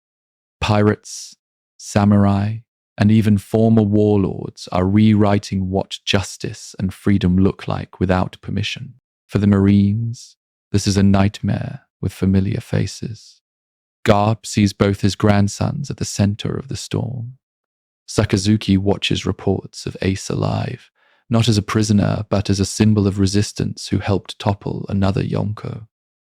Pirates, samurai, and even former warlords are rewriting what justice and freedom look like without permission. For the Marines, this is a nightmare with familiar faces. Garp sees both his grandsons at the center of the storm. Sakazuki watches reports of Ace alive, not as a prisoner, but as a symbol of resistance who helped topple another Yonko.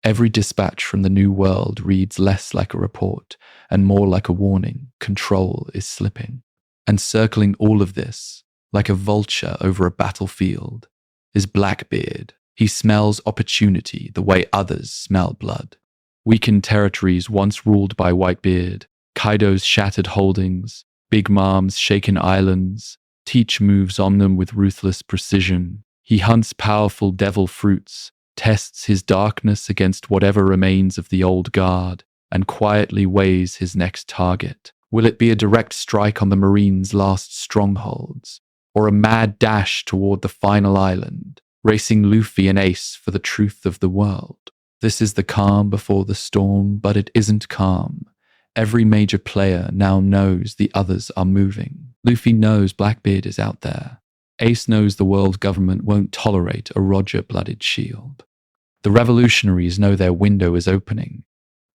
Every dispatch from the New World reads less like a report and more like a warning. Control is slipping. And circling all of this, like a vulture over a battlefield, is Blackbeard. He smells opportunity the way others smell blood. Weakened territories once ruled by Whitebeard, Kaido's shattered holdings, Big Mom's shaken islands, Teach moves on them with ruthless precision. He hunts powerful devil fruits, tests his darkness against whatever remains of the old guard, and quietly weighs his next target. Will it be a direct strike on the Marines' last strongholds, or a mad dash toward the final island, racing Luffy and Ace for the truth of the world? This is the calm before the storm, but it isn't calm. Every major player now knows the others are moving. Luffy knows Blackbeard is out there. Ace knows the world government won't tolerate a Roger-blooded shield. The revolutionaries know their window is opening,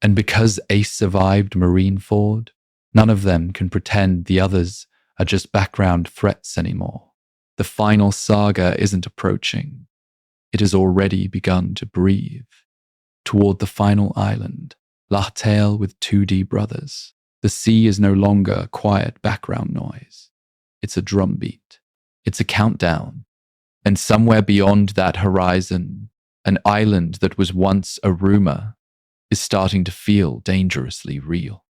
and because Ace survived Marineford, none of them can pretend the others are just background threats anymore. The final saga isn't approaching. It has already begun to breathe. Toward the final island, Lahtail with 2D brothers. The sea is no longer a quiet background noise. It's a drumbeat. It's a countdown. And somewhere beyond that horizon, an island that was once a rumor is starting to feel dangerously real.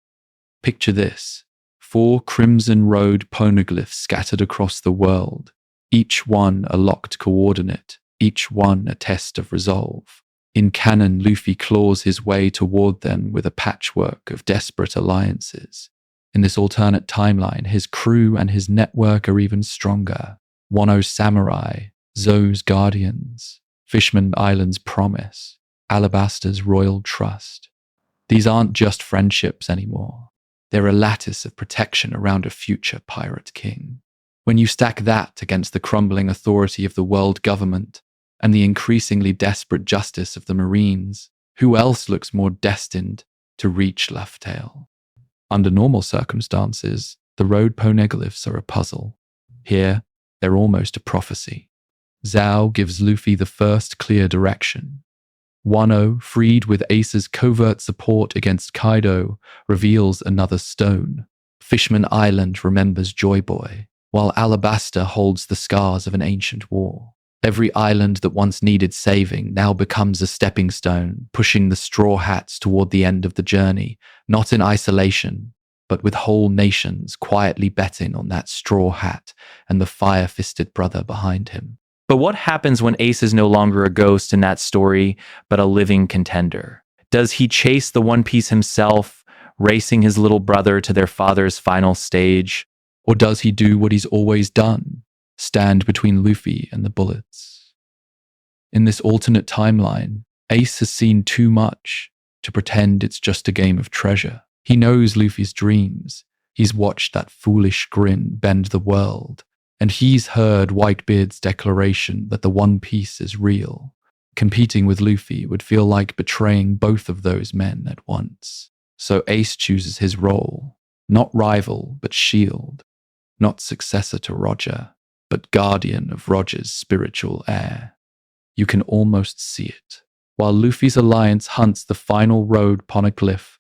Picture this: 4 Crimson Road poneglyphs scattered across the world, each one a locked coordinate, each one a test of resolve. In canon, Luffy claws his way toward them with a patchwork of desperate alliances. In this alternate timeline, his crew and his network are even stronger. Wano's Samurai, Zoe's Guardians, Fishman Island's Promise, Alabaster's Royal Trust. These aren't just friendships anymore. They're a lattice of protection around a future pirate king. When you stack that against the crumbling authority of the world government and the increasingly desperate justice of the Marines, who else looks more destined to reach Lahtail? Under normal circumstances, the road poneglyphs are a puzzle. Here, they're almost a prophecy. Zhao gives Luffy the first clear direction. Wano, freed with Ace's covert support against Kaido, reveals another stone. Fishman Island remembers Joy Boy, while Alabaster holds the scars of an ancient war. Every island that once needed saving now becomes a stepping stone, pushing the Straw Hats toward the end of the journey, not in isolation, but with whole nations quietly betting on that Straw Hat and the fire-fisted brother behind him. But what happens when Ace is no longer a ghost in that story, but a living contender? Does he chase the One Piece himself, racing his little brother to their father's final stage? Or does he do what he's always done? Stand between Luffy and the bullets? In this alternate timeline, Ace has seen too much to pretend it's just a game of treasure. He knows Luffy's dreams. He's watched that foolish grin bend the world, and he's heard Whitebeard's declaration that the One Piece is real. Competing with Luffy would feel like betraying both of those men at once. So Ace chooses his role, not rival, but shield, not successor to Roger, but guardian of Roger's spiritual heir. You can almost see it. While Luffy's alliance hunts the final road poneglyph,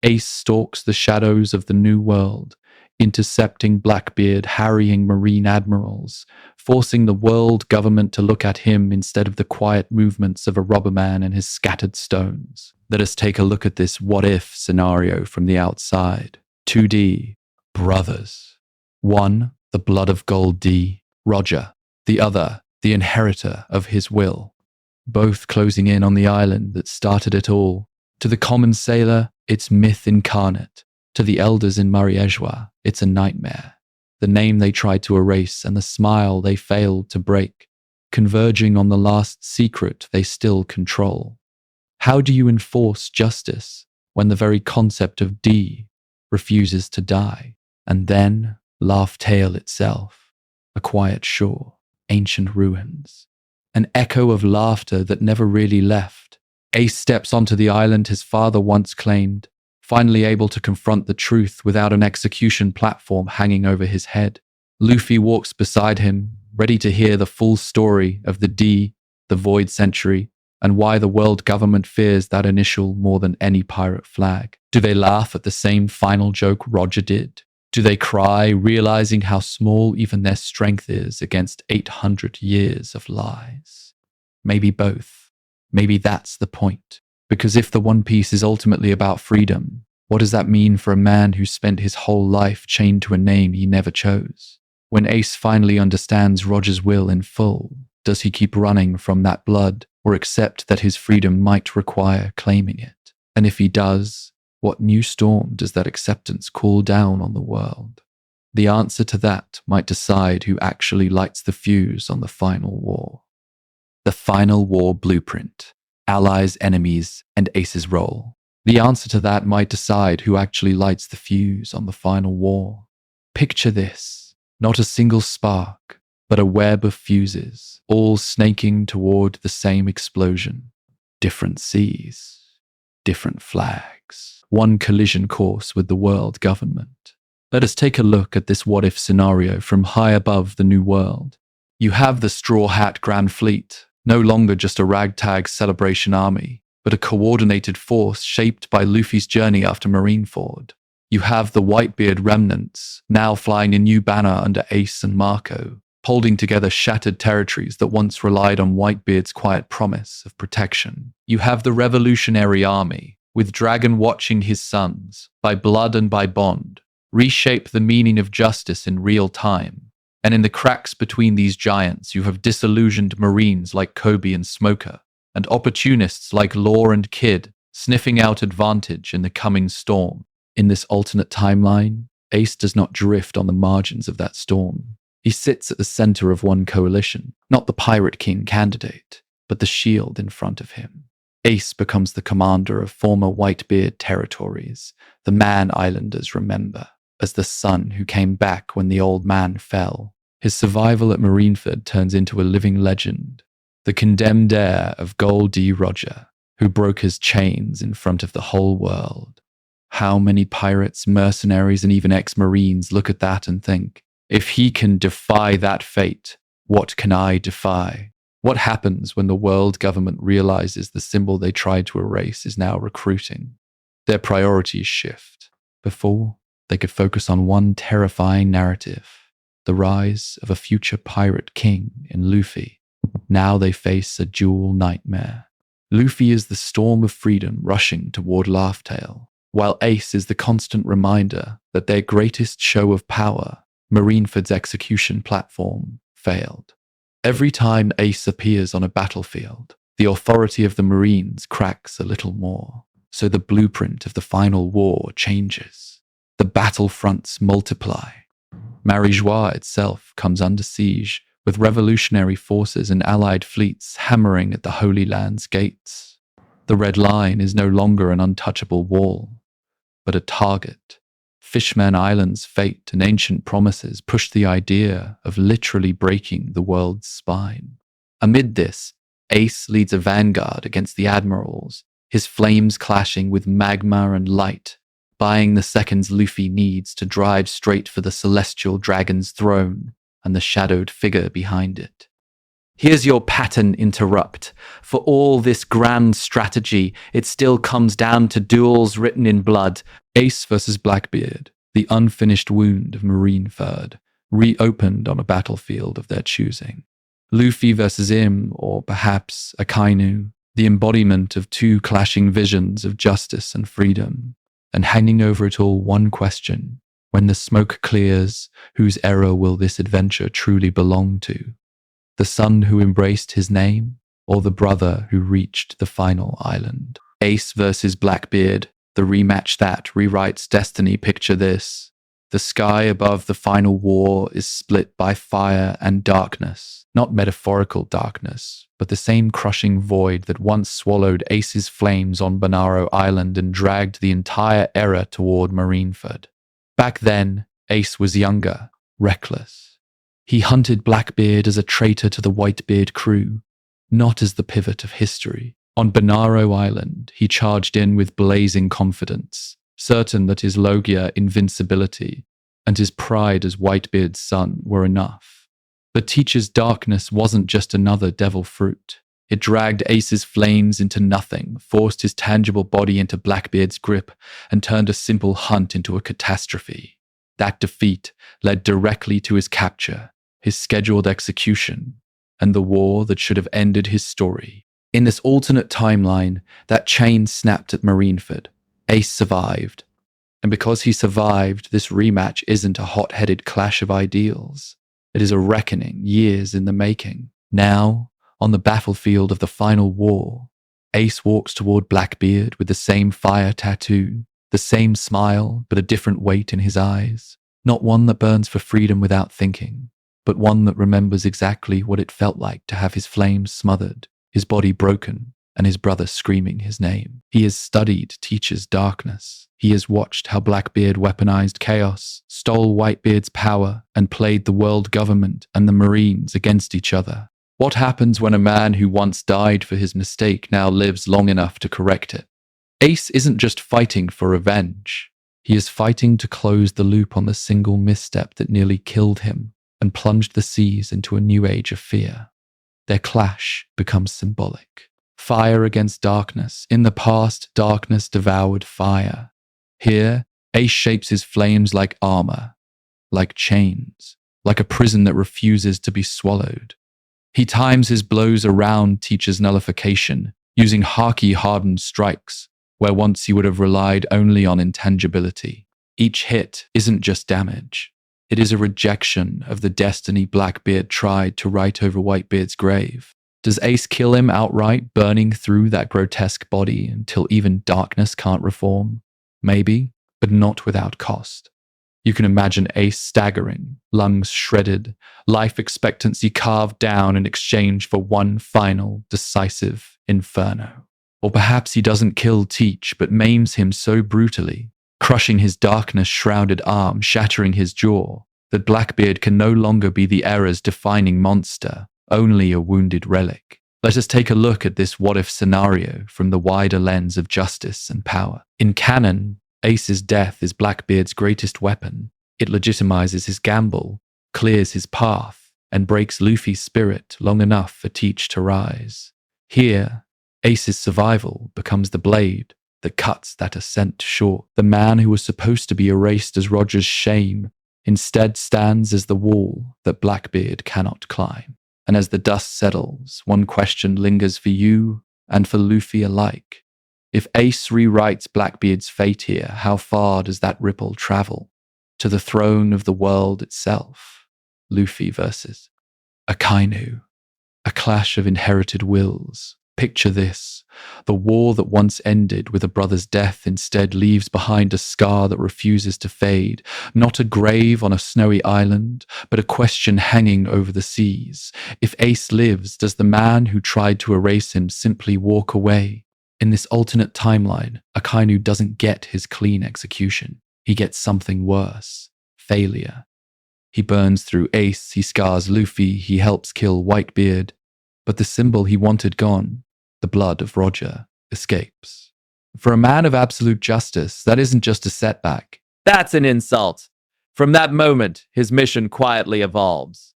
Ace stalks the shadows of the New World, intercepting Blackbeard, harrying Marine admirals, forcing the world government to look at him instead of the quiet movements of a robberman and his scattered stones. Let us take a look at this what-if scenario from the outside. 2D, brothers. One, the blood of Gol D, Roger. The other, the inheritor of his will. Both closing in on the island that started it all. To the common sailor, it's myth incarnate. To the elders in Mariejwa, it's a nightmare. The name they tried to erase and the smile they failed to break, converging on the last secret they still control. How do you enforce justice when the very concept of D refuses to die? And then Laugh Tale itself, a quiet shore, ancient ruins, an echo of laughter that never really left. Ace steps onto the island his father once claimed, finally able to confront the truth without an execution platform hanging over his head. Luffy walks beside him, ready to hear the full story of the D, the Void Century, and why the world government fears that initial more than any pirate flag. Do they laugh at the same final joke Roger did? Do they cry, realizing how small even their strength is against 800 years of lies? Maybe both. Maybe that's the point. Because if the One Piece is ultimately about freedom, what does that mean for a man who spent his whole life chained to a name he never chose? When Ace finally understands Roger's will in full, does he keep running from that blood, or accept that his freedom might require claiming it? And if he does, what new storm does that acceptance call down on the world? The answer to that might decide who actually lights the fuse on the final war. The final war blueprint. Allies, enemies, and Ace's role. The answer to that might decide who actually lights the fuse on the final war. Picture this, not a single spark, but a web of fuses, all snaking toward the same explosion. Different seas, different flags, one collision course with the world government. Let us take a look at this what-if scenario from high above the New World. You have the Straw Hat Grand Fleet, no longer just a ragtag celebration army, but a coordinated force shaped by Luffy's journey after Marineford. You have the Whitebeard remnants, now flying a new banner under Ace and Marco, holding together shattered territories that once relied on Whitebeard's quiet promise of protection. You have the Revolutionary Army, with Dragon watching his sons, by blood and by bond, reshape the meaning of justice in real time. And in the cracks between these giants, you have disillusioned Marines like Kobe and Smoker, and opportunists like Law and Kid, sniffing out advantage in the coming storm. In this alternate timeline, Ace does not drift on the margins of that storm. He sits at the center of one coalition, not the Pirate King candidate, but the shield in front of him. Ace becomes the commander of former Whitebeard territories, the man islanders remember, as the son who came back when the old man fell. His survival at Marineford turns into a living legend, the condemned heir of Gol D Roger, who broke his chains in front of the whole world. How many pirates, mercenaries, and even ex-Marines look at that and think, if he can defy that fate, what can I defy? What happens when the world government realizes the symbol they tried to erase is now recruiting? Their priorities shift. Before, they could focus on one terrifying narrative, the rise of a future pirate king in Luffy. Now they face a dual nightmare. Luffy is the storm of freedom rushing toward Laugh Tale, while Ace is the constant reminder that their greatest show of power, Marineford's execution platform, failed. Every time Ace appears on a battlefield, the authority of the Marines cracks a little more, so the blueprint of the final war changes. The battlefronts multiply. Marijois itself comes under siege, with revolutionary forces and allied fleets hammering at the Holy Land's gates. The Red Line is no longer an untouchable wall, but a target. Fishman Island's fate and ancient promises push the idea of literally breaking the world's spine. Amid this, Ace leads a vanguard against the admirals, his flames clashing with magma and light, buying the seconds Luffy needs to drive straight for the celestial dragon's throne and the shadowed figure behind it. Here's your pattern interrupt. For all this grand strategy, it still comes down to duels written in blood. Ace versus Blackbeard, the unfinished wound of Marineford, reopened on a battlefield of their choosing. Luffy versus Im, or perhaps Akainu, the embodiment of two clashing visions of justice and freedom. And hanging over it all one question, when the smoke clears, whose era will this adventure truly belong to? The son who embraced his name, or the brother who reached the final island? Ace versus Blackbeard, the rematch that rewrites destiny. Picture this. The sky above the final war is split by fire and darkness. Not metaphorical darkness, but the same crushing void that once swallowed Ace's flames on Bonaro Island and dragged the entire era toward Marineford. Back then, Ace was younger, reckless. He hunted Blackbeard as a traitor to the Whitebeard crew, not as the pivot of history. On Bonaro Island, he charged in with blazing confidence, certain that his Logia invincibility and his pride as Whitebeard's son were enough. But Teacher's darkness wasn't just another devil fruit. It dragged Ace's flames into nothing, forced his tangible body into Blackbeard's grip, and turned a simple hunt into a catastrophe. That defeat led directly to his capture, his scheduled execution, and the war that should have ended his story. In this alternate timeline, that chain snapped at Marineford. Ace survived. And because he survived, this rematch isn't a hot-headed clash of ideals. It is a reckoning, years in the making. Now, on the battlefield of the final war, Ace walks toward Blackbeard with the same fire tattoo, the same smile, but a different weight in his eyes. Not one that burns for freedom without thinking, but one that remembers exactly what it felt like to have his flames smothered, his body broken, and his brother screaming his name. He has studied Teacher's darkness. He has watched how Blackbeard weaponized chaos, stole Whitebeard's power, and played the world government and the Marines against each other. What happens when a man who once died for his mistake now lives long enough to correct it? Ace isn't just fighting for revenge. He is fighting to close the loop on the single misstep that nearly killed him and plunged the seas into a new age of fear. Their clash becomes symbolic. Fire against darkness. In the past, darkness devoured fire. Here, Ace shapes his flames like armor, like chains, like a prison that refuses to be swallowed. He times his blows around Teacher's nullification, using Haki-hardened strikes, where once he would have relied only on intangibility. Each hit isn't just damage. It is a rejection of the destiny Blackbeard tried to write over Whitebeard's grave. Does Ace kill him outright, burning through that grotesque body until even darkness can't reform? Maybe, but not without cost. You can imagine Ace staggering, lungs shredded, life expectancy carved down in exchange for one final, decisive inferno. Or perhaps he doesn't kill Teach, but maims him so brutally, crushing his darkness-shrouded arm, shattering his jaw, that Blackbeard can no longer be the era's defining monster, only a wounded relic. Let us take a look at this what-if scenario from the wider lens of justice and power. In canon, Ace's death is Blackbeard's greatest weapon. It legitimizes his gamble, clears his path, and breaks Luffy's spirit long enough for Teach to rise. Here, Ace's survival becomes the blade that cuts that ascent short. The man who was supposed to be erased as Roger's shame instead stands as the wall that Blackbeard cannot climb. And as the dust settles, one question lingers for you and for Luffy alike. If Ace rewrites Blackbeard's fate here, how far does that ripple travel? To the throne of the world itself. Luffy versus Akainu. A clash of inherited wills. Picture this. The war that once ended with a brother's death instead leaves behind a scar that refuses to fade. Not a grave on a snowy island, but a question hanging over the seas. If Ace lives, does the man who tried to erase him simply walk away? In this alternate timeline, Akainu doesn't get his clean execution. He gets something worse. Failure. He burns through Ace, he scars Luffy, he helps kill Whitebeard. But the symbol he wanted gone, the blood of Roger, escapes. For a man of absolute justice, that isn't just a setback. That's an insult. From that moment, his mission quietly evolves.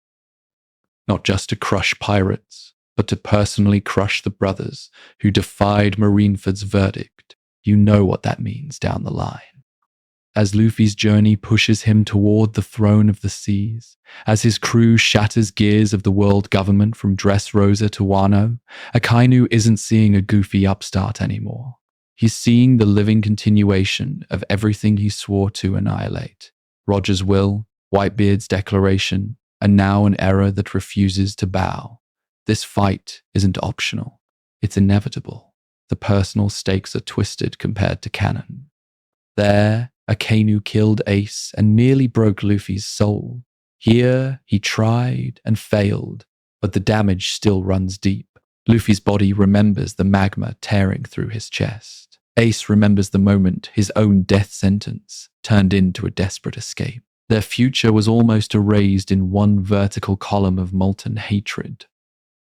Not just to crush pirates, but to personally crush the brothers who defied Marineford's verdict. You know what that means down the line. As Luffy's journey pushes him toward the throne of the seas, as his crew shatters gears of the world government from Dressrosa to Wano, Akainu isn't seeing a goofy upstart anymore. He's seeing the living continuation of everything he swore to annihilate. Roger's will, Whitebeard's declaration, and now an era that refuses to bow. This fight isn't optional. It's inevitable. The personal stakes are twisted compared to canon. There, Akainu killed Ace and nearly broke Luffy's soul. Here, he tried and failed, but the damage still runs deep. Luffy's body remembers the magma tearing through his chest. Ace remembers the moment his own death sentence turned into a desperate escape. Their future was almost erased in one vertical column of molten hatred.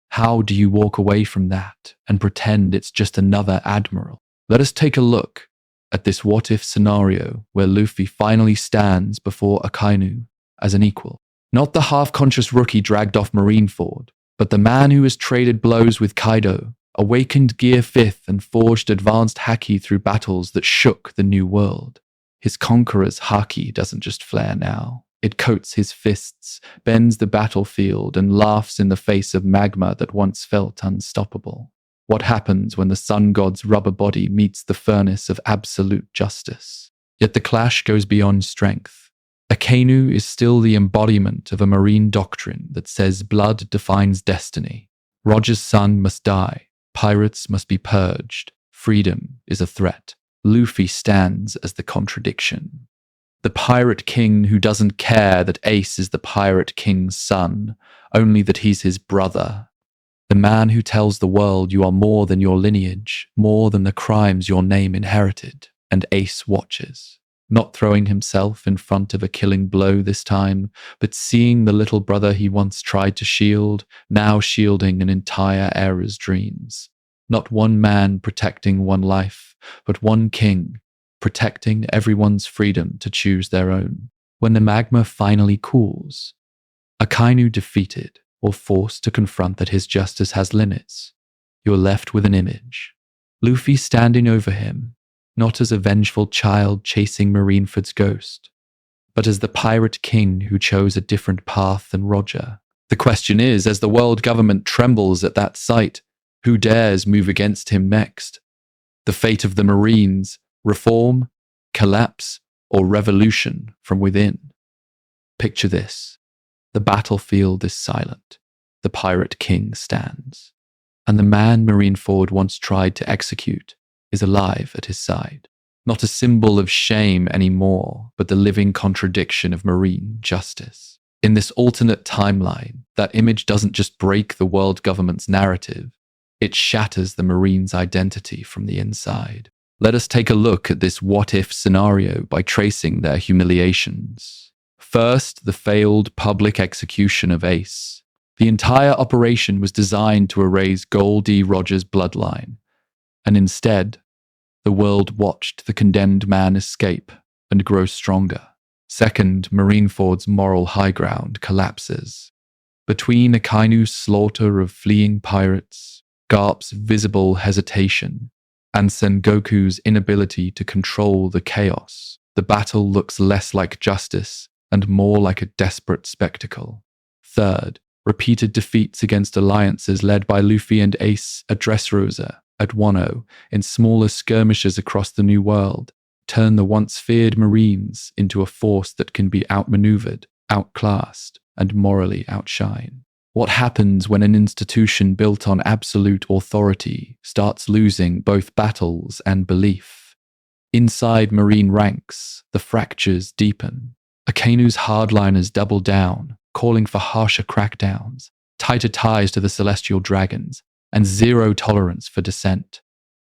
How do you walk away from that and pretend it's just another admiral? Let us take a look at this what-if scenario where Luffy finally stands before Akainu as an equal. Not the half-conscious rookie dragged off Marineford, but the man who has traded blows with Kaido, awakened Gear 5th and forged advanced haki through battles that shook the new world. His conqueror's haki doesn't just flare now. It coats his fists, bends the battlefield, and laughs in the face of magma that once felt unstoppable. What happens when the sun god's rubber body meets the furnace of absolute justice? Yet the clash goes beyond strength. Akainu is still the embodiment of a marine doctrine that says blood defines destiny. Roger's son must die. Pirates must be purged. Freedom is a threat. Luffy stands as the contradiction. The pirate king who doesn't care that Ace is the pirate king's son, only that he's his brother. The man who tells the world you are more than your lineage, more than the crimes your name inherited, and Ace watches. Not throwing himself in front of a killing blow this time, but seeing the little brother he once tried to shield, now shielding an entire era's dreams. Not one man protecting one life, but one king, protecting everyone's freedom to choose their own. When the magma finally cools, Akainu defeated or forced to confront that his justice has limits, you're left with an image. Luffy standing over him, not as a vengeful child chasing Marineford's ghost, but as the pirate king who chose a different path than Roger. The question is, as the world government trembles at that sight, who dares move against him next? The fate of the Marines, reform, collapse, or revolution from within? Picture this. The battlefield is silent. The pirate king stands. And the man Marineford once tried to execute is alive at his side. Not a symbol of shame anymore, but the living contradiction of marine justice. In this alternate timeline, that image doesn't just break the world government's narrative, it shatters the Marine's identity from the inside. Let us take a look at this what-if scenario by tracing their humiliations. First, the failed public execution of Ace. The entire operation was designed to erase Gol D Roger's bloodline, and instead, the world watched the condemned man escape and grow stronger. Second, Marineford's moral high ground collapses. Between Akainu's slaughter of fleeing pirates, Garp's visible hesitation, and Sengoku's inability to control the chaos, the battle looks less like justice and more like a desperate spectacle. Third, repeated defeats against alliances led by Luffy and Ace at Dressrosa, at Wano, in smaller skirmishes across the New World, turn the once feared Marines into a force that can be outmaneuvered, outclassed, and morally outshine. What happens when an institution built on absolute authority starts losing both battles and belief? Inside Marine ranks, the fractures deepen. Akainu's hardliners double down, calling for harsher crackdowns, tighter ties to the celestial dragons, and zero tolerance for dissent.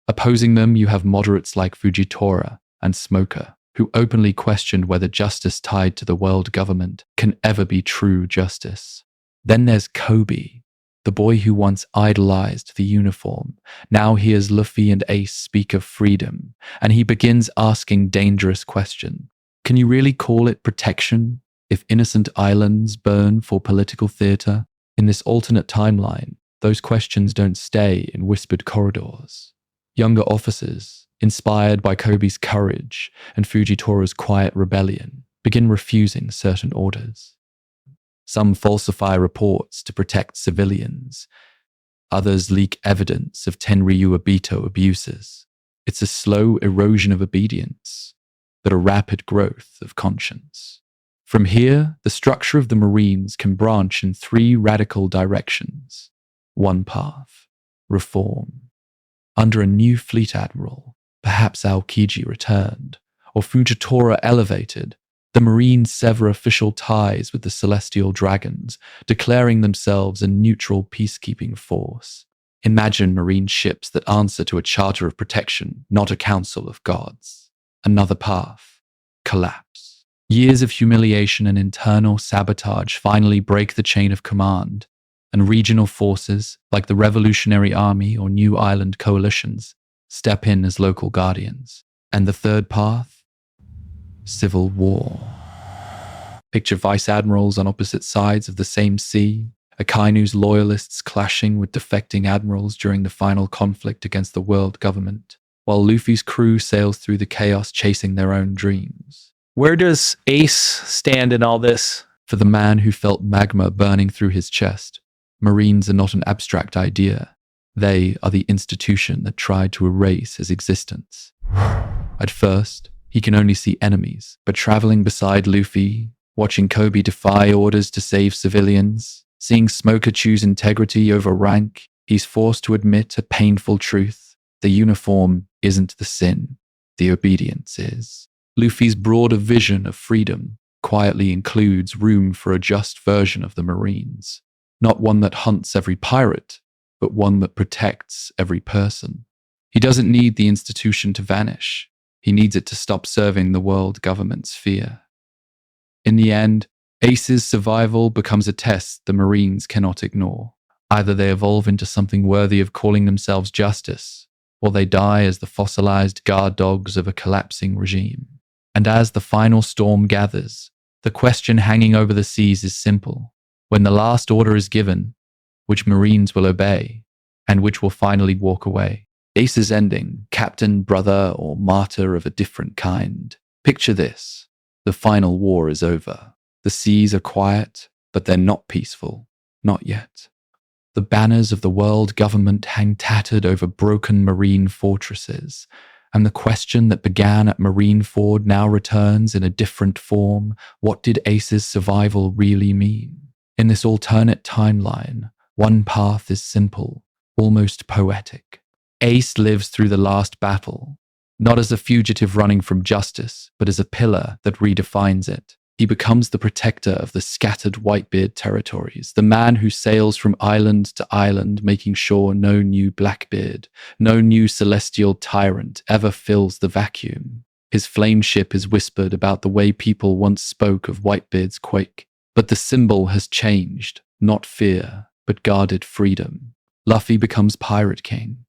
Opposing them, you have moderates like Fujitora and Smoker, who openly questioned whether justice tied to the world government can ever be true justice. Then there's Kobe, the boy who once idolized the uniform. Now hears Luffy and Ace speak of freedom, and he begins asking dangerous questions. Can you really call it protection if innocent islands burn for political theater? In this alternate timeline, those questions don't stay in whispered corridors. Younger officers, inspired by Kobe's courage and Fujitora's quiet rebellion, begin refusing certain orders. Some falsify reports to protect civilians. Others leak evidence of Tenryu Obito abuses. It's a slow erosion of obedience, but a rapid growth of conscience. From here, the structure of the Marines can branch in three radical directions. One path, reform. Under a new fleet admiral, perhaps Aokiji returned, or Fujitora elevated, the Marines sever official ties with the celestial dragons, declaring themselves a neutral peacekeeping force. Imagine Marine ships that answer to a charter of protection, not a council of gods. Another path, collapse. Years of humiliation and internal sabotage finally break the chain of command, and regional forces, like the Revolutionary Army or New Island coalitions, step in as local guardians. And the third path? Civil war. Picture vice admirals on opposite sides of the same sea, Akainu's loyalists clashing with defecting admirals during the final conflict against the world government, while Luffy's crew sails through the chaos chasing their own dreams. Where does Ace stand in all this? For the man who felt magma burning through his chest, Marines are not an abstract idea. They are the institution that tried to erase his existence. At first, he can only see enemies, but traveling beside Luffy, watching Kobe defy orders to save civilians, seeing Smoker choose integrity over rank, he's forced to admit a painful truth. The uniform isn't the sin, the obedience is. Luffy's broader vision of freedom quietly includes room for a just version of the Marines. Not one that hunts every pirate, but one that protects every person. He doesn't need the institution to vanish. He needs it to stop serving the world government's fear. In the end, Ace's survival becomes a test the Marines cannot ignore. Either they evolve into something worthy of calling themselves justice, or they die as the fossilized guard dogs of a collapsing regime. And as the final storm gathers, the question hanging over the seas is simple. When the last order is given, which Marines will obey, and which will finally walk away? Ace's ending, captain, brother, or martyr of a different kind. Picture this. The final war is over. The seas are quiet, but they're not peaceful. Not yet. The banners of the world government hang tattered over broken marine fortresses, and the question that began at Marineford now returns in a different form. What did Ace's survival really mean? In this alternate timeline, one path is simple, almost poetic. Ace lives through the last battle, not as a fugitive running from justice, but as a pillar that redefines it. He becomes the protector of the scattered Whitebeard territories, the man who sails from island to island, making sure no new Blackbeard, no new celestial tyrant ever fills the vacuum. His flame ship is whispered about the way people once spoke of Whitebeard's quake. But the symbol has changed, not fear, but guarded freedom. Luffy becomes Pirate King.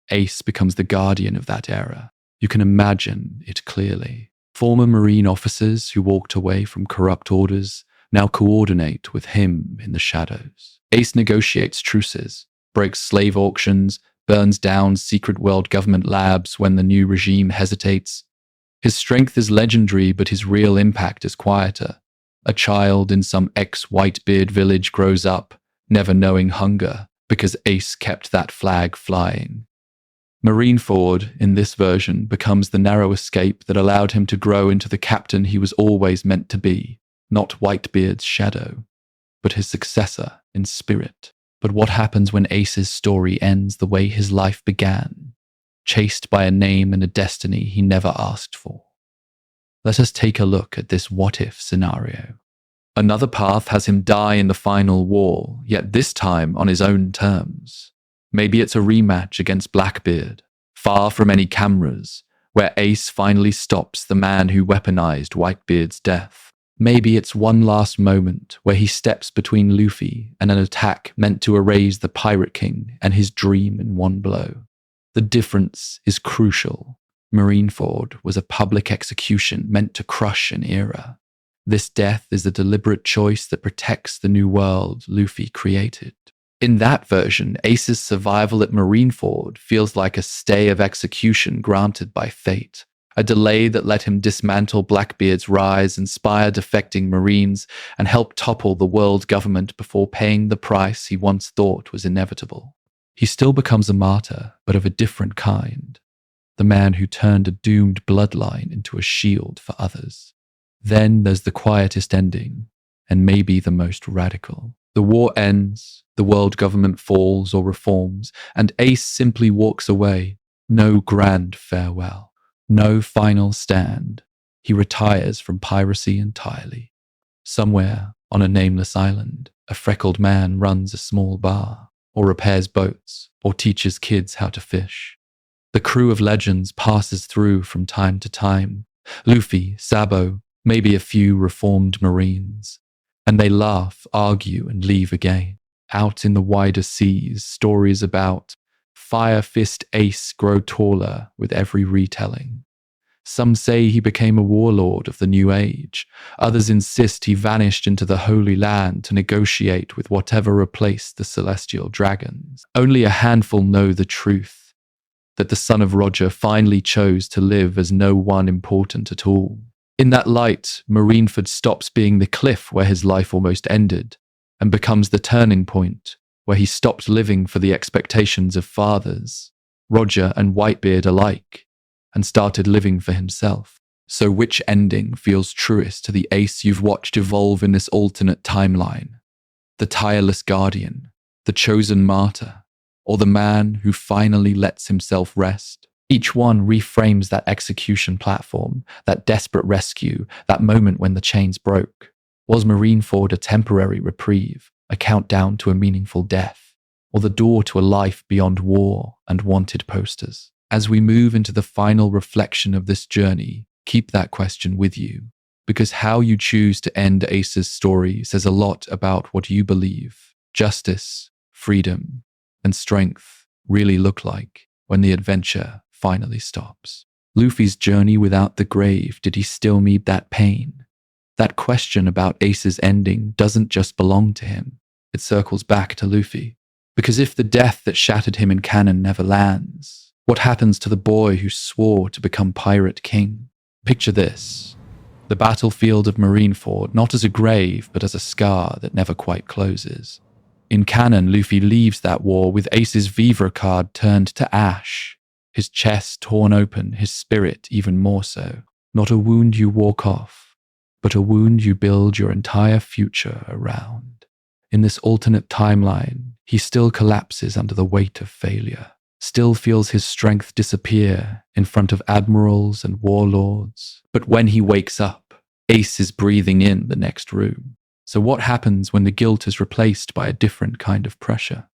Ace becomes the guardian of that era. You can imagine it clearly. Former Marine officers who walked away from corrupt orders now coordinate with him in the shadows. Ace negotiates truces, breaks slave auctions, burns down secret world government labs when the new regime hesitates. His strength is legendary, but his real impact is quieter. A child in some ex-Whitebeard village grows up, never knowing hunger, because Ace kept that flag flying. Marineford, in this version, becomes the narrow escape that allowed him to grow into the captain he was always meant to be, not Whitebeard's shadow, but his successor in spirit. But what happens when Ace's story ends the way his life began, chased by a name and a destiny he never asked for? Let us take a look at this what-if scenario. Another path has him die in the final war, yet this time on his own terms. Maybe it's a rematch against Blackbeard, far from any cameras, where Ace finally stops the man who weaponized Whitebeard's death. Maybe it's one last moment where he steps between Luffy and an attack meant to erase the Pirate King and his dream in one blow. The difference is crucial. Marineford was a public execution meant to crush an era. This death is a deliberate choice that protects the new world Luffy created. In that version, Ace's survival at Marineford feels like a stay of execution granted by fate, a delay that let him dismantle Blackbeard's rise, inspire defecting Marines, and help topple the world government before paying the price he once thought was inevitable. He still becomes a martyr, but of a different kind. The man who turned a doomed bloodline into a shield for others. Then there's the quietest ending, and maybe the most radical. The war ends, the world government falls or reforms, and Ace simply walks away. No grand farewell, no final stand. He retires from piracy entirely. Somewhere on a nameless island, a freckled man runs a small bar, or repairs boats, or teaches kids how to fish. The crew of legends passes through from time to time. Luffy, Sabo, maybe a few reformed Marines, and they laugh, argue, and leave again. Out in the wider seas, stories about Fire Fist Ace grow taller with every retelling. Some say he became a warlord of the New Age. Others insist he vanished into the Holy Land to negotiate with whatever replaced the celestial dragons. Only a handful know the truth, that the son of Roger finally chose to live as no one important at all. In that light, Marineford stops being the cliff where his life almost ended and becomes the turning point where he stopped living for the expectations of fathers, Roger and Whitebeard alike, and started living for himself. So which ending feels truest to the Ace you've watched evolve in this alternate timeline? The tireless guardian, the chosen martyr, or the man who finally lets himself rest? Each one reframes that execution platform, that desperate rescue, that moment when the chains broke. Was Marineford a temporary reprieve, a countdown to a meaningful death, or the door to a life beyond war and wanted posters? As we move into the final reflection of this journey, keep that question with you, because how you choose to end Ace's story says a lot about what you believe justice, freedom, and strength really look like when the adventure finally stops. Luffy's journey without the grave, did he still need that pain? That question about Ace's ending doesn't just belong to him. It circles back to Luffy. Because if the death that shattered him in canon never lands, what happens to the boy who swore to become Pirate King? Picture this. The battlefield of Marineford not as a grave, but as a scar that never quite closes. In canon, Luffy leaves that war with Ace's Vivre card turned to ash, his chest torn open, his spirit even more so. Not a wound you walk off, but a wound you build your entire future around. In this alternate timeline, he still collapses under the weight of failure, still feels his strength disappear in front of admirals and warlords. But when he wakes up, Ace is breathing in the next room. So what happens when the guilt is replaced by a different kind of pressure?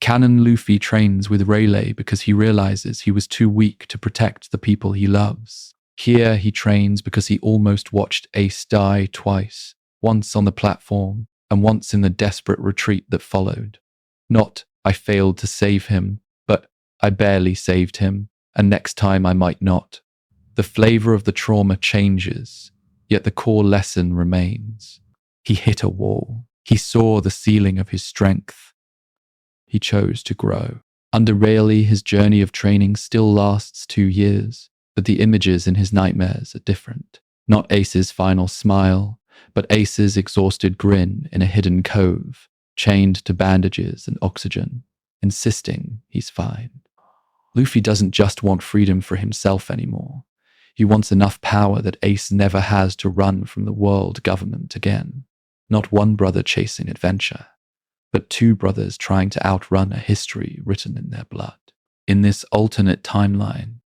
Canon Luffy trains with Rayleigh because he realizes he was too weak to protect the people he loves. Here he trains because he almost watched Ace die twice, once on the platform and once in the desperate retreat that followed. Not, I failed to save him, but I barely saved him, and next time I might not. The flavor of the trauma changes, yet the core lesson remains. He hit a wall. He saw the ceiling of his strength. He chose to grow. Under Rayleigh, his journey of training still lasts 2 years, but the images in his nightmares are different. Not Ace's final smile, but Ace's exhausted grin in a hidden cove, chained to bandages and oxygen, insisting he's fine. Luffy doesn't just want freedom for himself anymore. He wants enough power that Ace never has to run from the world government again. Not one brother chasing adventure, but 2 brothers trying to outrun a history written in their blood. In this alternate timeline,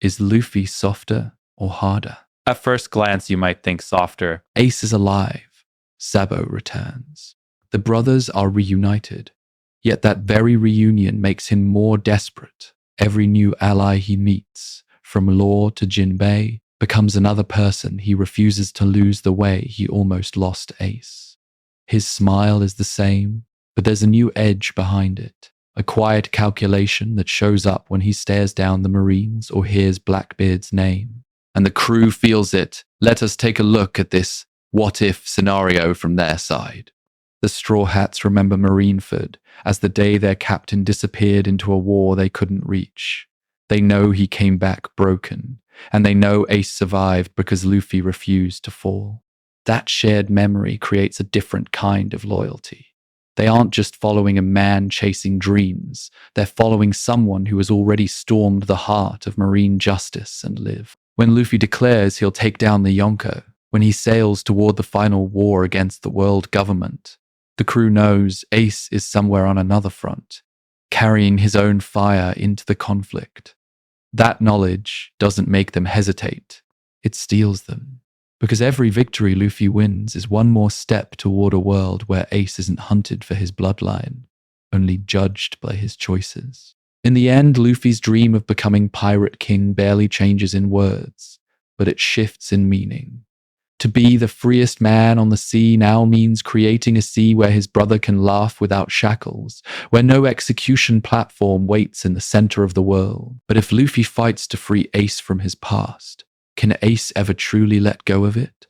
is Luffy softer or harder? At first glance, you might think softer. Ace is alive. Sabo returns. The brothers are reunited, yet that very reunion makes him more desperate. Every new ally he meets, from Law to Jinbei, becomes another person he refuses to lose the way he almost lost Ace. His smile is the same, but there's a new edge behind it, a quiet calculation that shows up when he stares down the Marines or hears Blackbeard's name. And the crew feels it. Let us take a look at this what-if scenario from their side. The Straw Hats remember Marineford as the day their captain disappeared into a war they couldn't reach. They know he came back broken, and they know Ace survived because Luffy refused to fall. That shared memory creates a different kind of loyalty. They aren't just following a man chasing dreams, they're following someone who has already stormed the heart of marine justice and lived. When Luffy declares he'll take down the Yonko, when he sails toward the final war against the world government, the crew knows Ace is somewhere on another front, carrying his own fire into the conflict. That knowledge doesn't make them hesitate, it steels them. Because every victory Luffy wins is one more step toward a world where Ace isn't hunted for his bloodline, only judged by his choices. In the end, Luffy's dream of becoming Pirate King barely changes in words, but it shifts in meaning. To be the freest man on the sea now means creating a sea where his brother can laugh without shackles, where no execution platform waits in the center of the world. But if Luffy fights to free Ace from his past, can Ace ever truly let go of it?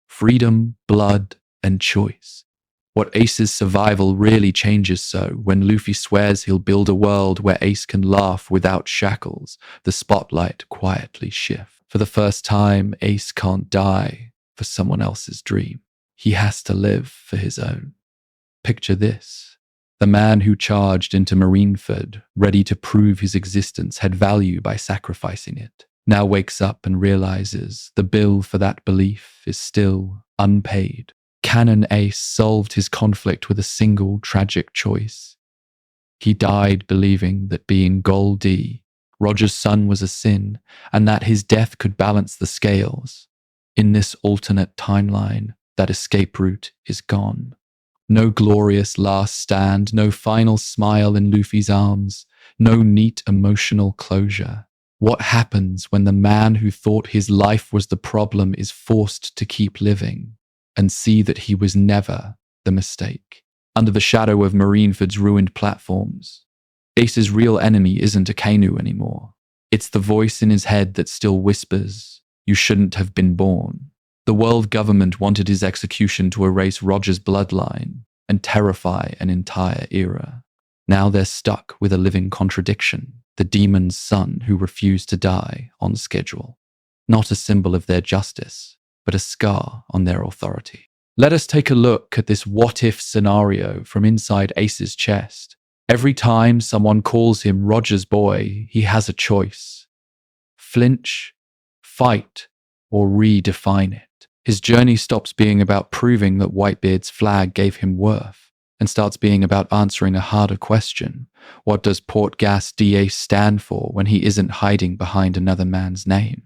Freedom, blood, and choice. What Ace's survival really changes so when Luffy swears he'll build a world where Ace can laugh without shackles, the spotlight quietly shifts. For the first time, Ace can't die for someone else's dream. He has to live for his own. Picture this. The man who charged into Marineford, ready to prove his existence had value by sacrificing it, now wakes up and realizes the bill for that belief is still unpaid. Canon Ace solved his conflict with a single tragic choice. He died believing that being Gol D, Roger's son, was a sin, and that his death could balance the scales. In this alternate timeline, that escape route is gone. No glorious last stand, no final smile in Luffy's arms, no neat emotional closure. What happens when the man who thought his life was the problem is forced to keep living and see that he was never the mistake? Under the shadow of Marineford's ruined platforms, Ace's real enemy isn't Akainu anymore. It's the voice in his head that still whispers, "You shouldn't have been born." The world government wanted his execution to erase Roger's bloodline and terrify an entire era. Now they're stuck with a living contradiction, the demon's son who refused to die on schedule. Not a symbol of their justice, but a scar on their authority. Let us take a look at this what-if scenario from inside Ace's chest. Every time someone calls him Roger's boy, he has a choice. Flinch, fight, or redefine it. His journey stops being about proving that Whitebeard's flag gave him worth and starts being about answering a harder question. What does Port Gas DA stand for when he isn't hiding behind another man's name?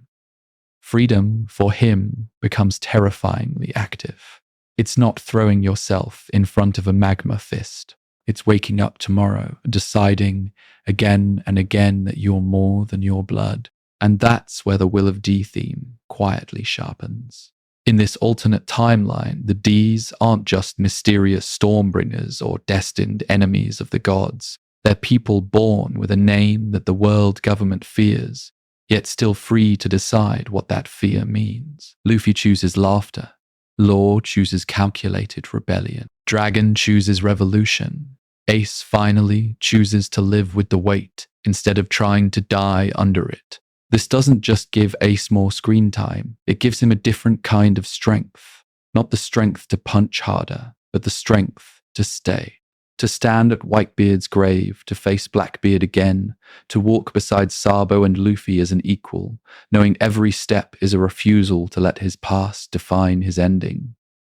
Freedom, for him, becomes terrifyingly active. It's not throwing yourself in front of a magma fist. It's waking up tomorrow, deciding again and again that you're more than your blood. And that's where the Will of D theme quietly sharpens. In this alternate timeline, the Ds aren't just mysterious stormbringers or destined enemies of the gods. They're people born with a name that the world government fears, yet still free to decide what that fear means. Luffy chooses laughter. Law chooses calculated rebellion. Dragon chooses revolution. Ace finally chooses to live with the weight instead of trying to die under it. This doesn't just give Ace more screen time, it gives him a different kind of strength. Not the strength to punch harder, but the strength to stay. To stand at Whitebeard's grave, to face Blackbeard again, to walk beside Sabo and Luffy as an equal, knowing every step is a refusal to let his past define his ending.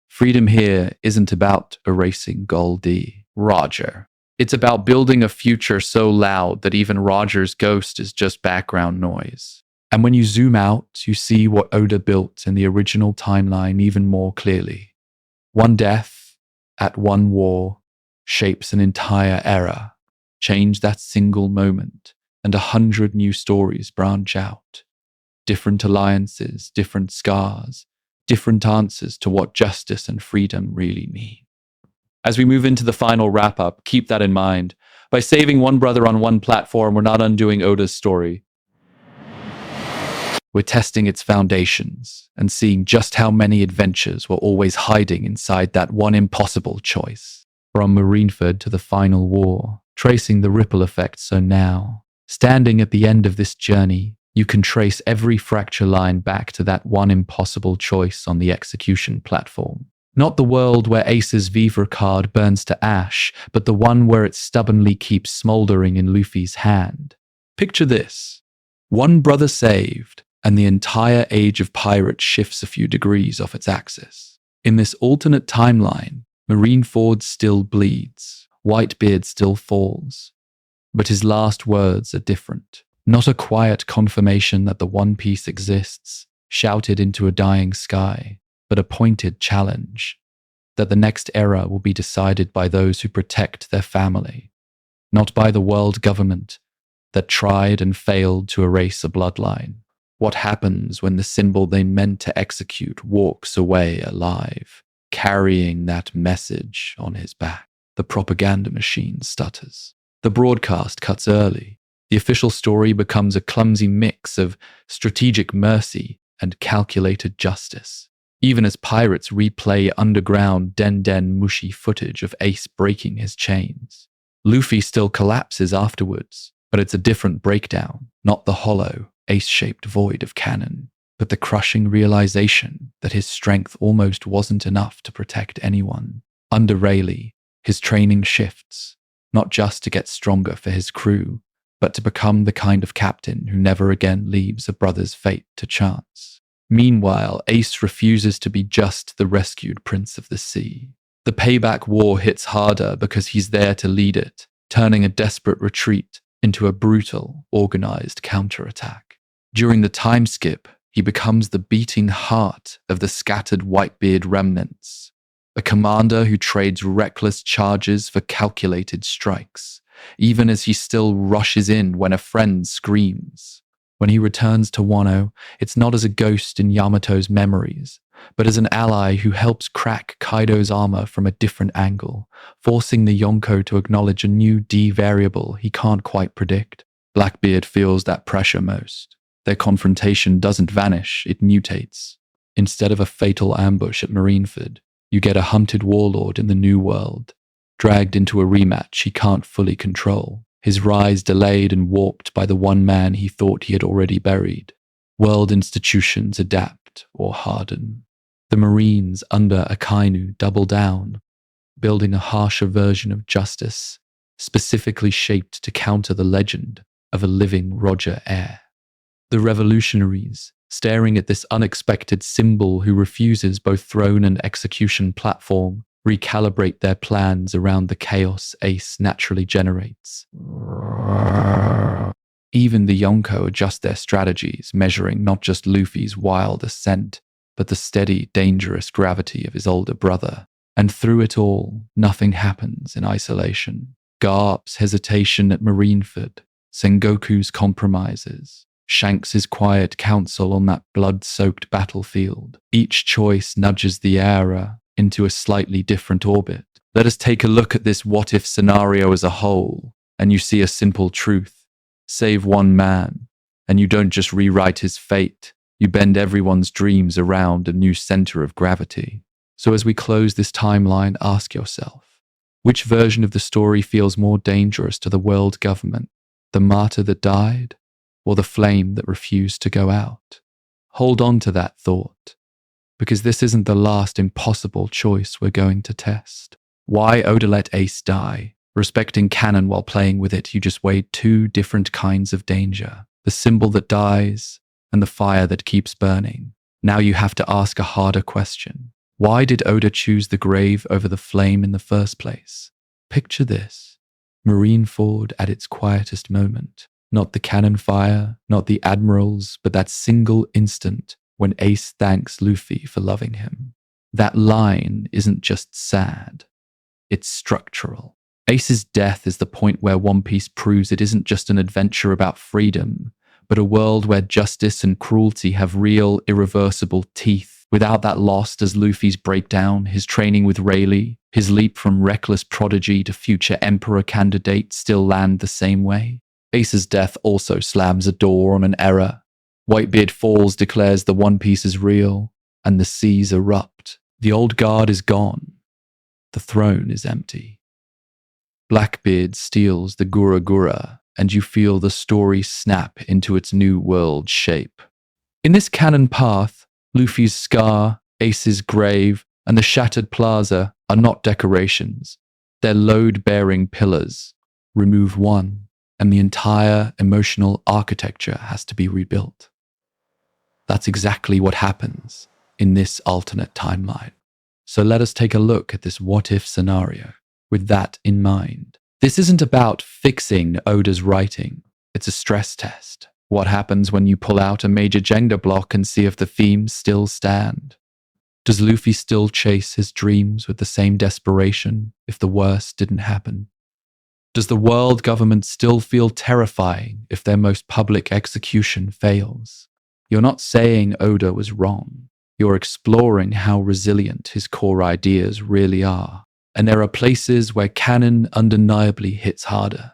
Freedom here isn't about erasing Gol D, Roger. It's about building a future so loud that even Roger's ghost is just background noise. And when you zoom out, you see what Oda built in the original timeline even more clearly. One death at one war shapes an entire era. Change that single moment, and 100 new stories branch out. Different alliances, different scars, different answers to what justice and freedom really mean. As we move into the final wrap-up, keep that in mind. By saving one brother on one platform, we're not undoing Oda's story. We're testing its foundations and seeing just how many adventures were always hiding inside that one impossible choice. From Marineford to the final war, tracing the ripple effect. So now, standing at the end of this journey, you can trace every fracture line back to that one impossible choice on the execution platform. Not the world where Ace's Vivre card burns to ash, but the one where it stubbornly keeps smoldering in Luffy's hand. Picture this. One brother saved, and the entire age of pirates shifts a few degrees off its axis. In this alternate timeline, Marineford still bleeds, Whitebeard still falls. But his last words are different. Not a quiet confirmation that the One Piece exists, shouted into a dying sky, but a pointed challenge that the next era will be decided by those who protect their family, not by the world government that tried and failed to erase a bloodline. What happens when the symbol they meant to execute walks away alive, carrying that message on his back? The propaganda machine stutters. The broadcast cuts early. The official story becomes a clumsy mix of strategic mercy and calculated justice. Even as pirates replay underground Den mushy footage of Ace breaking his chains. Luffy still collapses afterwards, but it's a different breakdown, not the hollow, ace-shaped void of cannon, but the crushing realization that his strength almost wasn't enough to protect anyone. Under Rayleigh, his training shifts, not just to get stronger for his crew, but to become the kind of captain who never again leaves a brother's fate to chance. Meanwhile, Ace refuses to be just the rescued prince of the sea. The payback war hits harder because he's there to lead it, turning a desperate retreat into a brutal, organized counterattack. During the time skip, he becomes the beating heart of the scattered Whitebeard remnants, a commander who trades reckless charges for calculated strikes, even as he still rushes in when a friend screams. When he returns to Wano, it's not as a ghost in Yamato's memories, but as an ally who helps crack Kaido's armor from a different angle, forcing the Yonko to acknowledge a new D variable he can't quite predict. Blackbeard feels that pressure most. Their confrontation doesn't vanish, it mutates. Instead of a fatal ambush at Marineford, you get a hunted warlord in the New World, dragged into a rematch he can't fully control, his rise delayed and warped by the one man he thought he had already buried. World institutions adapt or harden. The Marines under Akainu double down, building a harsher version of justice, specifically shaped to counter the legend of a living Roger Eyre. The revolutionaries, staring at this unexpected symbol who refuses both throne and execution platform, recalibrate their plans around the chaos Ace naturally generates. Even the Yonko adjust their strategies, measuring not just Luffy's wild ascent, but the steady, dangerous gravity of his older brother. And through it all, nothing happens in isolation. Garp's hesitation at Marineford, Sengoku's compromises, Shanks' quiet counsel on that blood-soaked battlefield. Each choice nudges the era into a slightly different orbit. Let us take a look at this what-if scenario as a whole, and you see a simple truth. Save one man, and you don't just rewrite his fate, you bend everyone's dreams around a new center of gravity. So as we close this timeline, ask yourself, which version of the story feels more dangerous to the world government? The martyr that died, or the flame that refused to go out? Hold on to that thought, because this isn't the last impossible choice we're going to test. Why Oda let Ace die? Respecting canon while playing with it, you just weighed two different kinds of danger. The symbol that dies, and the fire that keeps burning. Now you have to ask a harder question. Why did Oda choose the grave over the flame in the first place? Picture this. Marineford at its quietest moment. Not the cannon fire, not the admirals, but that single instant when Ace thanks Luffy for loving him. That line isn't just sad, it's structural. Ace's death is the point where One Piece proves it isn't just an adventure about freedom, but a world where justice and cruelty have real, irreversible teeth. Without that loss, does Luffy's breakdown, his training with Rayleigh, his leap from reckless prodigy to future emperor candidate still land the same way? Ace's death also slams a door on an error. Whitebeard falls, declares the One Piece is real, and the seas erupt. The old guard is gone. The throne is empty. Blackbeard steals the Gura Gura, and you feel the story snap into its new world shape. In this canon path, Luffy's scar, Ace's grave, and the shattered plaza are not decorations. They're load-bearing pillars. Remove one, and the entire emotional architecture has to be rebuilt. That's exactly what happens in this alternate timeline. So let us take a look at this what-if scenario with that in mind. This isn't about fixing Oda's writing. It's a stress test. What happens when you pull out a major Jenga block and see if the themes still stand? Does Luffy still chase his dreams with the same desperation if the worst didn't happen? Does the world government still feel terrifying if their most public execution fails? You're not saying Oda was wrong. You're exploring how resilient his core ideas really are. And there are places where canon undeniably hits harder.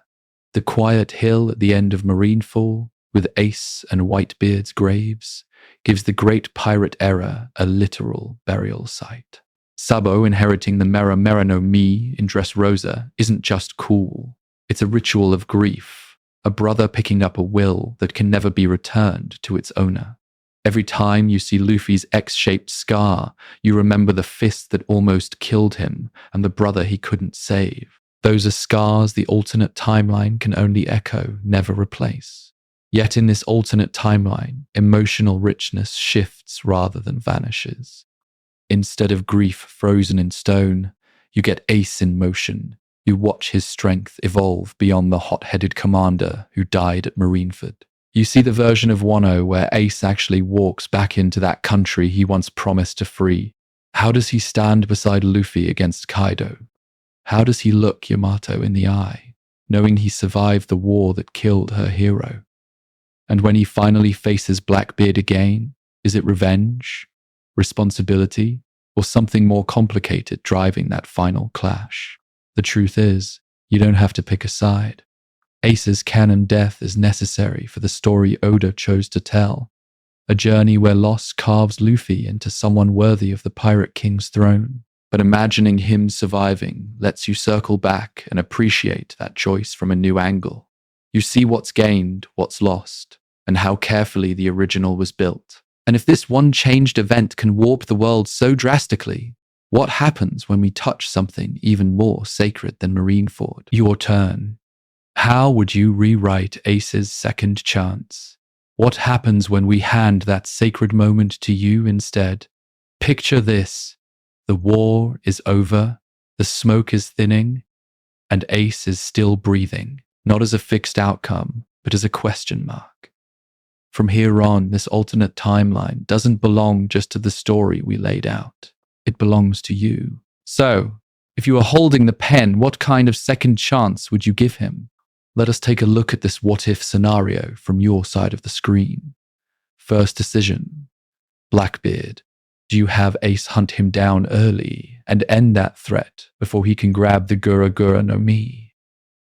The quiet hill at the end of Marineford, with Ace and Whitebeard's graves, gives the great pirate era a literal burial site. Sabo inheriting the Mera Mera no Mi in Dressrosa isn't just cool. It's a ritual of grief, a brother picking up a will that can never be returned to its owner. Every time you see Luffy's X-shaped scar, you remember the fist that almost killed him and the brother he couldn't save. Those are scars the alternate timeline can only echo, never replace. Yet in this alternate timeline, emotional richness shifts rather than vanishes. Instead of grief frozen in stone, you get Ace in motion. You watch his strength evolve beyond the hot-headed commander who died at Marineford. You see the version of Wano where Ace actually walks back into that country he once promised to free. How does he stand beside Luffy against Kaido? How does he look Yamato in the eye, knowing he survived the war that killed her hero? And when he finally faces Blackbeard again, is it revenge, responsibility, or something more complicated driving that final clash? The truth is, you don't have to pick a side. Ace's canon death is necessary for the story Oda chose to tell, a journey where loss carves Luffy into someone worthy of the Pirate King's throne. But imagining him surviving lets you circle back and appreciate that choice from a new angle. You see what's gained, what's lost, and how carefully the original was built. And if this one changed event can warp the world so drastically, what happens when we touch something even more sacred than Marineford? Your turn. How would you rewrite Ace's second chance? What happens when we hand that sacred moment to you instead? Picture this. The war is over, the smoke is thinning, and Ace is still breathing, not as a fixed outcome, but as a question mark. From here on, this alternate timeline doesn't belong just to the story we laid out. It belongs to you. So, if you were holding the pen, what kind of second chance would you give him? Let us take a look at this what-if scenario from your side of the screen. First decision. Blackbeard. Do you have Ace hunt him down early and end that threat before he can grab the Gura Gura no Mi?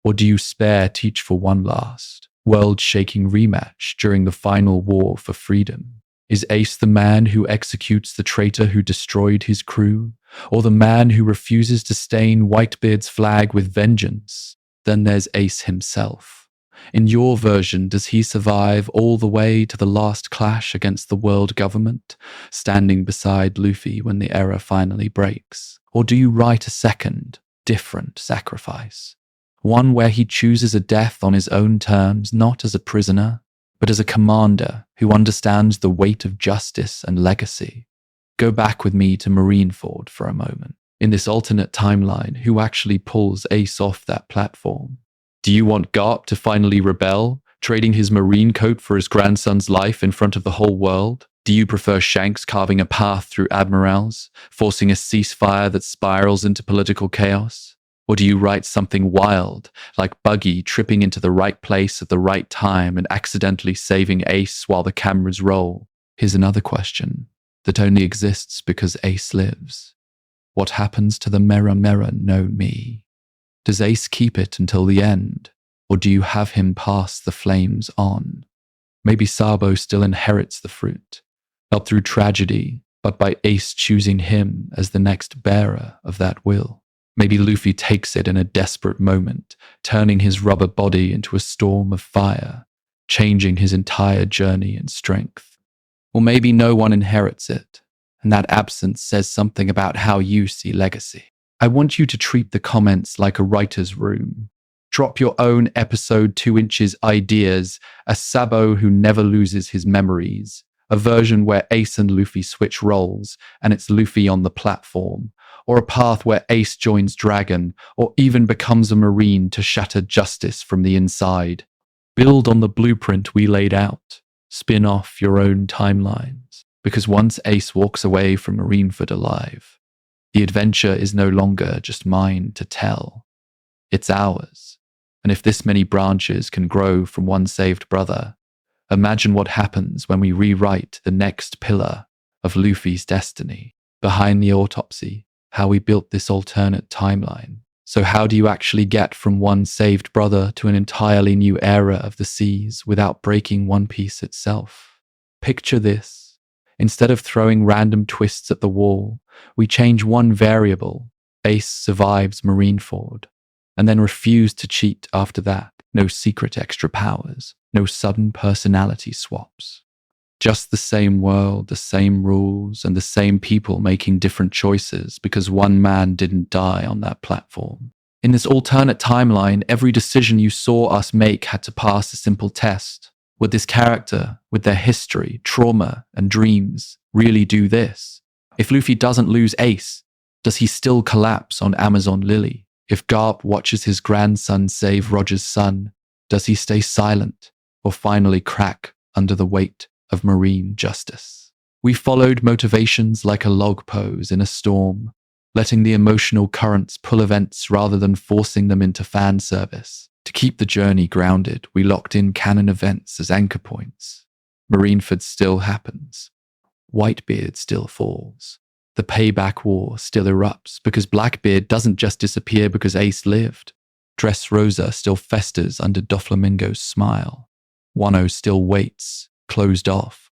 Or do you spare Teach for one last, world-shaking rematch during the final war for freedom? Is Ace the man who executes the traitor who destroyed his crew, or the man who refuses to stain Whitebeard's flag with vengeance? Then there's Ace himself. In your version, does he survive all the way to the last clash against the world government, standing beside Luffy when the era finally breaks? Or do you write a second, different sacrifice? One where he chooses a death on his own terms, not as a prisoner, but as a commander who understands the weight of justice and legacy. Go back with me to Marineford for a moment. In this alternate timeline, who actually pulls Ace off that platform? Do you want Garp to finally rebel, trading his marine coat for his grandson's life in front of the whole world? Do you prefer Shanks carving a path through admirals, forcing a ceasefire that spirals into political chaos? Or do you write something wild, like Buggy tripping into the right place at the right time and accidentally saving Ace while the cameras roll? Here's another question that only exists because Ace lives. What happens to the Mera Mera no Mi? Does Ace keep it until the end, or do you have him pass the flames on? Maybe Sabo still inherits the fruit, not through tragedy, but by Ace choosing him as the next bearer of that will. Maybe Luffy takes it in a desperate moment, turning his rubber body into a storm of fire, changing his entire journey and strength. Or maybe no one inherits it, and that absence says something about how you see legacy. I want you to treat the comments like a writer's room. Drop your own episode 2 inches ideas, a Sabo who never loses his memories, a version where Ace and Luffy switch roles and it's Luffy on the platform, or a path where Ace joins Dragon, or even becomes a Marine to shatter justice from the inside. Build on the blueprint we laid out. Spin off your own timelines. Because once Ace walks away from Marineford alive, the adventure is no longer just mine to tell. It's ours. And if this many branches can grow from one saved brother, Imagine what happens when we rewrite the next pillar of Luffy's destiny. Behind the autopsy, how we built this alternate timeline. So how do you actually get from one saved brother to an entirely new era of the seas without breaking One Piece itself? Picture this. Instead of throwing random twists at the wall, we change one variable. Ace survives Marineford, and then refuse to cheat after that. No secret extra powers, no sudden personality swaps. Just the same world, the same rules, and the same people making different choices because one man didn't die on that platform. In this alternate timeline, every decision you saw us make had to pass a simple test. Would this character, with their history, trauma, and dreams, really do this? If Luffy doesn't lose Ace, does he still collapse on Amazon Lily? If Garp watches his grandson save Roger's son, does he stay silent or finally crack under the weight of marine justice? We followed motivations like a log pose in a storm, letting the emotional currents pull events rather than forcing them into fan service. To keep the journey grounded, we locked in canon events as anchor points. Marineford still happens. Whitebeard still falls. The payback war still erupts because Blackbeard doesn't just disappear because Ace lived. Dressrosa still festers under Doflamingo's smile. Wano still waits, closed off,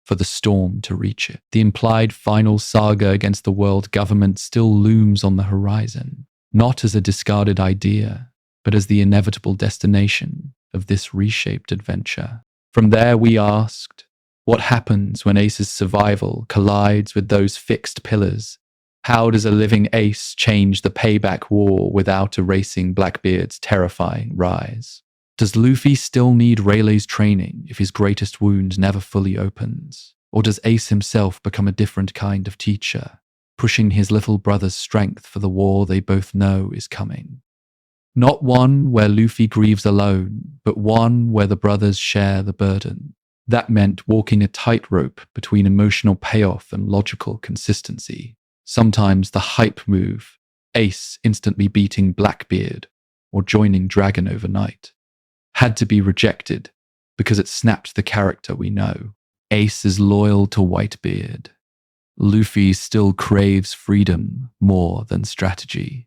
for the storm to reach it. The implied final saga against the world government still looms on the horizon, not as a discarded idea, but as the inevitable destination of this reshaped adventure. From there we asked, what happens when Ace's survival collides with those fixed pillars? How does a living Ace change the payback war without erasing Blackbeard's terrifying rise? Does Luffy still need Rayleigh's training if his greatest wound never fully opens? Or does Ace himself become a different kind of teacher, pushing his little brother's strength for the war they both know is coming? Not one where Luffy grieves alone, but one where the brothers share the burden. That meant walking a tightrope between emotional payoff and logical consistency. Sometimes the hype move, Ace instantly beating Blackbeard or joining Dragon overnight, had to be rejected because it snapped the character we know. Ace is loyal to Whitebeard. Luffy still craves freedom more than strategy.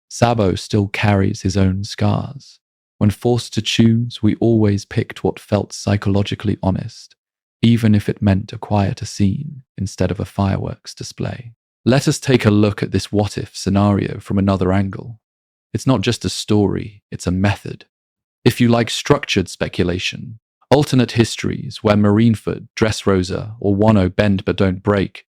Sabo still carries his own scars. When forced to choose, we always picked what felt psychologically honest, even if it meant a quieter scene instead of a fireworks display. Let us take a look at this what-if scenario from another angle. It's not just a story, it's a method. If you like structured speculation, alternate histories where Marineford, Dressrosa, or Wano bend but don't break,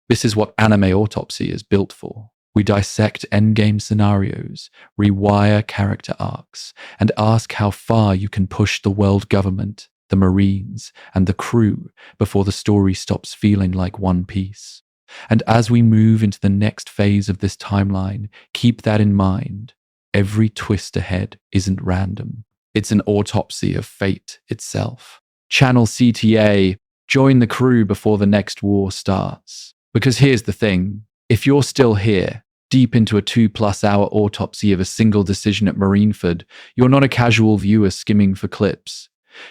this is what Anime Autopsy is built for. We dissect endgame scenarios, rewire character arcs, and ask how far you can push the world government, the Marines, and the crew before the story stops feeling like One Piece. And as we move into the next phase of this timeline, keep that in mind. Every twist ahead isn't random. It's an autopsy of fate itself. Channel CTA, join the crew before the next war starts. Because here's the thing, if you're still here, deep into a 2+ hour autopsy of a single decision at Marineford, you're not a casual viewer skimming for clips.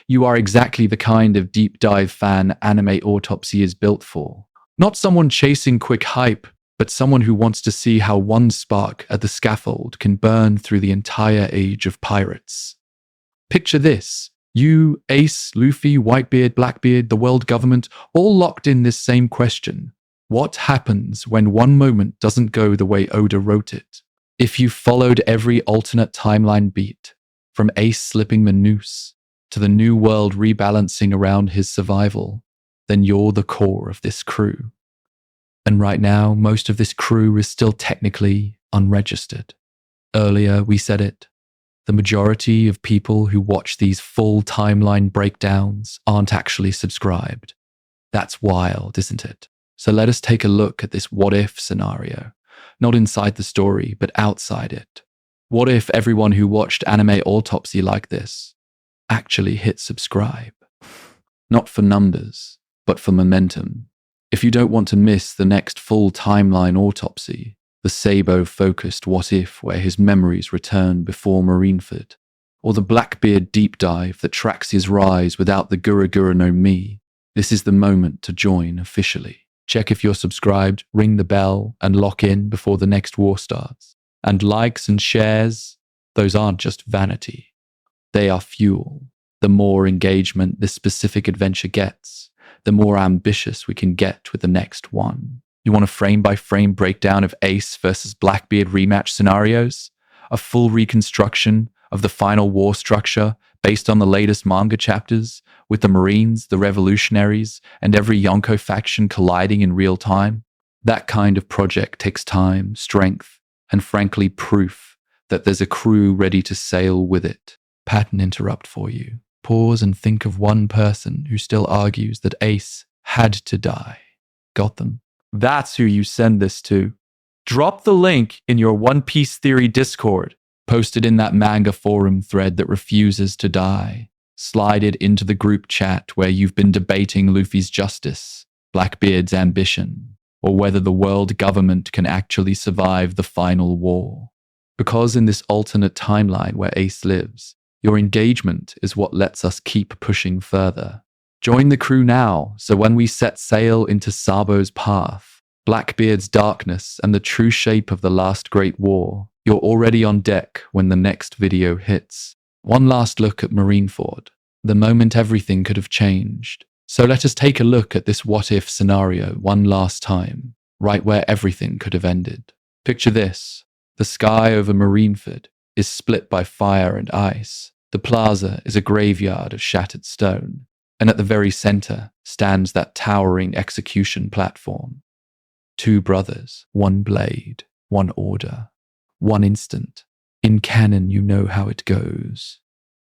You are exactly the kind of deep dive fan Anime Autopsy is built for. Not someone chasing quick hype, but someone who wants to see how one spark at the scaffold can burn through the entire age of pirates. Picture this. You, Ace, Luffy, Whitebeard, Blackbeard, the world government, all locked in this same question. What happens when one moment doesn't go the way Oda wrote it? If you followed every alternate timeline beat, from Ace slipping the noose to the new world rebalancing around his survival, then you're the core of this crew. And right now, most of this crew is still technically unregistered. Earlier, we said it. The majority of people who watch these full timeline breakdowns aren't actually subscribed. That's wild, isn't it? So let us take a look at this what-if scenario, not inside the story, but outside it. What if everyone who watched Anime Autopsy like this actually hit subscribe? Not for numbers, but for momentum. If you don't want to miss the next full timeline autopsy, the Sabo-focused what-if where his memories return before Marineford, or the Blackbeard deep dive that tracks his rise without the Gura Gura no Mi, this is the moment to join officially. Check if you're subscribed, ring the bell, and lock in before the next war starts. And likes and shares, those aren't just vanity. They are fuel. The more engagement this specific adventure gets, the more ambitious we can get with the next one. You want a frame-by-frame breakdown of Ace versus Blackbeard rematch scenarios? A full reconstruction of the final war structure based on the latest manga chapters, with the Marines, the Revolutionaries, and every Yonko faction colliding in real time? That kind of project takes time, strength, and frankly proof that there's a crew ready to sail with it. Pattern interrupt for you. Pause and think of one person who still argues that Ace had to die. Got them? That's who you send this to. Drop the link in your One Piece Theory Discord. Post it in that manga forum thread that refuses to die. Slide it into the group chat where you've been debating Luffy's justice, Blackbeard's ambition, or whether the world government can actually survive the final war. Because in this alternate timeline where Ace lives, your engagement is what lets us keep pushing further. Join the crew now, so when we set sail into Sabo's path, Blackbeard's darkness, and the true shape of the last great war, you're already on deck when the next video hits. One last look at Marineford, the moment everything could have changed. So let us take a look at this what-if scenario one last time, right where everything could have ended. Picture this. The sky over Marineford is split by fire and ice. The plaza is a graveyard of shattered stone, and at the very center stands that towering execution platform. Two brothers, one blade, one order, one instant. In canon, you know how it goes.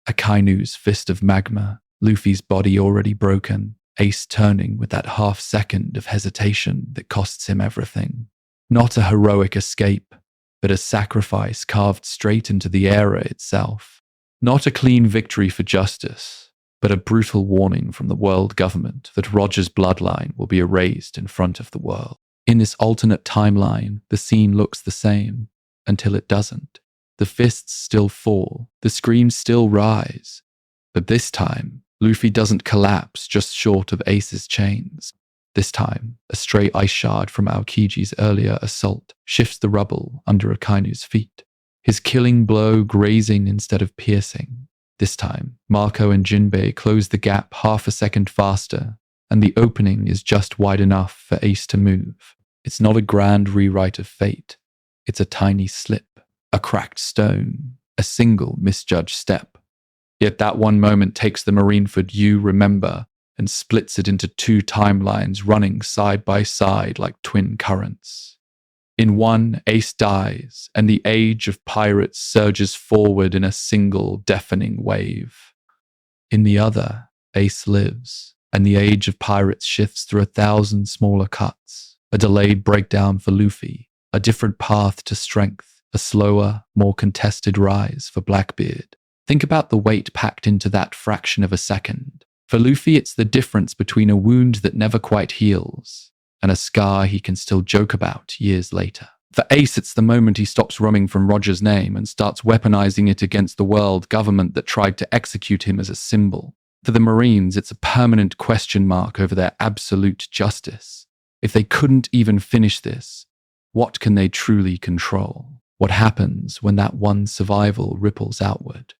Akainu's fist of magma, Luffy's body already broken, Ace turning with that half-second of hesitation that costs him everything. Not a heroic escape, but a sacrifice carved straight into the era itself. Not a clean victory for justice, but a brutal warning from the world government that Roger's bloodline will be erased in front of the world. In this alternate timeline, the scene looks the same, until it doesn't. The fists still fall, the screams still rise, but this time, Luffy doesn't collapse just short of Ace's chains. This time, a stray ice shard from Aokiji's earlier assault shifts the rubble under Akainu's feet, his killing blow grazing instead of piercing. This time, Marco and Jinbei close the gap half a second faster, and the opening is just wide enough for Ace to move. It's not a grand rewrite of fate. It's a tiny slip, a cracked stone, a single misjudged step. Yet that one moment takes the Marineford you remember and splits it into two timelines running side by side like twin currents. In one, Ace dies, and the age of pirates surges forward in a single deafening wave. In the other, Ace lives, and the age of pirates shifts through 1,000 smaller cuts, a delayed breakdown for Luffy, a different path to strength, a slower, more contested rise for Blackbeard. Think about the weight packed into that fraction of a second. For Luffy, it's the difference between a wound that never quite heals and a scar he can still joke about years later. For Ace, it's the moment he stops running from Roger's name and starts weaponizing it against the world government that tried to execute him as a symbol. For the Marines, it's a permanent question mark over their absolute justice. If they couldn't even finish this, what can they truly control? What happens when that one survival ripples outward?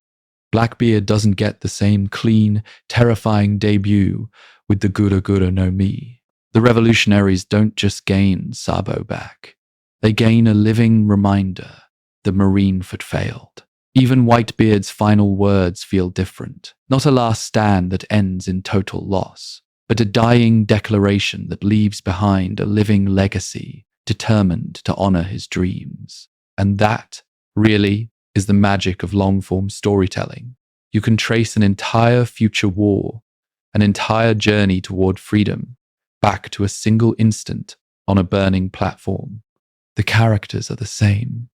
Blackbeard doesn't get the same clean, terrifying debut with the Gura Gura no Mi. The revolutionaries don't just gain Sabo back. They gain a living reminder the Marineford failed. Even Whitebeard's final words feel different. Not a last stand that ends in total loss, but a dying declaration that leaves behind a living legacy determined to honor his dreams. And that, really, is the magic of long-form storytelling. You can trace an entire future war, an entire journey toward freedom, back to a single instant on a burning platform. The characters are the same.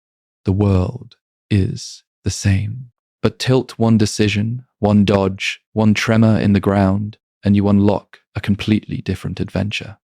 The world is the same. But tilt one decision, one dodge, one tremor in the ground, and you unlock a completely different adventure.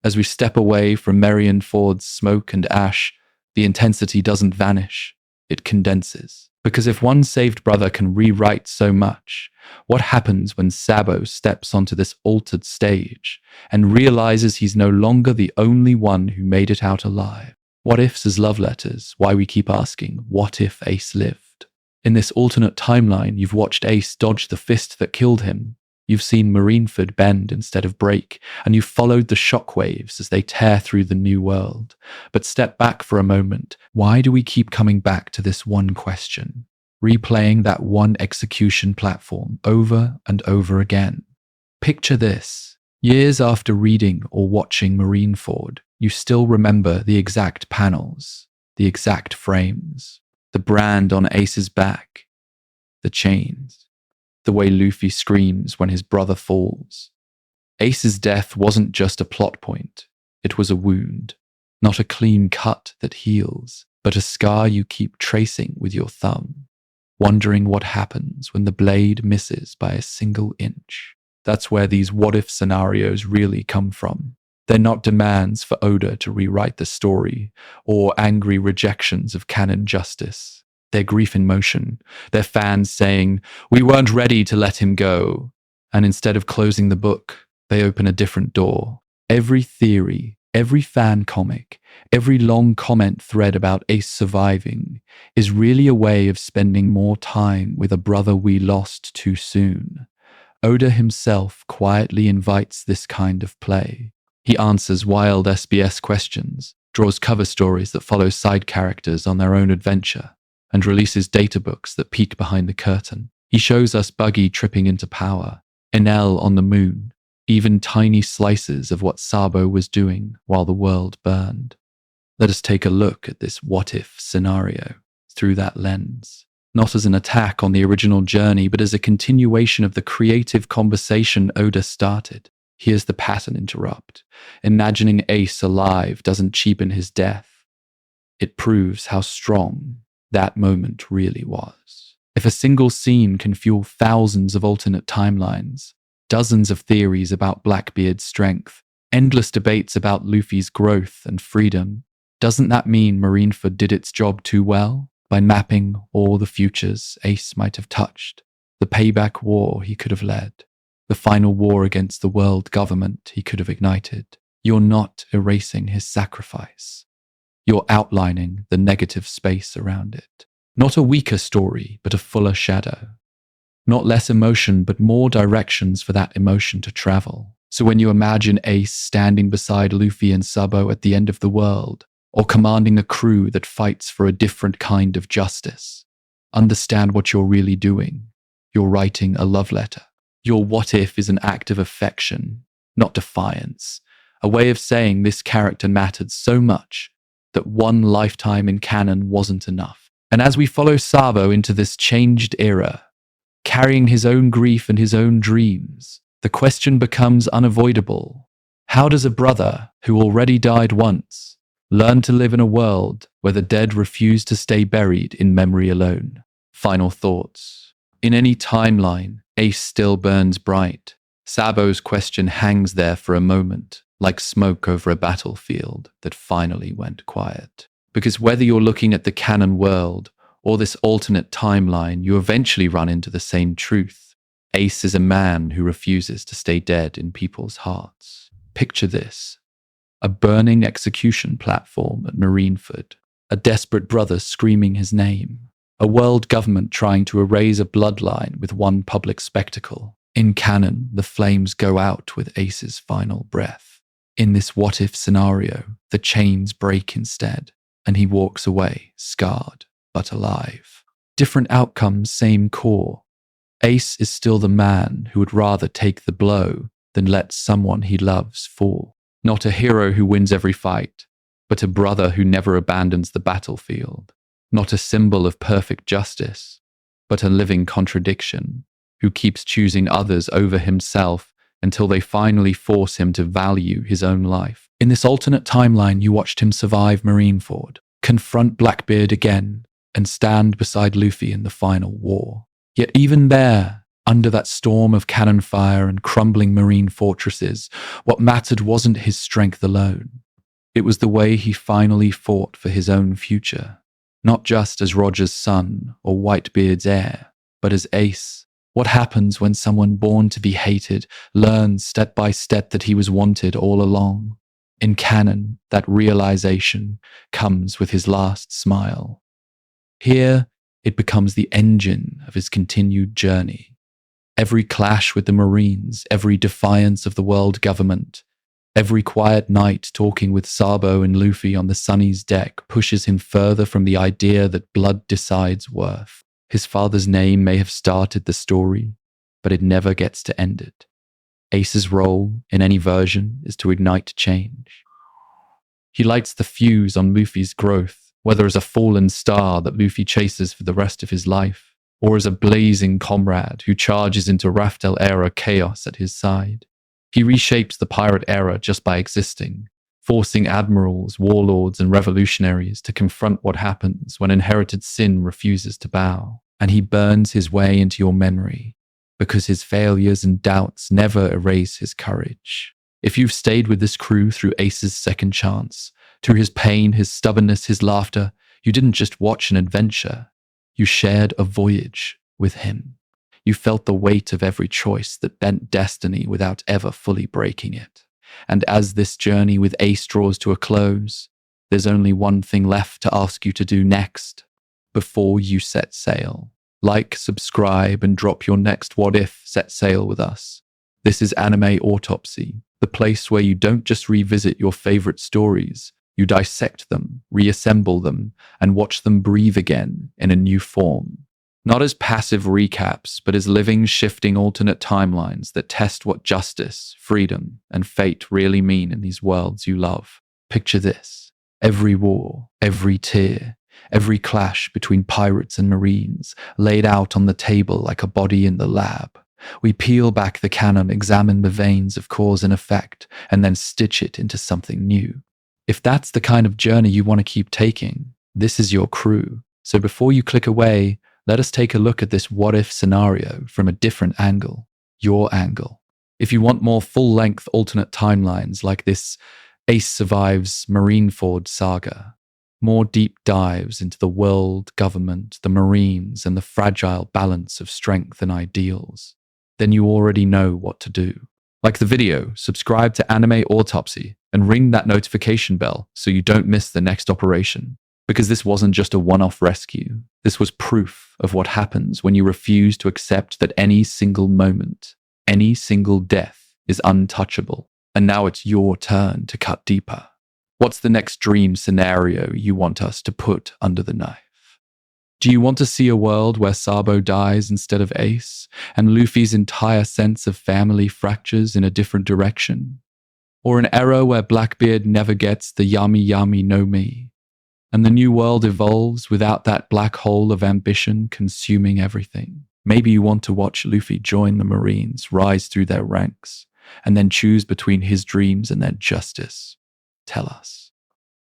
As we step away from Marineford's smoke and ash, the intensity doesn't vanish. It condenses. Because if one saved brother can rewrite so much, what happens when Sabo steps onto this altered stage and realizes he's no longer the only one who made it out alive? What ifs as love letters, why we keep asking, what if Ace lived? In this alternate timeline, you've watched Ace dodge the fist that killed him. You've seen Marineford bend instead of break, and you've followed the shockwaves as they tear through the new world. But step back for a moment. Why do we keep coming back to this one question? Replaying that one execution platform over and over again. Picture this. Years after reading or watching Marineford, you still remember the exact panels, the exact frames, the brand on Ace's back, the chains, the way Luffy screams when his brother falls. Ace's death wasn't just a plot point. It was a wound, not a clean cut that heals, but a scar you keep tracing with your thumb, wondering what happens when the blade misses by a single inch. That's where these what-if scenarios really come from. They're not demands for Oda to rewrite the story or angry rejections of canon justice. They're grief in motion. They're fans saying, "We weren't ready to let him go." And instead of closing the book, they open a different door. Every theory, every fan comic, every long comment thread about Ace surviving is really a way of spending more time with a brother we lost too soon. Oda himself quietly invites this kind of play. He answers wild SBS questions, draws cover stories that follow side characters on their own adventure, and releases databooks that peek behind the curtain. He shows us Buggy tripping into power, Enel on the moon, even tiny slices of what Sabo was doing while the world burned. Let us take a look at this what-if scenario through that lens, not as an attack on the original journey, but as a continuation of the creative conversation Oda started. Here's the pattern interrupt. Imagining Ace alive doesn't cheapen his death. It proves how strong that moment really was. If a single scene can fuel thousands of alternate timelines, dozens of theories about Blackbeard's strength, endless debates about Luffy's growth and freedom, doesn't that mean Marineford did its job too well by mapping all the futures Ace might have touched, the payback war he could have led, the final war against the world government he could have ignited? You're not erasing his sacrifice. You're outlining the negative space around it. Not a weaker story, but a fuller shadow. Not less emotion, but more directions for that emotion to travel. So when you imagine Ace standing beside Luffy and Sabo at the end of the world, or commanding a crew that fights for a different kind of justice, understand what you're really doing. You're writing a love letter. Your what if is an act of affection, not defiance, a way of saying this character mattered so much that one lifetime in canon wasn't enough. And as we follow Sabo into this changed era, carrying his own grief and his own dreams, the question becomes unavoidable. How does a brother who already died once learn to live in a world where the dead refuse to stay buried in memory alone? Final thoughts. In any timeline, Ace still burns bright. Sabo's question hangs there for a moment, like smoke over a battlefield that finally went quiet. Because whether you're looking at the canon world or this alternate timeline, you eventually run into the same truth. Ace is a man who refuses to stay dead in people's hearts. Picture this: a burning execution platform at Marineford, a desperate brother screaming his name, a world government trying to erase a bloodline with one public spectacle. In canon, the flames go out with Ace's final breath. In this what-if scenario, the chains break instead, and he walks away, scarred but alive. Different outcomes, same core. Ace is still the man who would rather take the blow than let someone he loves fall. Not a hero who wins every fight, but a brother who never abandons the battlefield. Not a symbol of perfect justice, but a living contradiction, who keeps choosing others over himself until they finally force him to value his own life. In this alternate timeline, you watched him survive Marineford, confront Blackbeard again, and stand beside Luffy in the final war. Yet even there, under that storm of cannon fire and crumbling marine fortresses, what mattered wasn't his strength alone. It was the way he finally fought for his own future. not just as Roger's son or Whitebeard's heir, but as Ace. What happens when someone born to be hated learns step by step that he was wanted all along? In canon, that realization comes with his last smile. Here, it becomes the engine of his continued journey. Every clash with the Marines, every defiance of the world government, every quiet night talking with Sabo and Luffy on the Sunny's deck pushes him further from the idea that blood decides worth. His father's name may have started the story, but it never gets to end it. Ace's role, in any version, is to ignite change. He lights the fuse on Luffy's growth, whether as a fallen star that Luffy chases for the rest of his life, or as a blazing comrade who charges into Raftel-era chaos at his side. He reshapes the pirate era just by existing, forcing admirals, warlords, and revolutionaries to confront what happens when inherited sin refuses to bow. And he burns his way into your memory, because his failures and doubts never erase his courage. If you've stayed with this crew through Ace's second chance, through his pain, his stubbornness, his laughter, you didn't just watch an adventure. You shared a voyage with him. You felt the weight of every choice that bent destiny without ever fully breaking it. And as this journey with Ace draws to a close, there's only one thing left to ask you to do next, before you set sail. Like, subscribe, and drop your next what if, set sail with us. This is Anime Autopsy, the place where you don't just revisit your favorite stories, you dissect them, reassemble them, and watch them breathe again in a new form. Not as passive recaps, but as living, shifting alternate timelines that test what justice, freedom, and fate really mean in these worlds you love. Picture this. Every war, every tear, every clash between pirates and marines laid out on the table like a body in the lab. We peel back the canon, examine the veins of cause and effect, and then stitch it into something new. If that's the kind of journey you want to keep taking, this is your crew. So before you click away, let us take a look at this what-if scenario from a different angle, your angle. If you want more full-length alternate timelines like this Ace Survives Marineford saga, more deep dives into the world, government, the Marines, and the fragile balance of strength and ideals, then you already know what to do. Like the video, subscribe to Anime Autopsy, and ring that notification bell so you don't miss the next operation. Because this wasn't just a one-off rescue. This was proof of what happens when you refuse to accept that any single moment, any single death is untouchable. And now it's your turn to cut deeper. What's the next dream scenario you want us to put under the knife? Do you want to see a world where Sabo dies instead of Ace, and Luffy's entire sense of family fractures in a different direction? Or an era where Blackbeard never gets the yami yami no mi, and the new world evolves without that black hole of ambition consuming everything? Maybe you want to watch Luffy join the Marines, rise through their ranks, and then choose between his dreams and their justice. Tell us.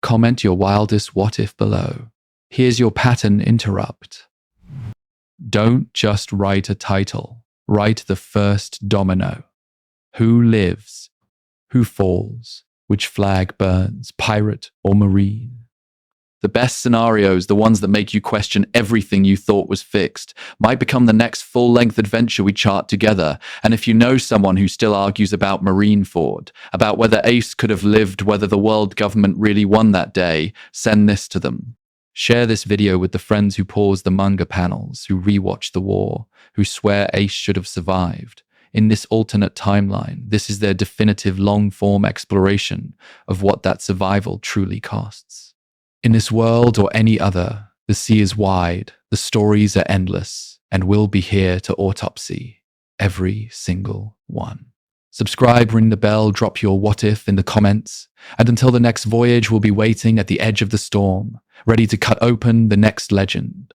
Comment your wildest what-if below. Here's your pattern interrupt. Don't just write a title. Write the first domino. Who lives? Who falls? Which flag burns? Pirate or Marine? The best scenarios, the ones that make you question everything you thought was fixed, might become the next full-length adventure we chart together. And if you know someone who still argues about Marineford, about whether Ace could have lived, whether the world government really won that day, send this to them. Share this video with the friends who pause the manga panels, who rewatch the war, who swear Ace should have survived. In this alternate timeline, this is their definitive long-form exploration of what that survival truly costs. In this world or any other, the sea is wide, the stories are endless, and we'll be here to autopsy every single one. Subscribe, ring the bell, drop your what if in the comments, and until the next voyage, we'll be waiting at the edge of the storm, ready to cut open the next legend.